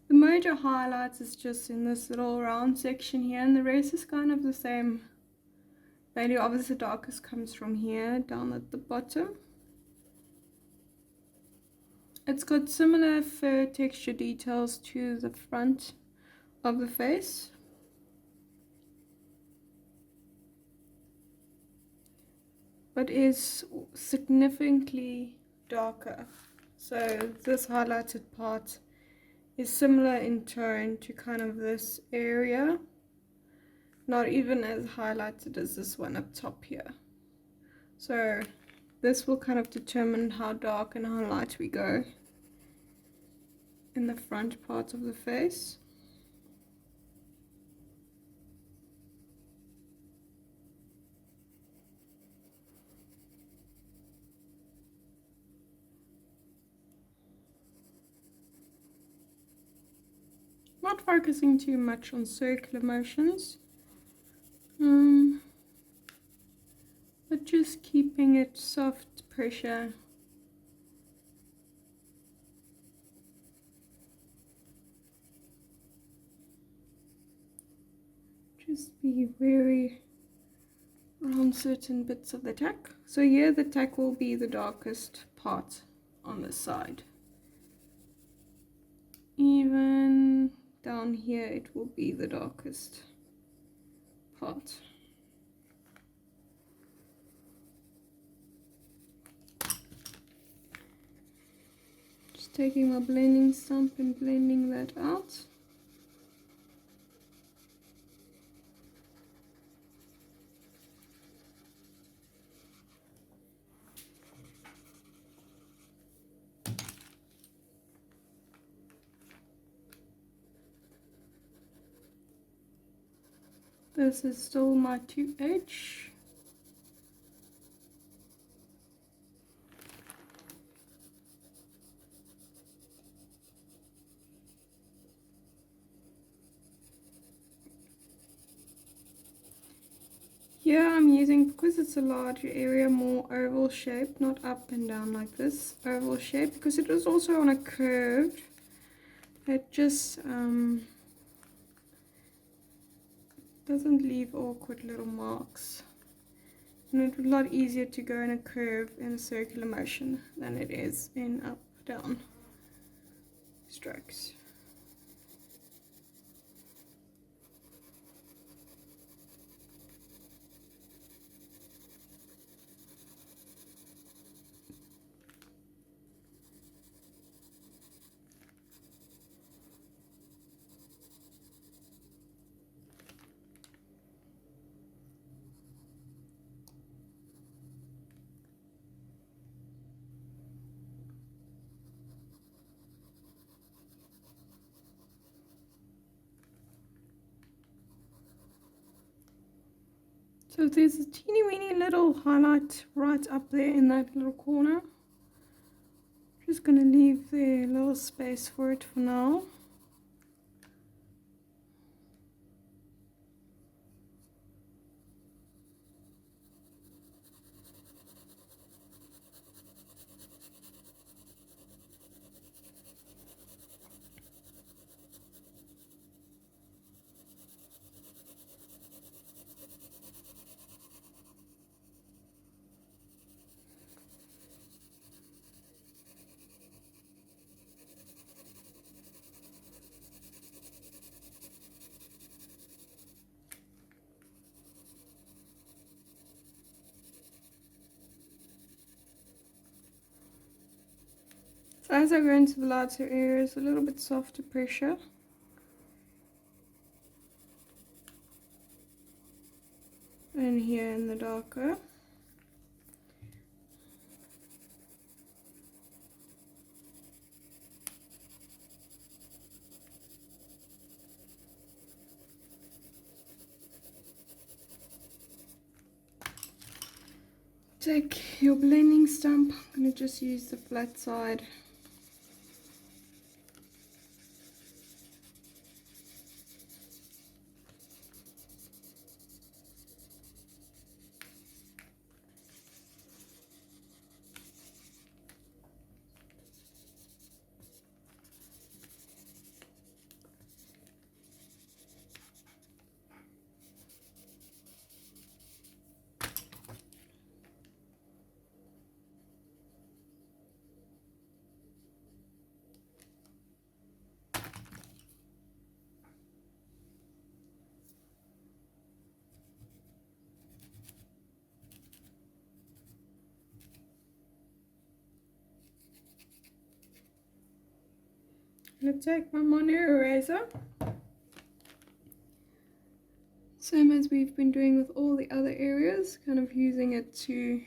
The major highlights is just in this little round section here, and the rest is kind of the same value. Obviously the darkest comes from here down at the bottom. It's got similar fur texture details to the front of the face. But is significantly darker. So this highlighted part is similar in tone to kind of this area, not even as highlighted as this one up top here. So this will kind of determine how dark and how light we go in the front part of the face. Not focusing too much on circular motions, but just keeping it soft pressure. Just be wary around certain bits of the tack. So here the tack will be the darkest part on the side. Even down here it will be the darkest part. Just taking my blending stump and blending that out. This is still my 2H. Here I'm using, because it's a larger area, more oval shape, not up and down like this, oval shape, because it is also on a curve. It just doesn't leave awkward little marks. And it's a lot easier to go in a curve in a circular motion than it is in up, down strokes. So there's a teeny weeny little highlight right up there in that little corner. Just going to leave there a little space for it for now. So as I go into the lighter areas, a little bit softer pressure. And here in the darker. Take your blending stump. I'm going to just use the flat side. I'm going to take my mono eraser, same as we've been doing with all the other areas, kind of using it to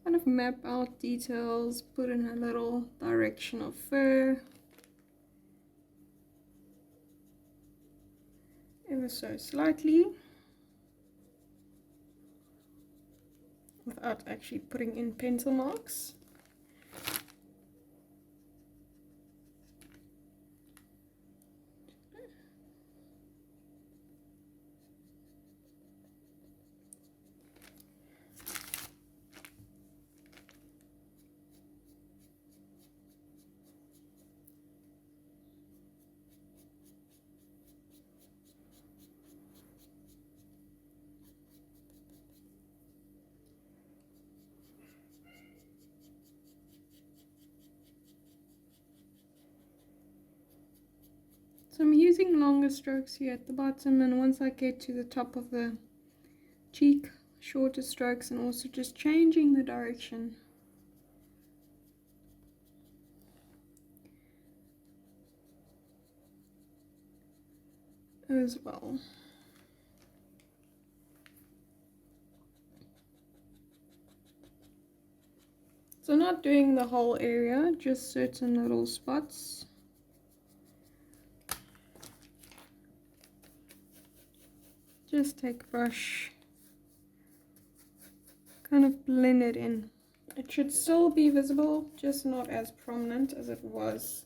kind of map out details, put in a little direction of fur, ever so slightly, without actually putting in pencil marks. So I'm using longer strokes here at the bottom, and once I get to the top of the cheek, shorter strokes, and also just changing the direction. As well. So not doing the whole area, just certain little spots. Just take a brush, kind of blend it in. It should still be visible, just not as prominent as it was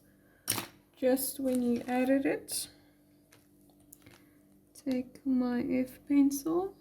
just when you added it, take my F pencil,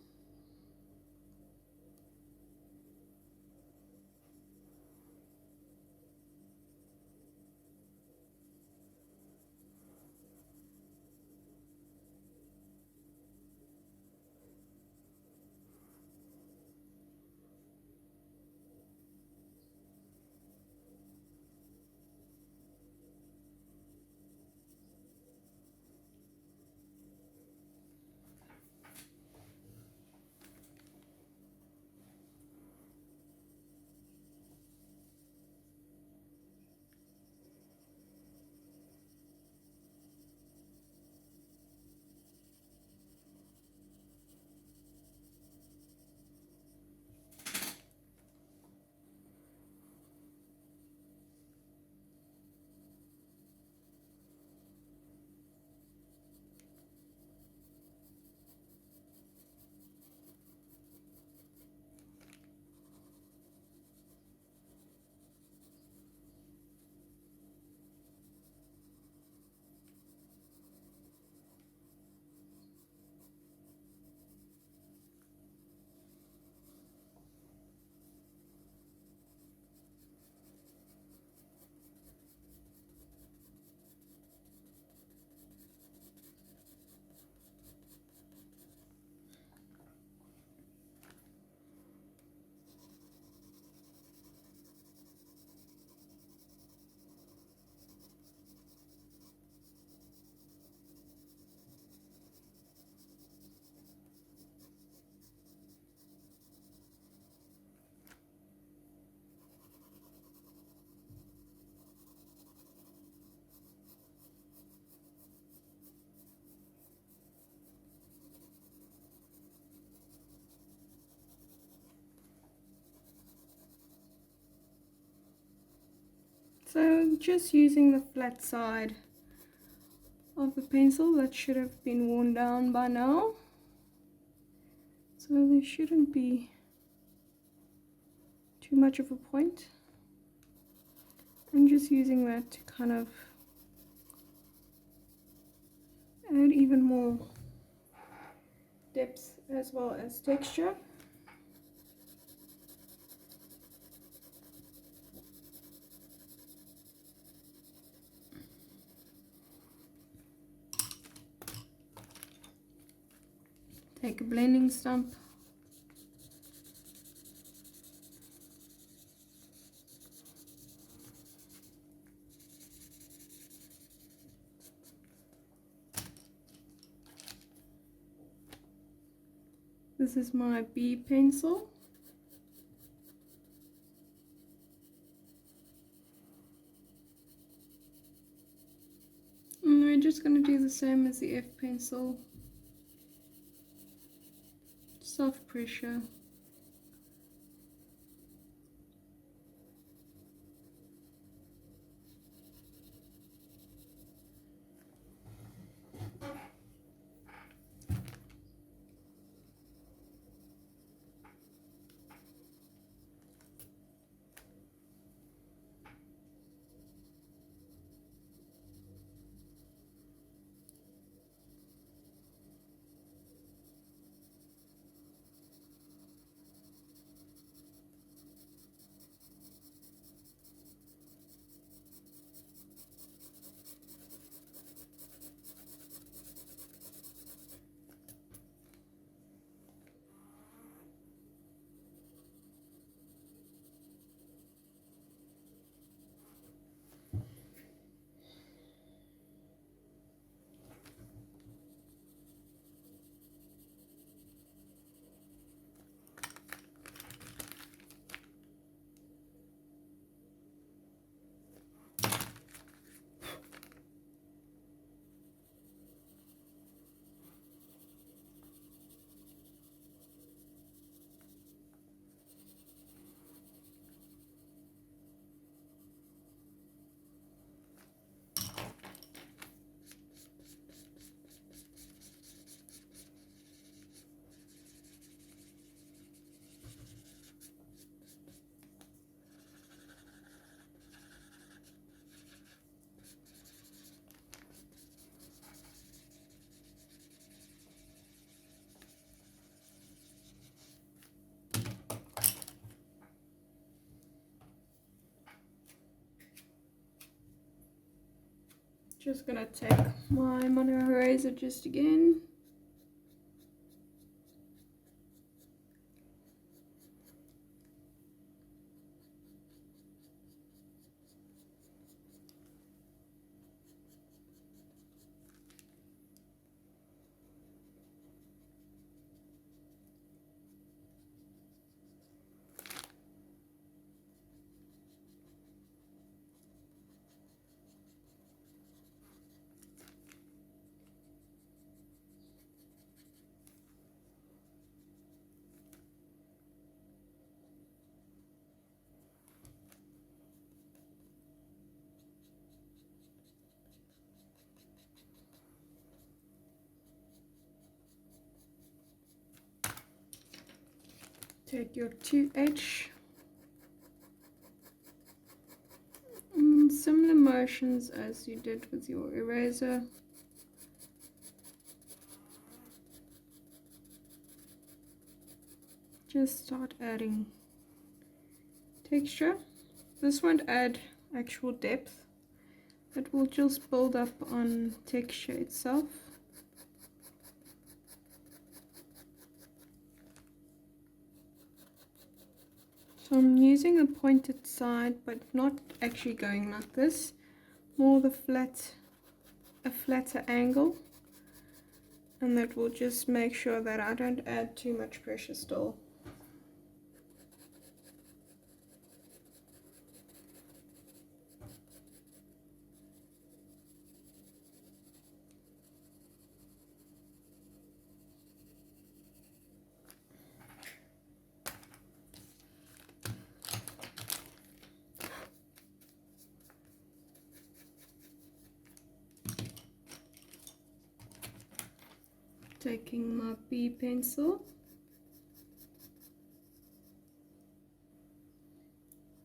so just using the flat side of the pencil. That should have been worn down by now, so there shouldn't be too much of a point. I'm just using that to kind of add even more depth as well as texture. Take a blending stump, this is my B pencil, and we're just going to do the same as the F pencil. Soft pressure. Just gonna take my mono eraser just again. Take your 2H and similar motions as you did with your eraser. Just start adding texture. This won't add actual depth, it will just build up on texture itself. So I'm using a pointed side, but not actually going like this, more a flatter angle, and that will just make sure that I don't add too much pressure still. Taking my B pencil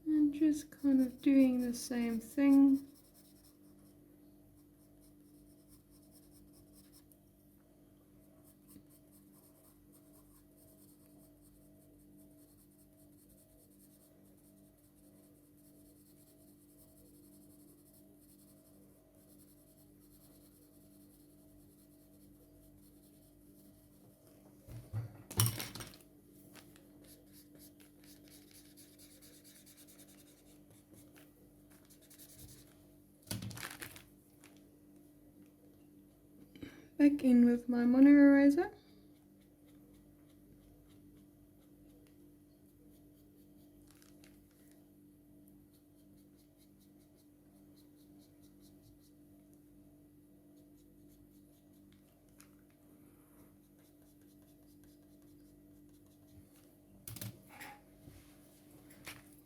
and just kind of doing the same thing. Back in with my mono eraser.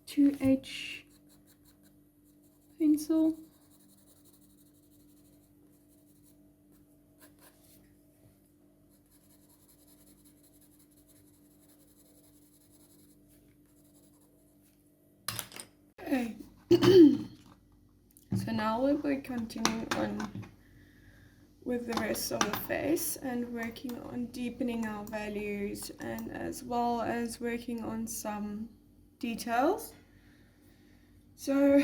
Two H pencil. Okay. So now we'll be continuing on with the rest of the face and working on deepening our values, and as well as working on some details. So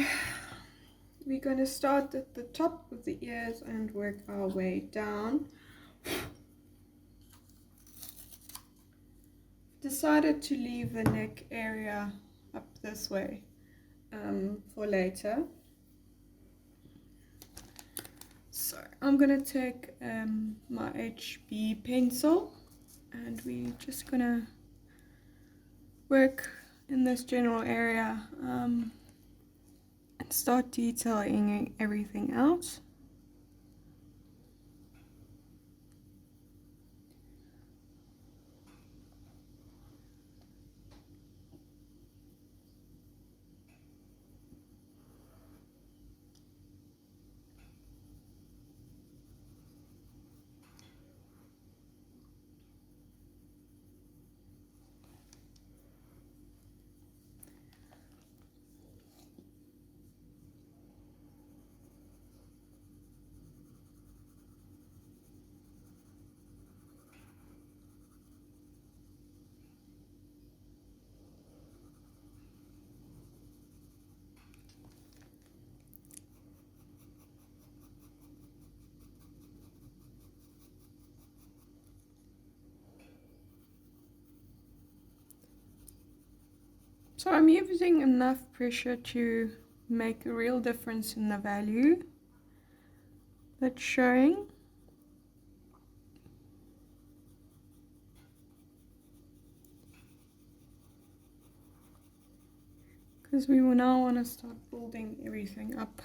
we're going to start at the top of the ears and work our way down. Decided to leave the neck area up this way for later. So I'm going to take my HB pencil and we're just going to work in this general area and start detailing everything out. So I'm using enough pressure to make a real difference in the value that's showing. Because we will now want to start building everything up.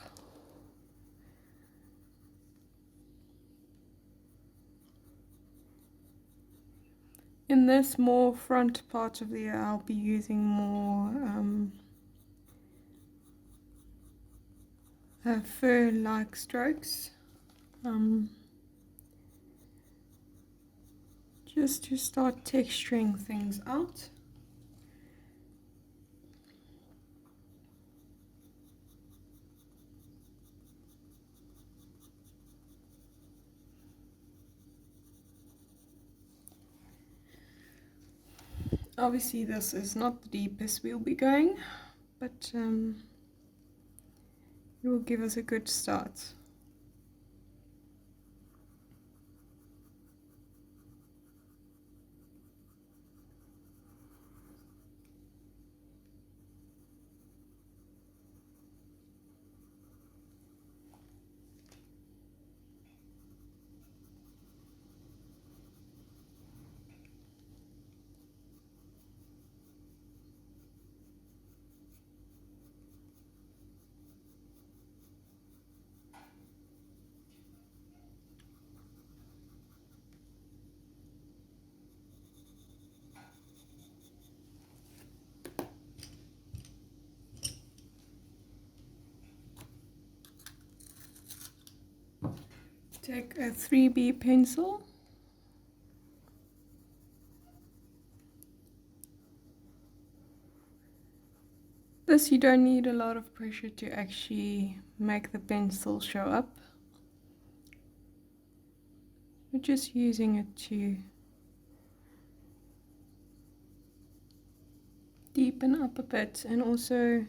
In this more front part of the ear, I'll be using more fur-like strokes, just to start texturing things out. Obviously this is not the deepest we'll be going, but it will give us a good start. Take a 3B pencil. This you don't need a lot of pressure to actually make the pencil show up. We're just using it to deepen up a bit and also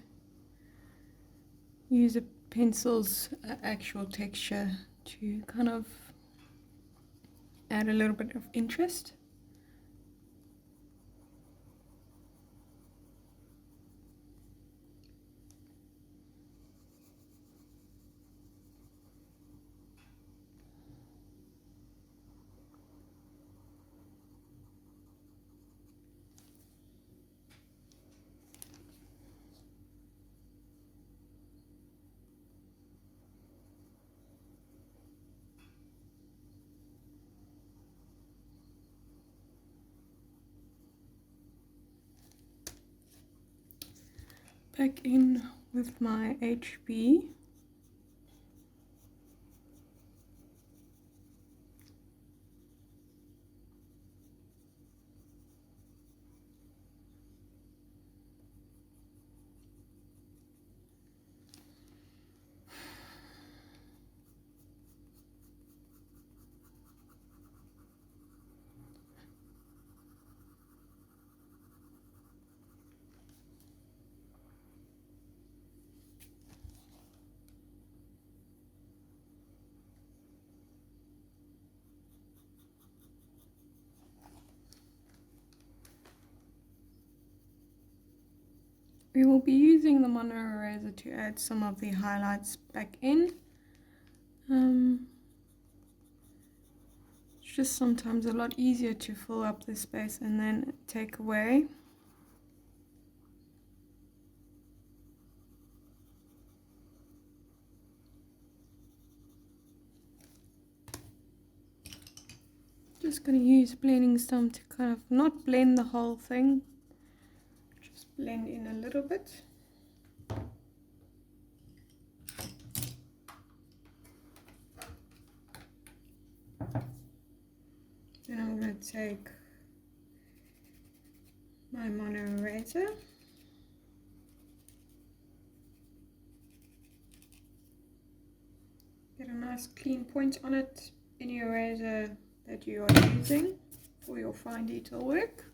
use a pencil's actual texture to kind of add a little bit of interest. Back in with my HB. We will be using the Mono Eraser to add some of the highlights back in. It's just sometimes a lot easier to fill up the space and then take away. Just going to use a blending stump to kind of not blend the whole thing, just blend in a little bit. Then I'm going to take my Mono Eraser. Get a nice clean point on it, any eraser that you are using for your fine detail work.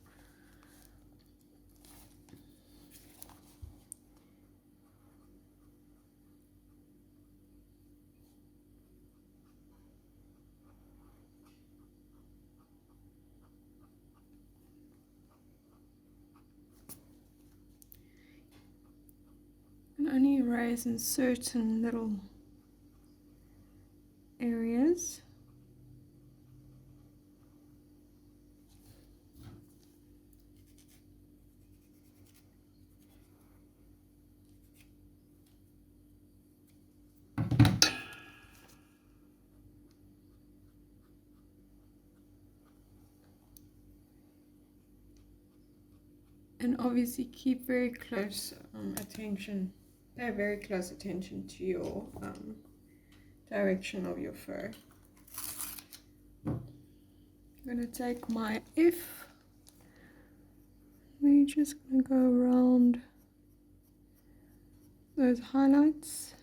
only erase in certain little areas. And obviously keep very close attention, pay very close attention to your direction of your fur. I'm going to take my F. We're just going to go around those highlights.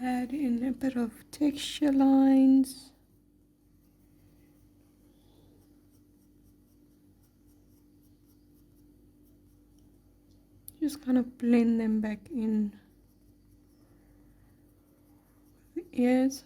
Add in a bit of texture lines. Just kind of blend them back in the ears.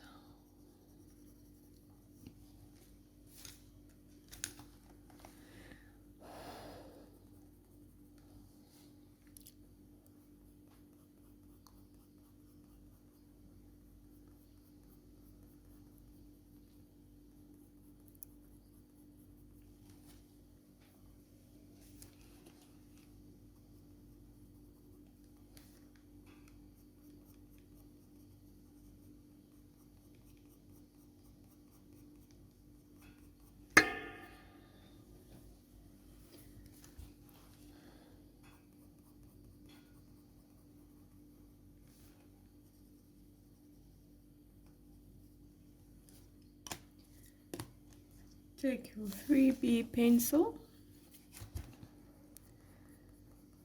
Take your 3B pencil.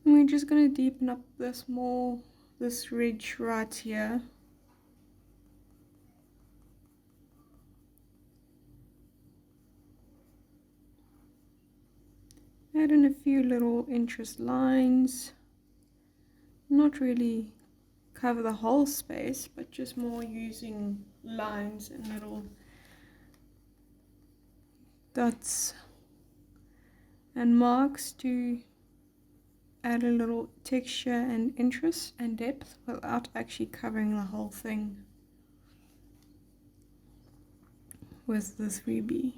And we're just going to deepen up this ridge right here. Add in a few little interest lines. Not really cover the whole space, but just more using lines and little dots and marks to add a little texture and interest and depth without actually covering the whole thing with the 3B.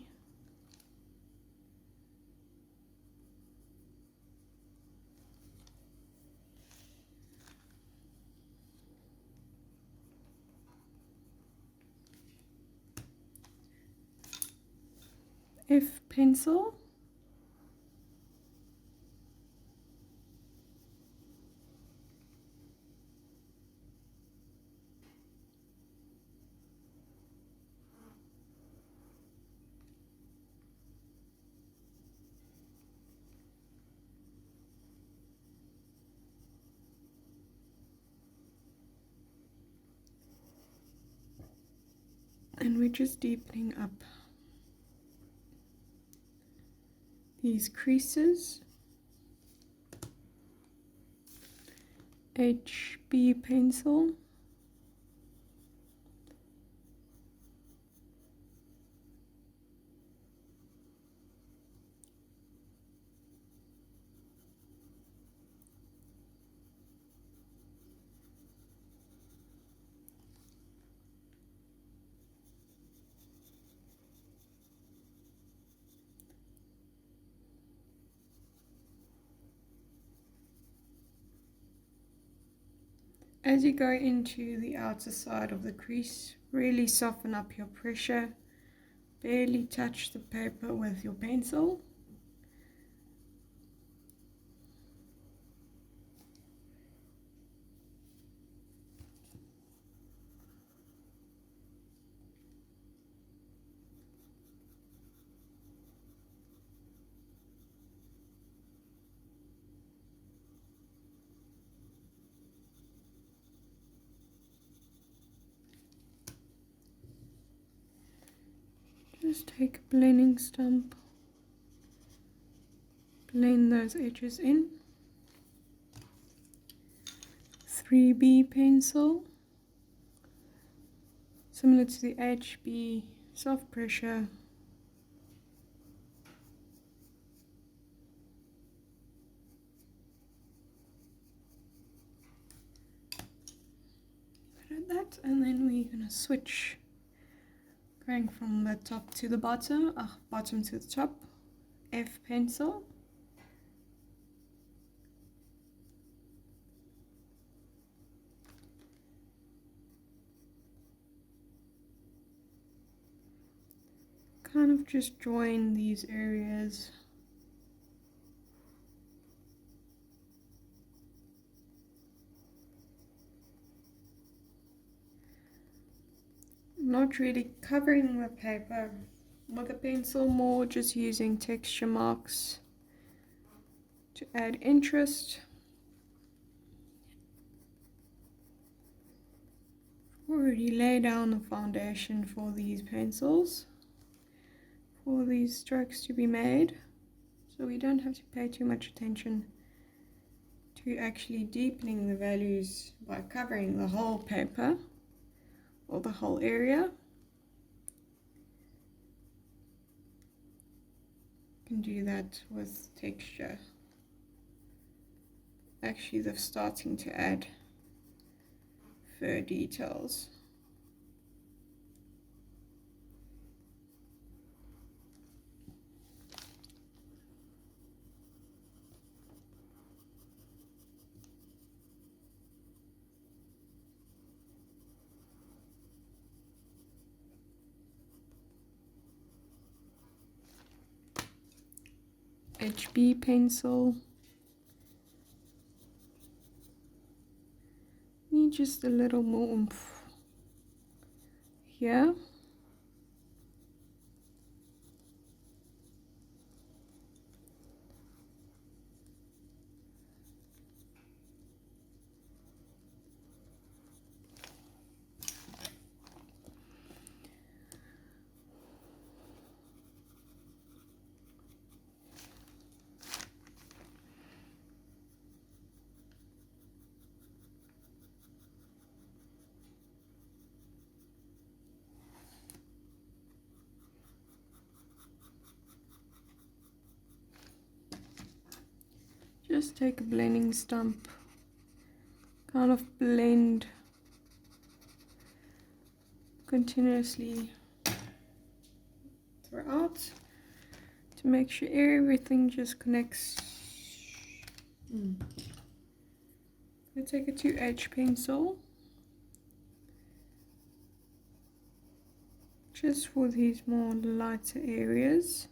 F pencil. And we're just deepening up these creases. HB pencil. As you go into the outer side of the crease, really soften up your pressure. Barely touch the paper with your pencil. Just take a blending stump, blend those edges in. 3B pencil, similar to the HB, soft pressure. that, and then we're gonna switch, going from the top to the bottom, bottom to the top, F pencil. Kind of just join these areas. Not really covering the paper with a pencil, more just using texture marks to add interest. Already lay down the foundation for these pencils, for these strokes to be made, so we don't have to pay too much attention to actually deepening the values by covering the whole paper or the whole area. You can do that with texture. Actually, they're starting to add fur details. HB pencil. Need just a little more oomph here. Just take a blending stump, kind of blend continuously throughout to make sure everything just connects. I take a 2H pencil just for these more lighter areas.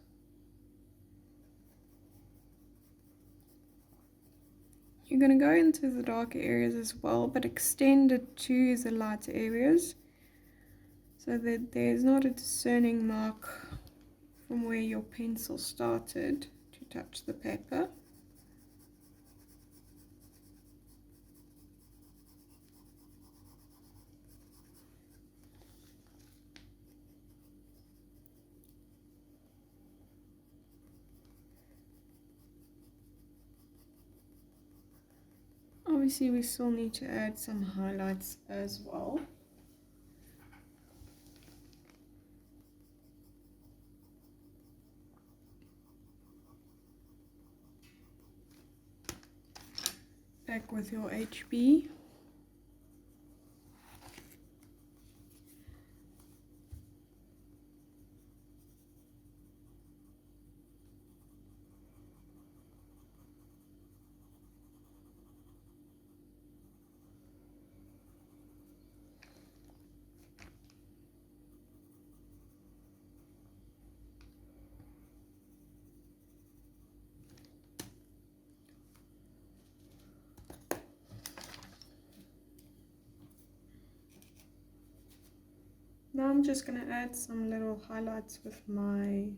You're going to go into the darker areas as well, but extend it to the lighter areas so that there's not a discerning mark from where your pencil started to touch the paper. Obviously, we still need to add some highlights as well. Back with your HB. Now I'm just going to add some little highlights with my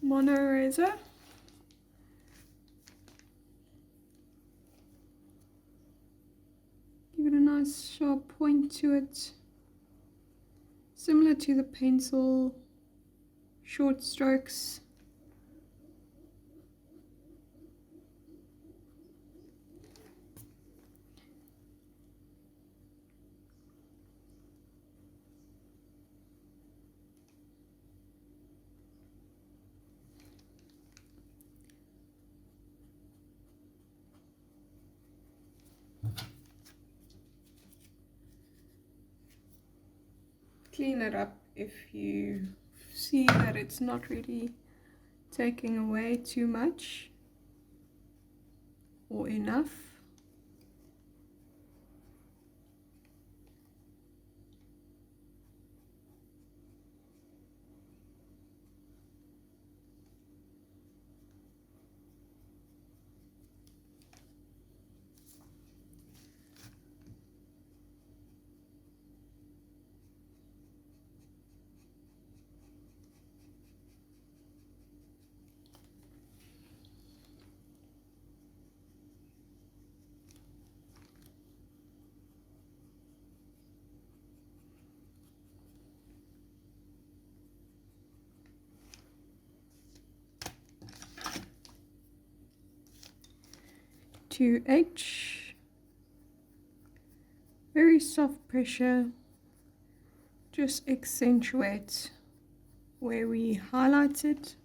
mono eraser. Give it a nice sharp point to it, similar to the pencil, short strokes. clean it up if you see that it's not really taking away too much or enough. To H, very soft pressure, just accentuates where we highlighted.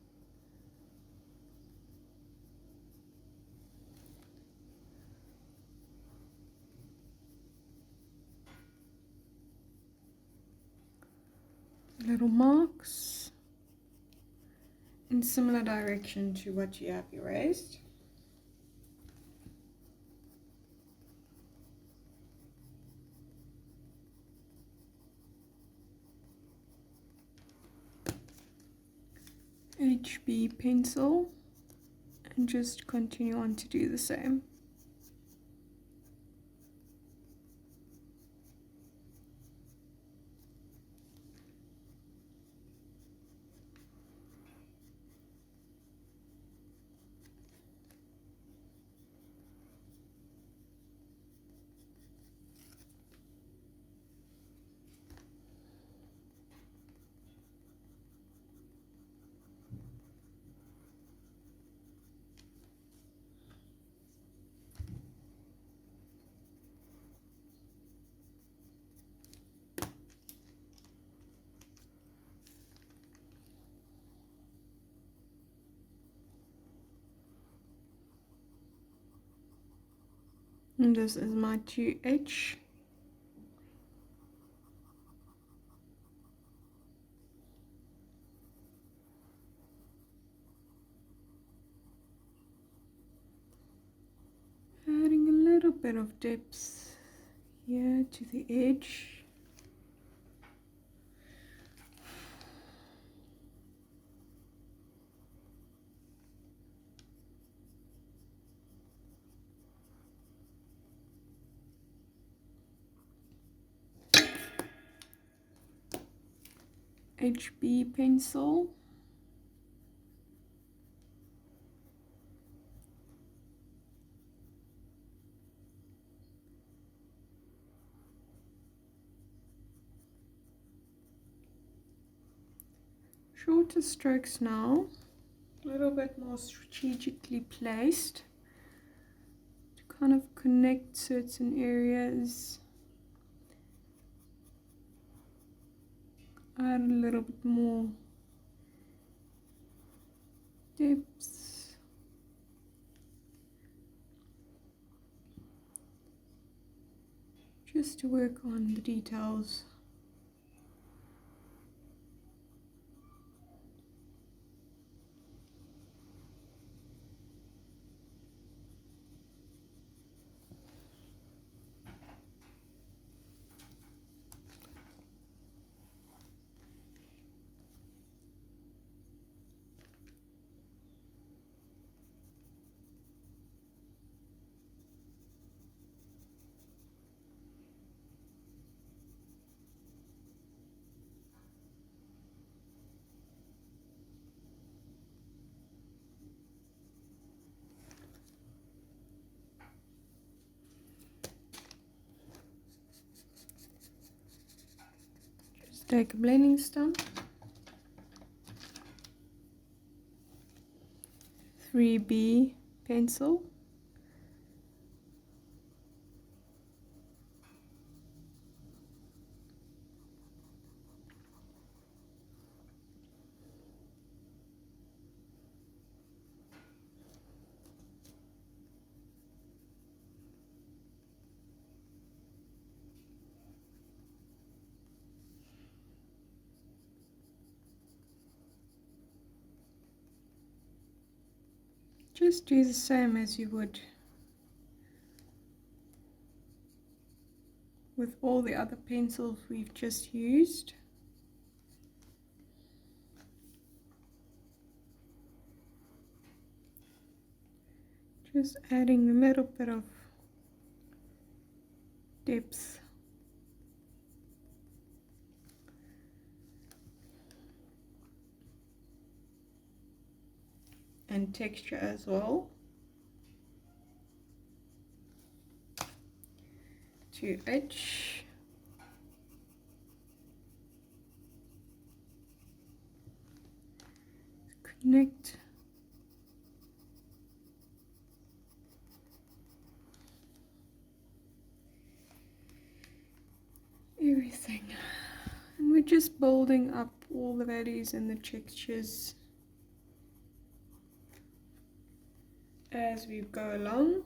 Little marks in similar direction to what you have erased. HB pencil, and just continue on to do the same. And this is my 2H. Adding a little bit of depth here to the edge. HB pencil. Shorter strokes now, a little bit more strategically placed to kind of connect certain areas. Add a little bit more depth. Just to work on the details. Take a blending stump, 3B pencil, Just do the same as you would with all the other pencils we've just used. Just adding a little bit of depth. And texture as well to edge. Connect. Everything. And we're just building up all the values and the textures as we go along.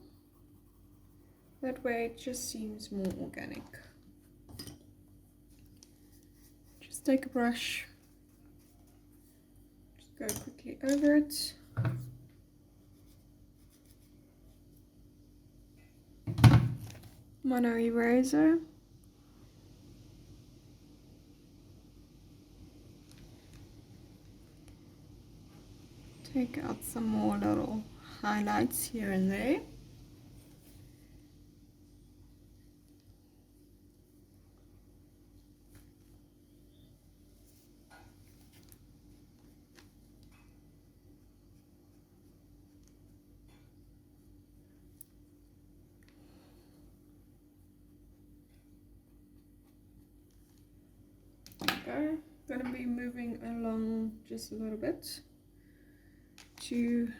That way it just seems more organic. Just take a brush, just go quickly over it. Mono Eraser. Take out some more little highlights here and there. Okay, gonna be moving along just a little bit to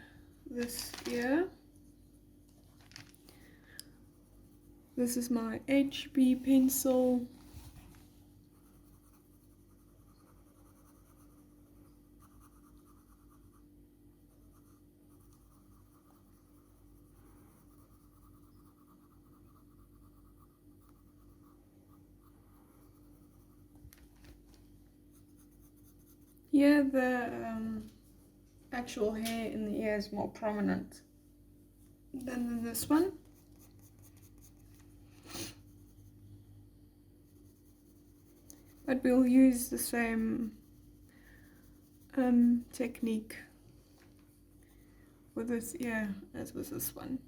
this here. This is my HB pencil. Here the actual hair in the ear is more prominent than in this one. But we'll use the same technique with this ear as with this one.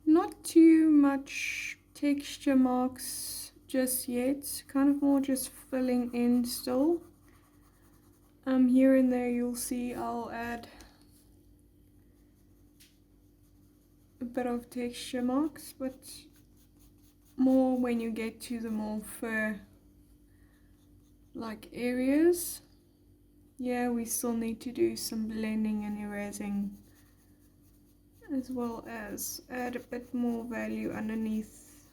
Not too much texture marks just yet, kind of more just filling in still. Here and there you'll see I'll add a bit of texture marks, but more when you get to the more fur like areas. Yeah, we still need to do some blending and erasing, as well as add a bit more value underneath.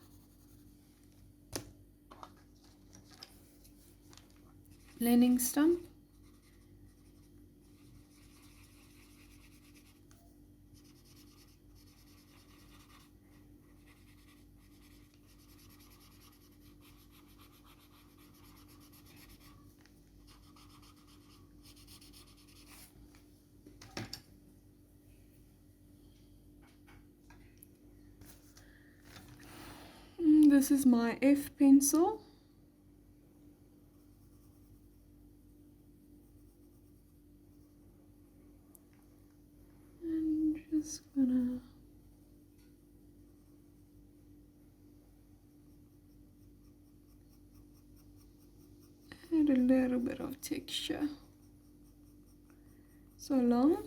Blending stump. This is my F pencil. little bit of texture. So long.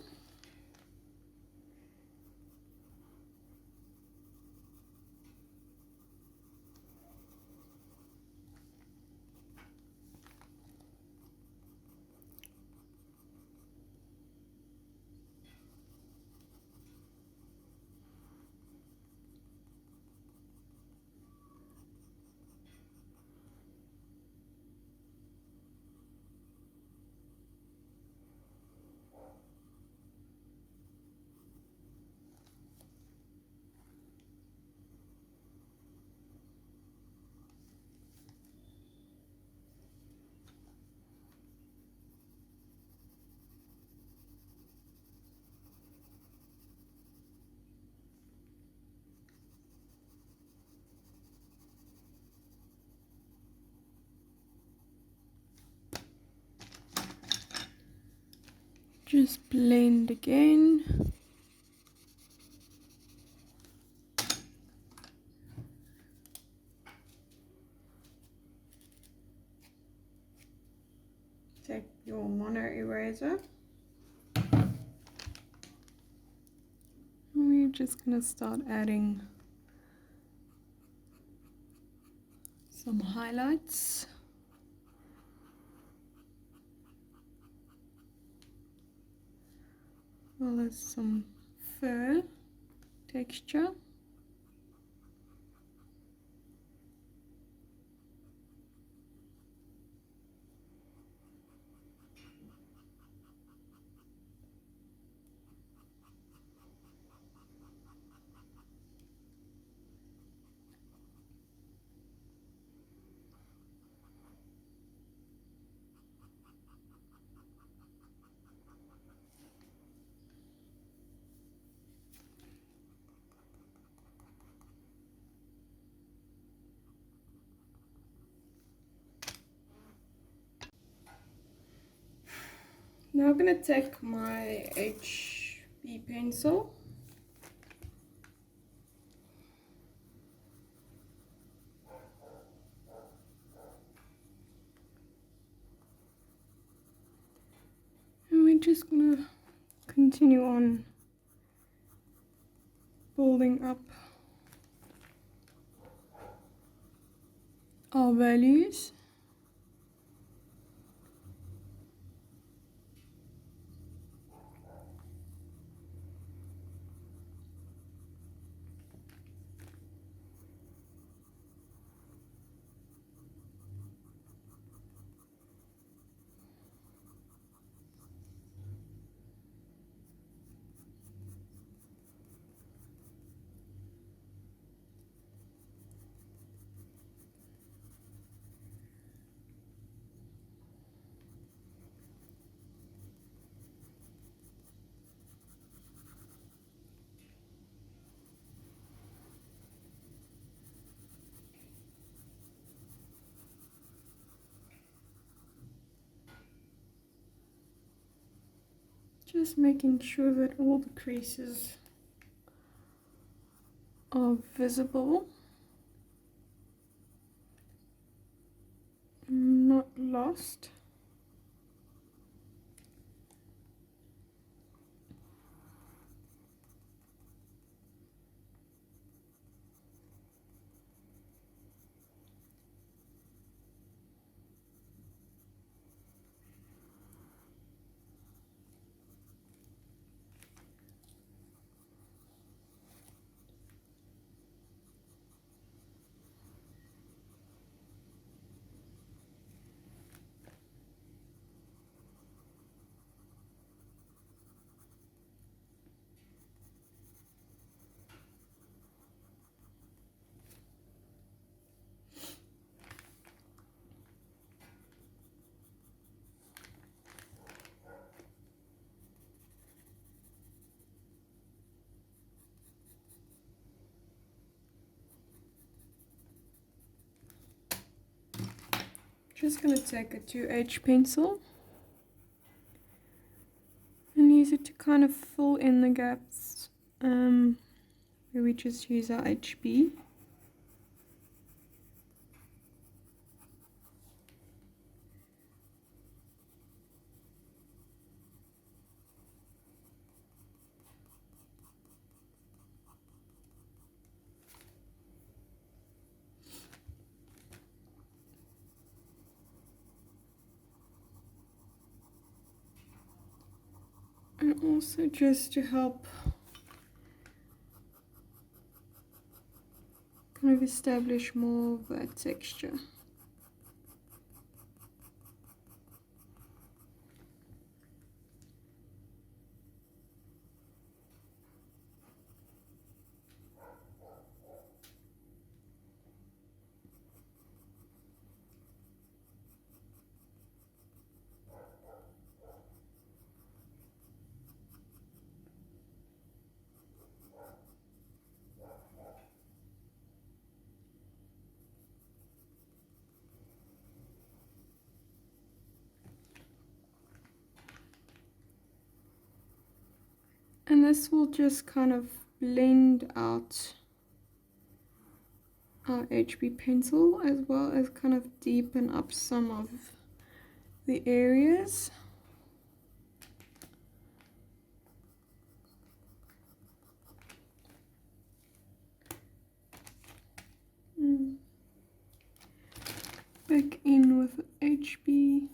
Just blend again. Take your mono eraser. And we're just going to start adding some highlights. Well, there's some fur texture. Now I'm going to take my HB pencil and we're just going to continue on building up our values. Just making sure that all the creases are visible, not lost. Just going to take a 2H pencil and use it to kind of fill in the gaps where we just use our HB. Also just to help kind of establish more of that texture. And this will just kind of blend out our HB pencil, as well as kind of deepen up some of the areas. Back in with HB.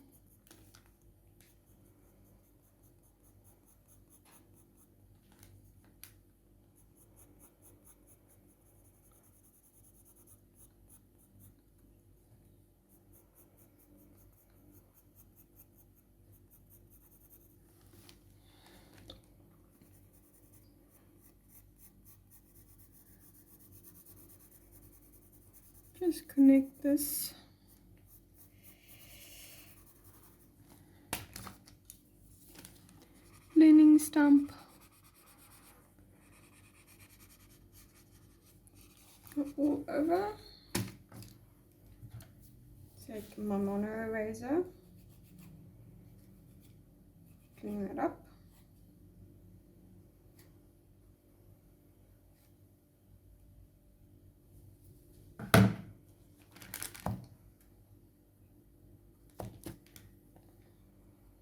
Just connect this. Blending stump. Go all over. Take my mono eraser. Clean that up.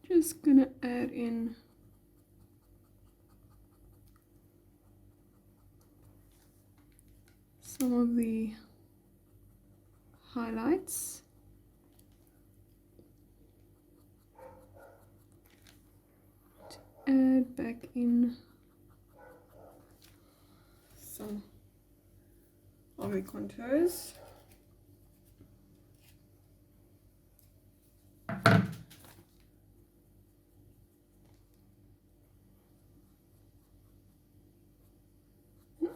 Just gonna add in some of the highlights. To add back in some of the contours.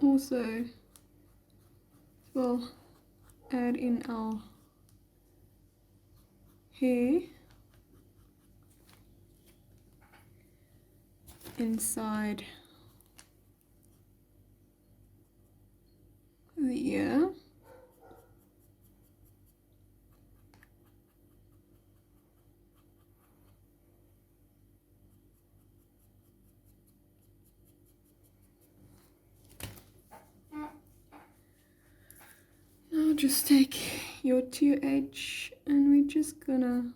Also, we'll add in our hair inside the ear. Now just take your 2H and we're just gonna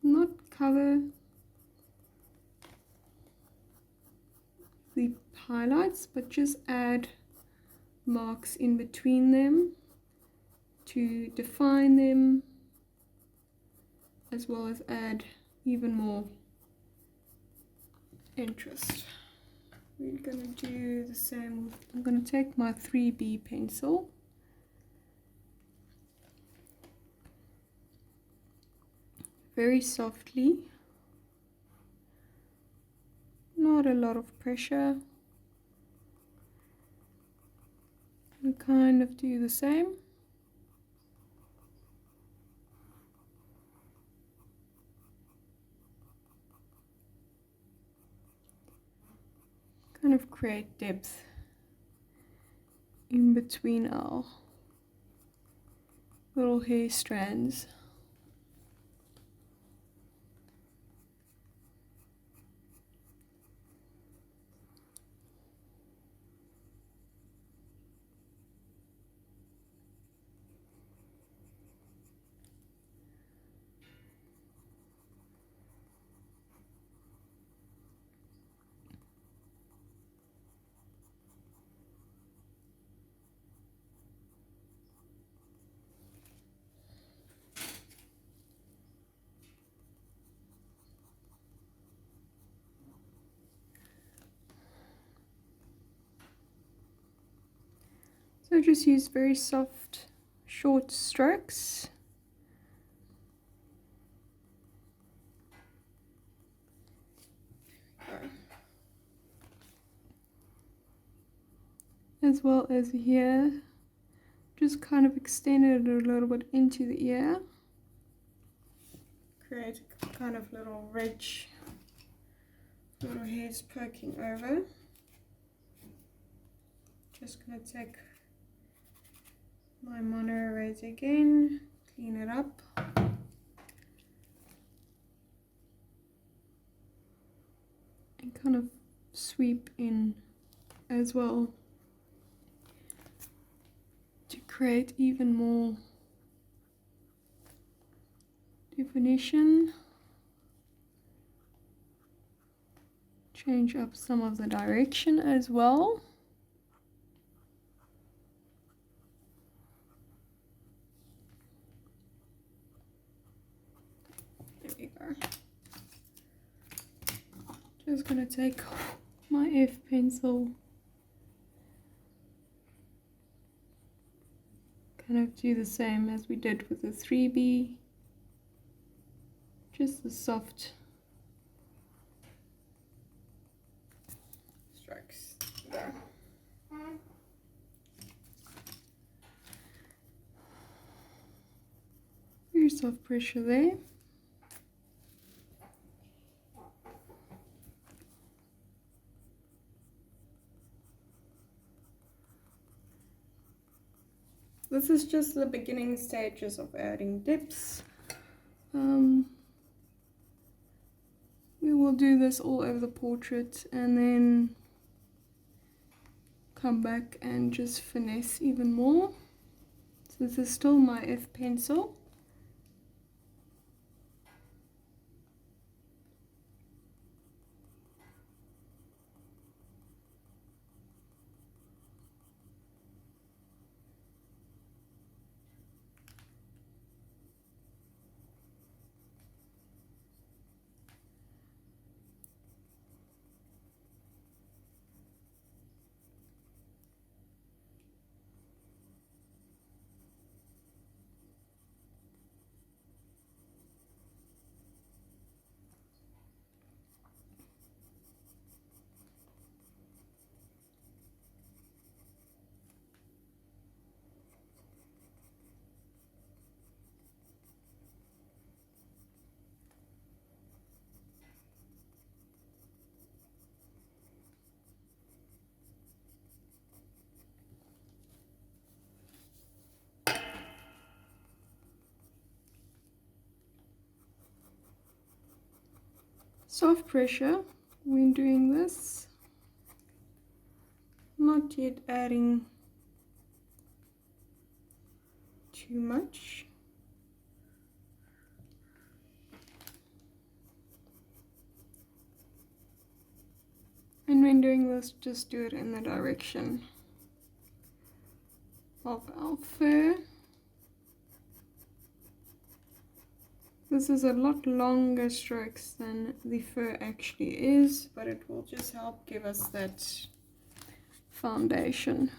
not cover the highlights, but just add marks in between them to define them, as well as add even more interest. We're gonna do the same. I'm gonna take my 3B pencil. Very softly. Not a lot of pressure. And kind of do the same. Kind of create depth in between our little hair strands. So just use very soft, short strokes. As well as here, just kind of extend it a little bit into the ear. Create a kind of little ridge, little hairs poking over. Just going to take my mono eraser again, clean it up. And kind of sweep in as well to create even more definition. Change up some of the direction as well. There we go. Just gonna take my F pencil, kind of do the same as we did with the 3B, just the soft strokes there. Very soft pressure there. This is just the beginning stages of adding dips. We will do this all over the portrait and then come back and just finesse even more. So this is still my F pencil. Soft pressure when doing this, not yet adding too much. And when doing this, just do it in the direction of our fur. This is a lot longer strokes than the fur actually is, but it will just help give us that foundation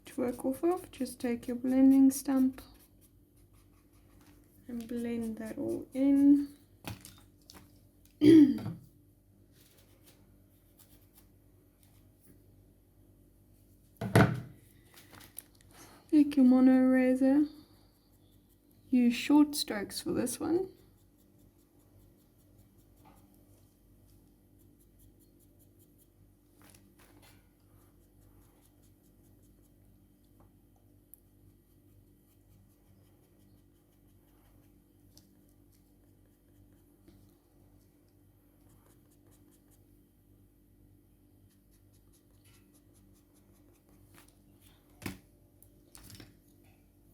to work off of. Just take your blending stump and blend that all in. Take your mono eraser. Use short strokes for this one.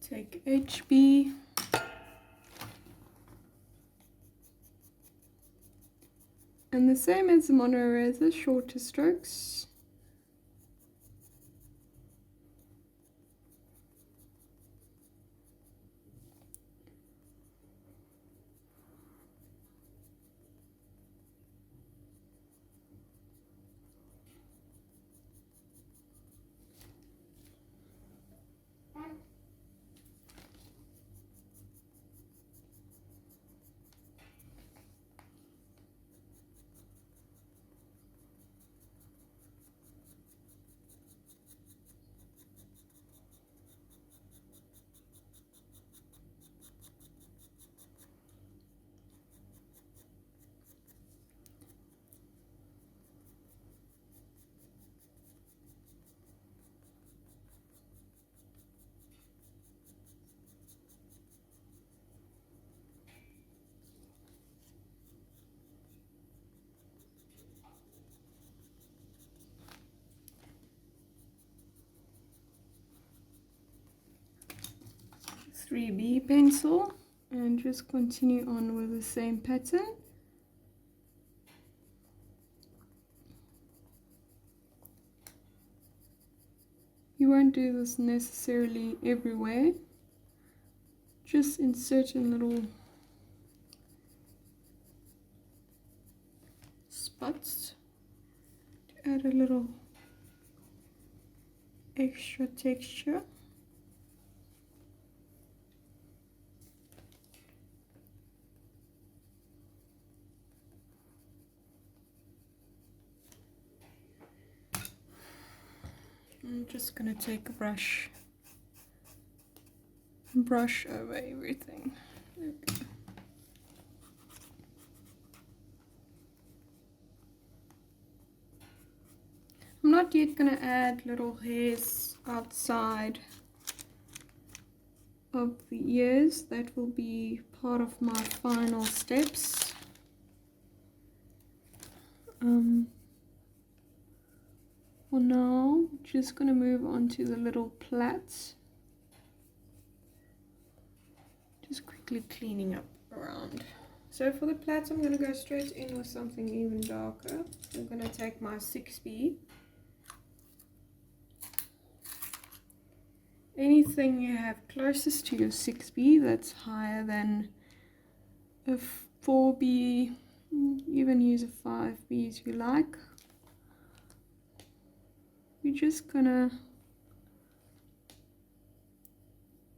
Take HB. And the same as the mono eraser, shorter strokes. 3B pencil and just continue on with the same pattern. You won't do this necessarily everywhere, just in certain little spots to add a little extra texture. I'm just gonna take a brush and brush over everything. There we go. I'm not yet gonna add little hairs outside of the ears. That will be part of my final steps. For now, just gonna move on to the little plaits. Just quickly cleaning up around. So for the plaits, I'm gonna go straight in with something even darker. I'm gonna take my 6B. Anything you have closest to your 6B that's higher than a 4B, even use a 5B if you like. We're just gonna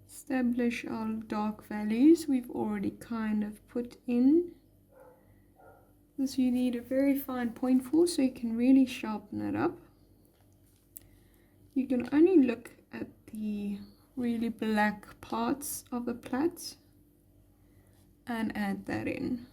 establish our dark values we've already kind of put in. This you need a very fine point for, so you can really sharpen it up. You can only look at the really black parts of the plait and add that in.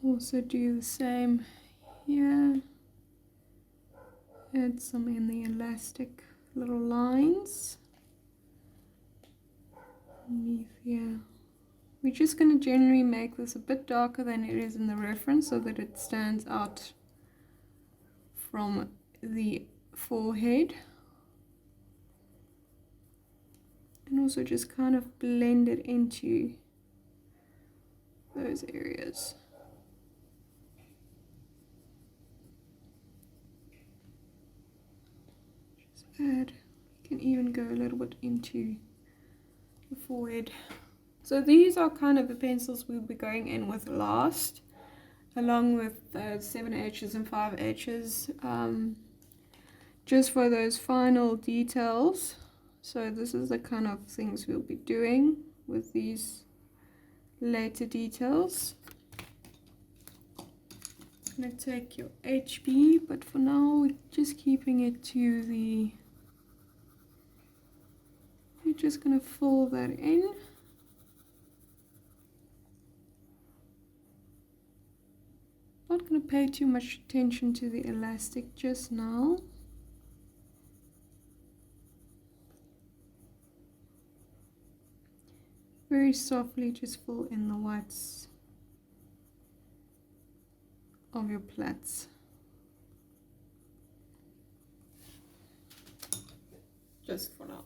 Also do the same here. Add some in the elastic little lines. Underneath here. We're just going to generally make this a bit darker than it is in the reference so that it stands out from the forehead. And also just kind of blend it into those areas. Add, you can even go a little bit into the forehead. So these are kind of the pencils we'll be going in with last, along with 7H's and 5H's, just for those final details. So this is the kind of things we'll be doing with these later details. I'm going to take your HB, but for now we're just keeping it to the, we're just going to fill that in. Not going to pay too much attention to the elastic just now. Very softly just fill in the whites of your plaits. Just for now.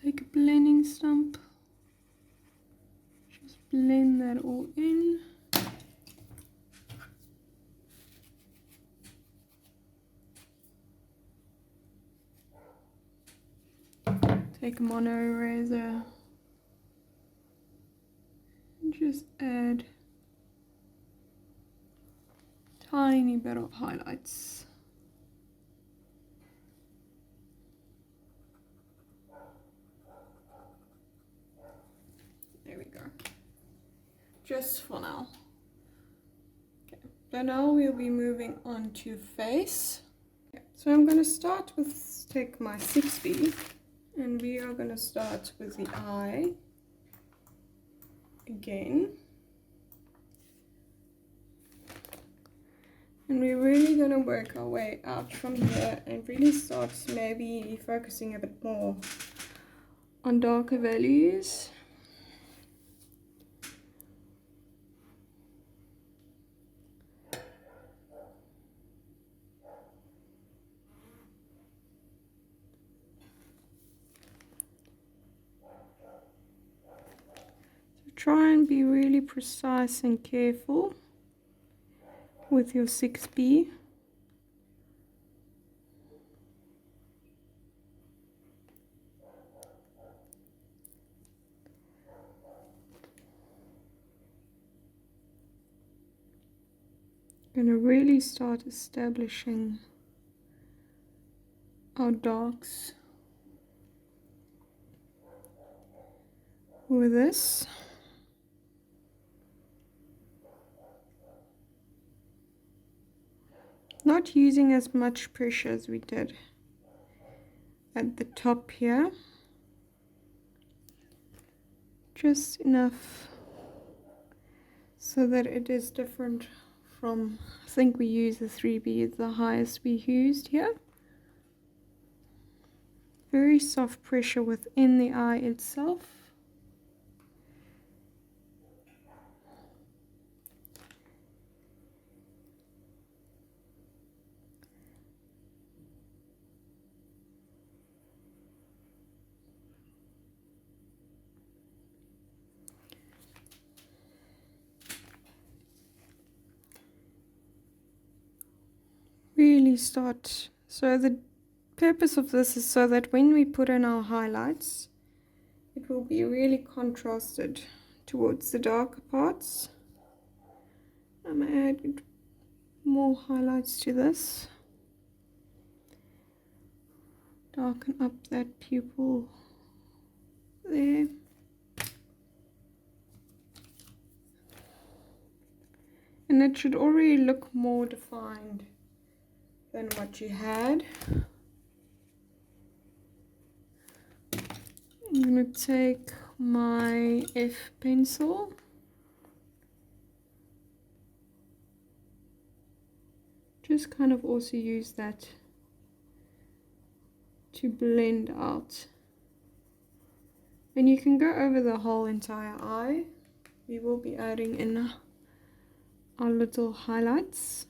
Take a blending stump, just blend that all in. Take a mono eraser and just add tiny bit of highlights. There we go. Just for now. Okay. So now we'll be moving on to face. Okay. So I'm going to start with, take my 6B. And we are going to start with the eye again. And we're really going to work our way out from here and really start maybe focusing a bit more on darker values. Try and be really precise and careful with your 6B. Going to really start establishing our darks with this. Not using as much pressure as we did at the top here. Just enough so that it is different from, I think we use the 3B as the highest we used here. Very soft pressure within the eye itself. Really start, so the purpose of this is so that when we put in our highlights, it will be really contrasted towards the darker parts. I'm going to add more highlights to this. Darken up that pupil there. And it should already look more defined than what you had. I'm going to take my F pencil, just kind of also use that to blend out. And you can go over the whole entire eye. We will be adding in our little highlights.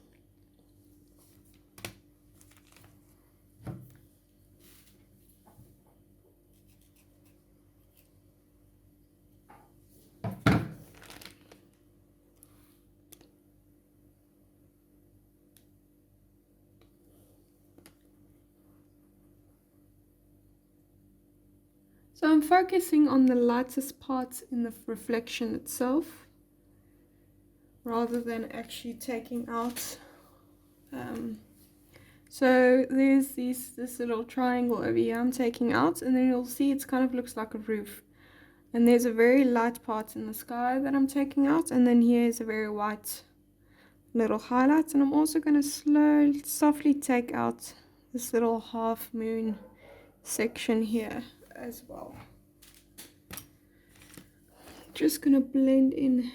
So I'm focusing on the lightest parts in the reflection itself, rather than actually taking out. So there's this little triangle over here I'm taking out, and then you'll see it kind of looks like a roof. And there's a very light part in the sky that I'm taking out, and then here's a very white little highlight. And I'm also going to softly take out this little half moon section here as well. Just going to blend in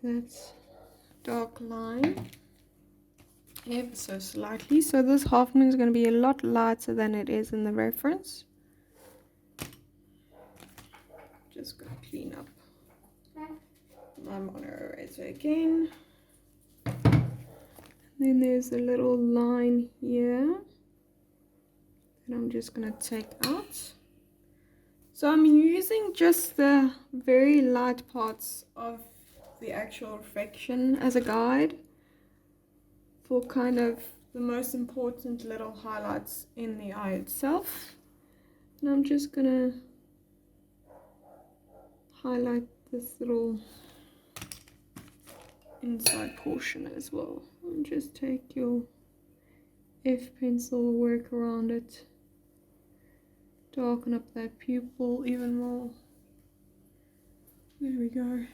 that dark line ever so slightly. So this half moon is going to be a lot lighter than it is in the reference. Just going to clean up my mono eraser again. Then there's a little line here that I'm just going to take out. So I'm using just the very light parts of the actual reflection as a guide for kind of the most important little highlights in the eye itself. And I'm just going to highlight this little inside portion as well. And just take your F pencil, work around it, darken up that pupil even more. There we go.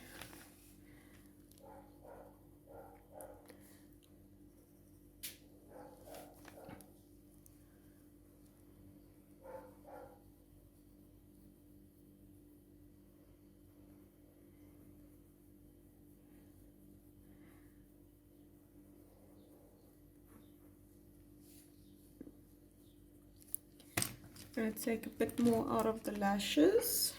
I'm going to take a bit more out of the lashes,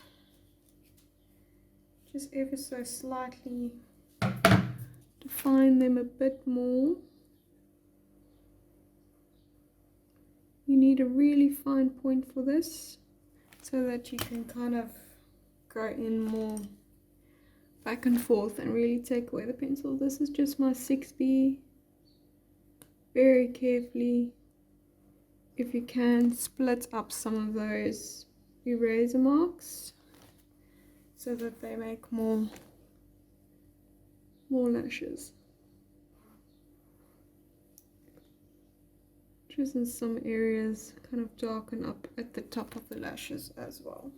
just ever so slightly, define them a bit more. You need a really fine point for this so that you can kind of go in more back and forth and really take away the pencil. This is just my 6B. Very carefully, if you can, split up some of those eraser marks so that they make more lashes. Just in some areas, kind of darken up at the top of the lashes as well.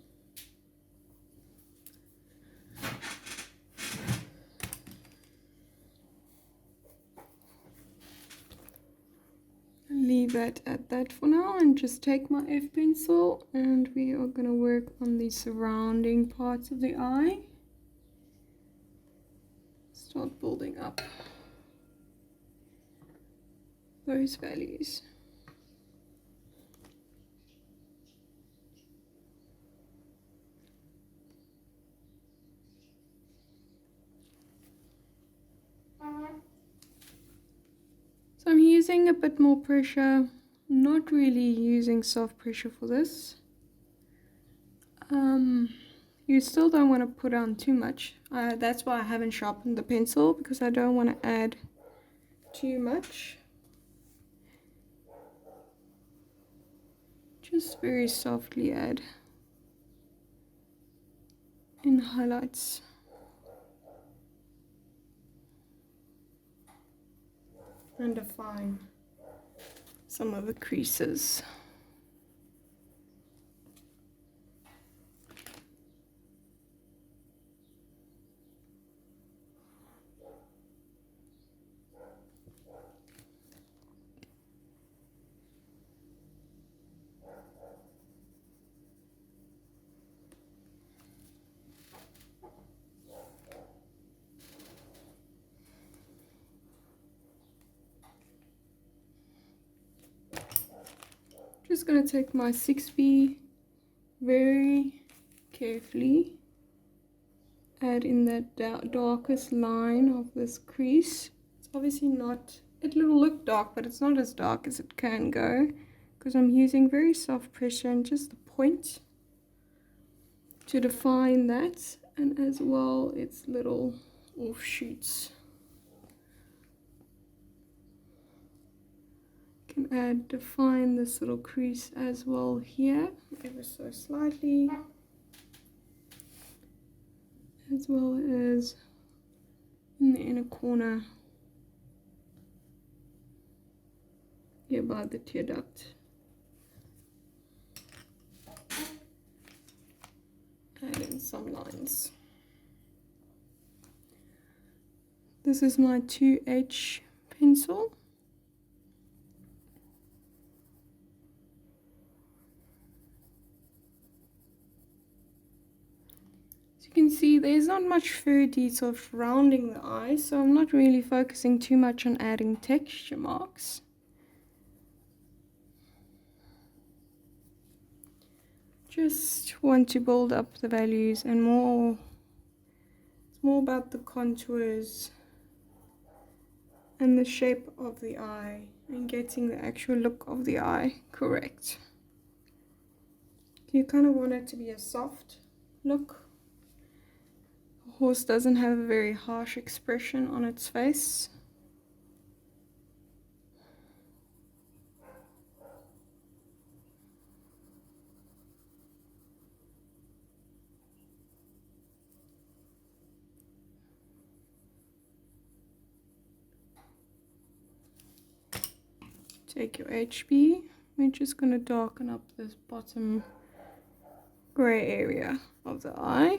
Leave that at that for now and just take my F pencil and we are going to work on the surrounding parts of the eye. Start building up those values. So I'm using a bit more pressure, not really using soft pressure for this. You still don't want to put on too much. That's why I haven't sharpened the pencil, because I don't want to add too much. Just very softly add in highlights. And define some of the creases. Just going to take my 6B, very carefully add in that darkest line of this crease. It's obviously not, it will look dark, but it's not as dark as it can go, because I'm using very soft pressure and just the point to define that, and as well its little offshoots. Define this little crease as well here, ever so slightly, as well as in the inner corner here by the tear duct. Add in some lines. This is my 2H pencil. You can see there's not much fur detail surrounding the eye, so I'm not really focusing too much on adding texture marks. Just want to build up the values and more. It's more about the contours and the shape of the eye and getting the actual look of the eye correct. You kind of want it to be a soft look. Horse doesn't have a very harsh expression on its face. Take your HB. We're just going to darken up this bottom grey area of the eye.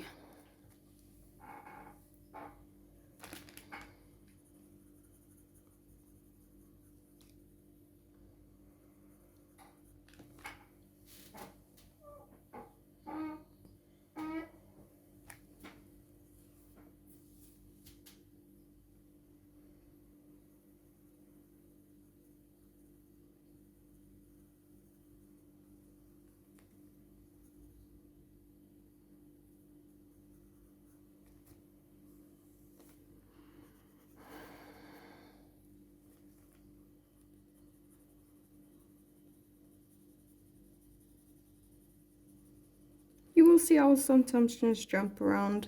you'll see I'll sometimes just jump around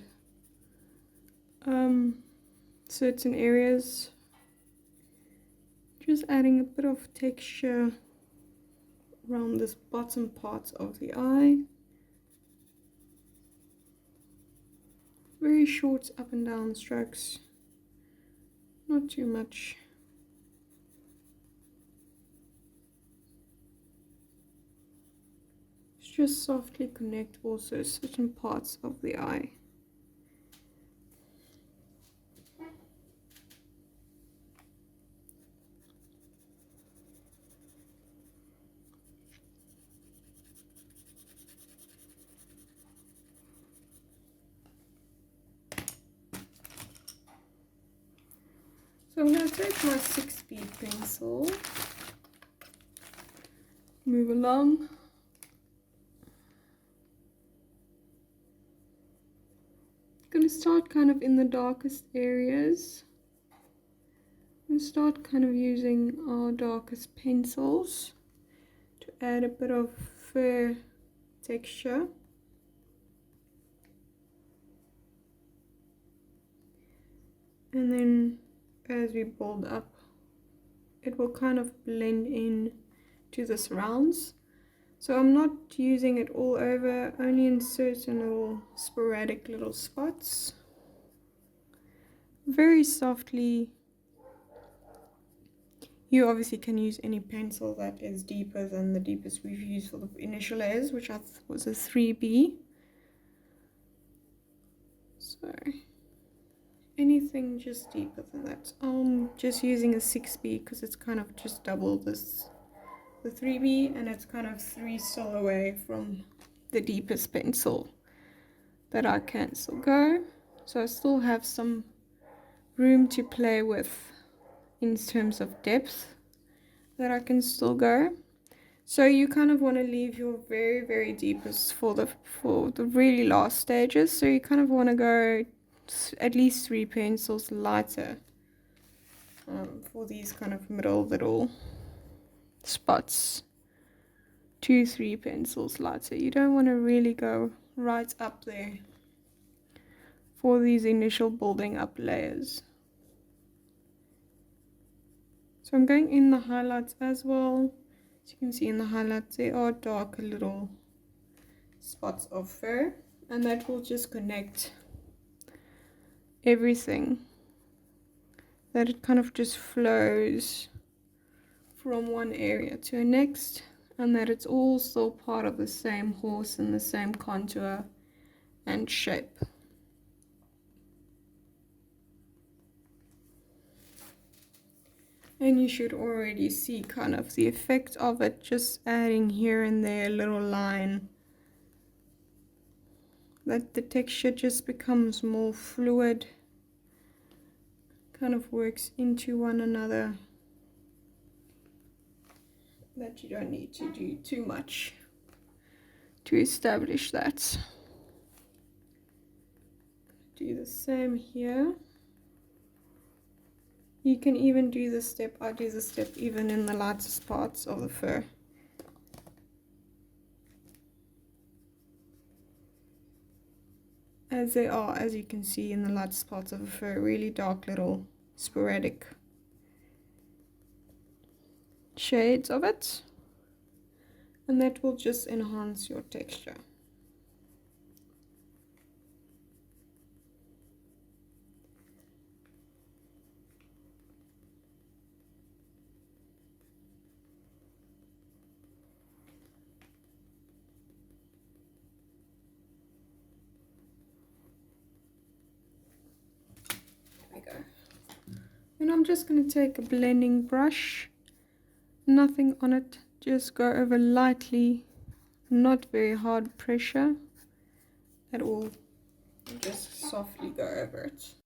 certain areas, just adding a bit of texture around this bottom part of the eye. Very short up and down strokes, not too much. Just softly connect also certain parts of the eye. So I'm going to take my 6B pencil, move along. Going to start kind of in the darkest areas. I'm going to start kind of using our darkest pencils to add a bit of fur texture. And then as we build up, it will kind of blend in to the surrounds. So I'm not using it all over, only in certain little sporadic little spots. Very softly. You obviously can use any pencil that is deeper than the deepest we've used for the initial layers, which was a 3B. So anything just deeper than that. I'm just using a 6B because it's kind of just double this, the 3B, and it's kind of 3 still away from the deepest pencil that I can still go. So I still have some room to play with in terms of depth that I can still go. So you kind of want to leave your very, very deepest for the really last stages. So you kind of want to go at least 3 pencils lighter for these kind of middle little spots. 2-3 pencils lighter. You don't want to really go right up there for these initial building up layers. So I'm going in the highlights as well. As you can see in the highlights, there are darker little spots of fur, and that will just connect everything, that it kind of just flows from one area to the next, and that it's all still part of the same horse and the same contour and shape. And you should already see kind of the effect of it, just adding here and there a little line, that the texture just becomes more fluid, kind of works into one another, that you don't need to do too much to establish that. Do the same here. You can even do this step, I do this step even in the lightest parts of the fur. As they are, as you can see in the lightest parts of the fur, really dark little sporadic shades of it. And that will just enhance your texture. And I'm just going to take a blending brush, nothing on it, just go over lightly, not very hard pressure at all, just softly go over it.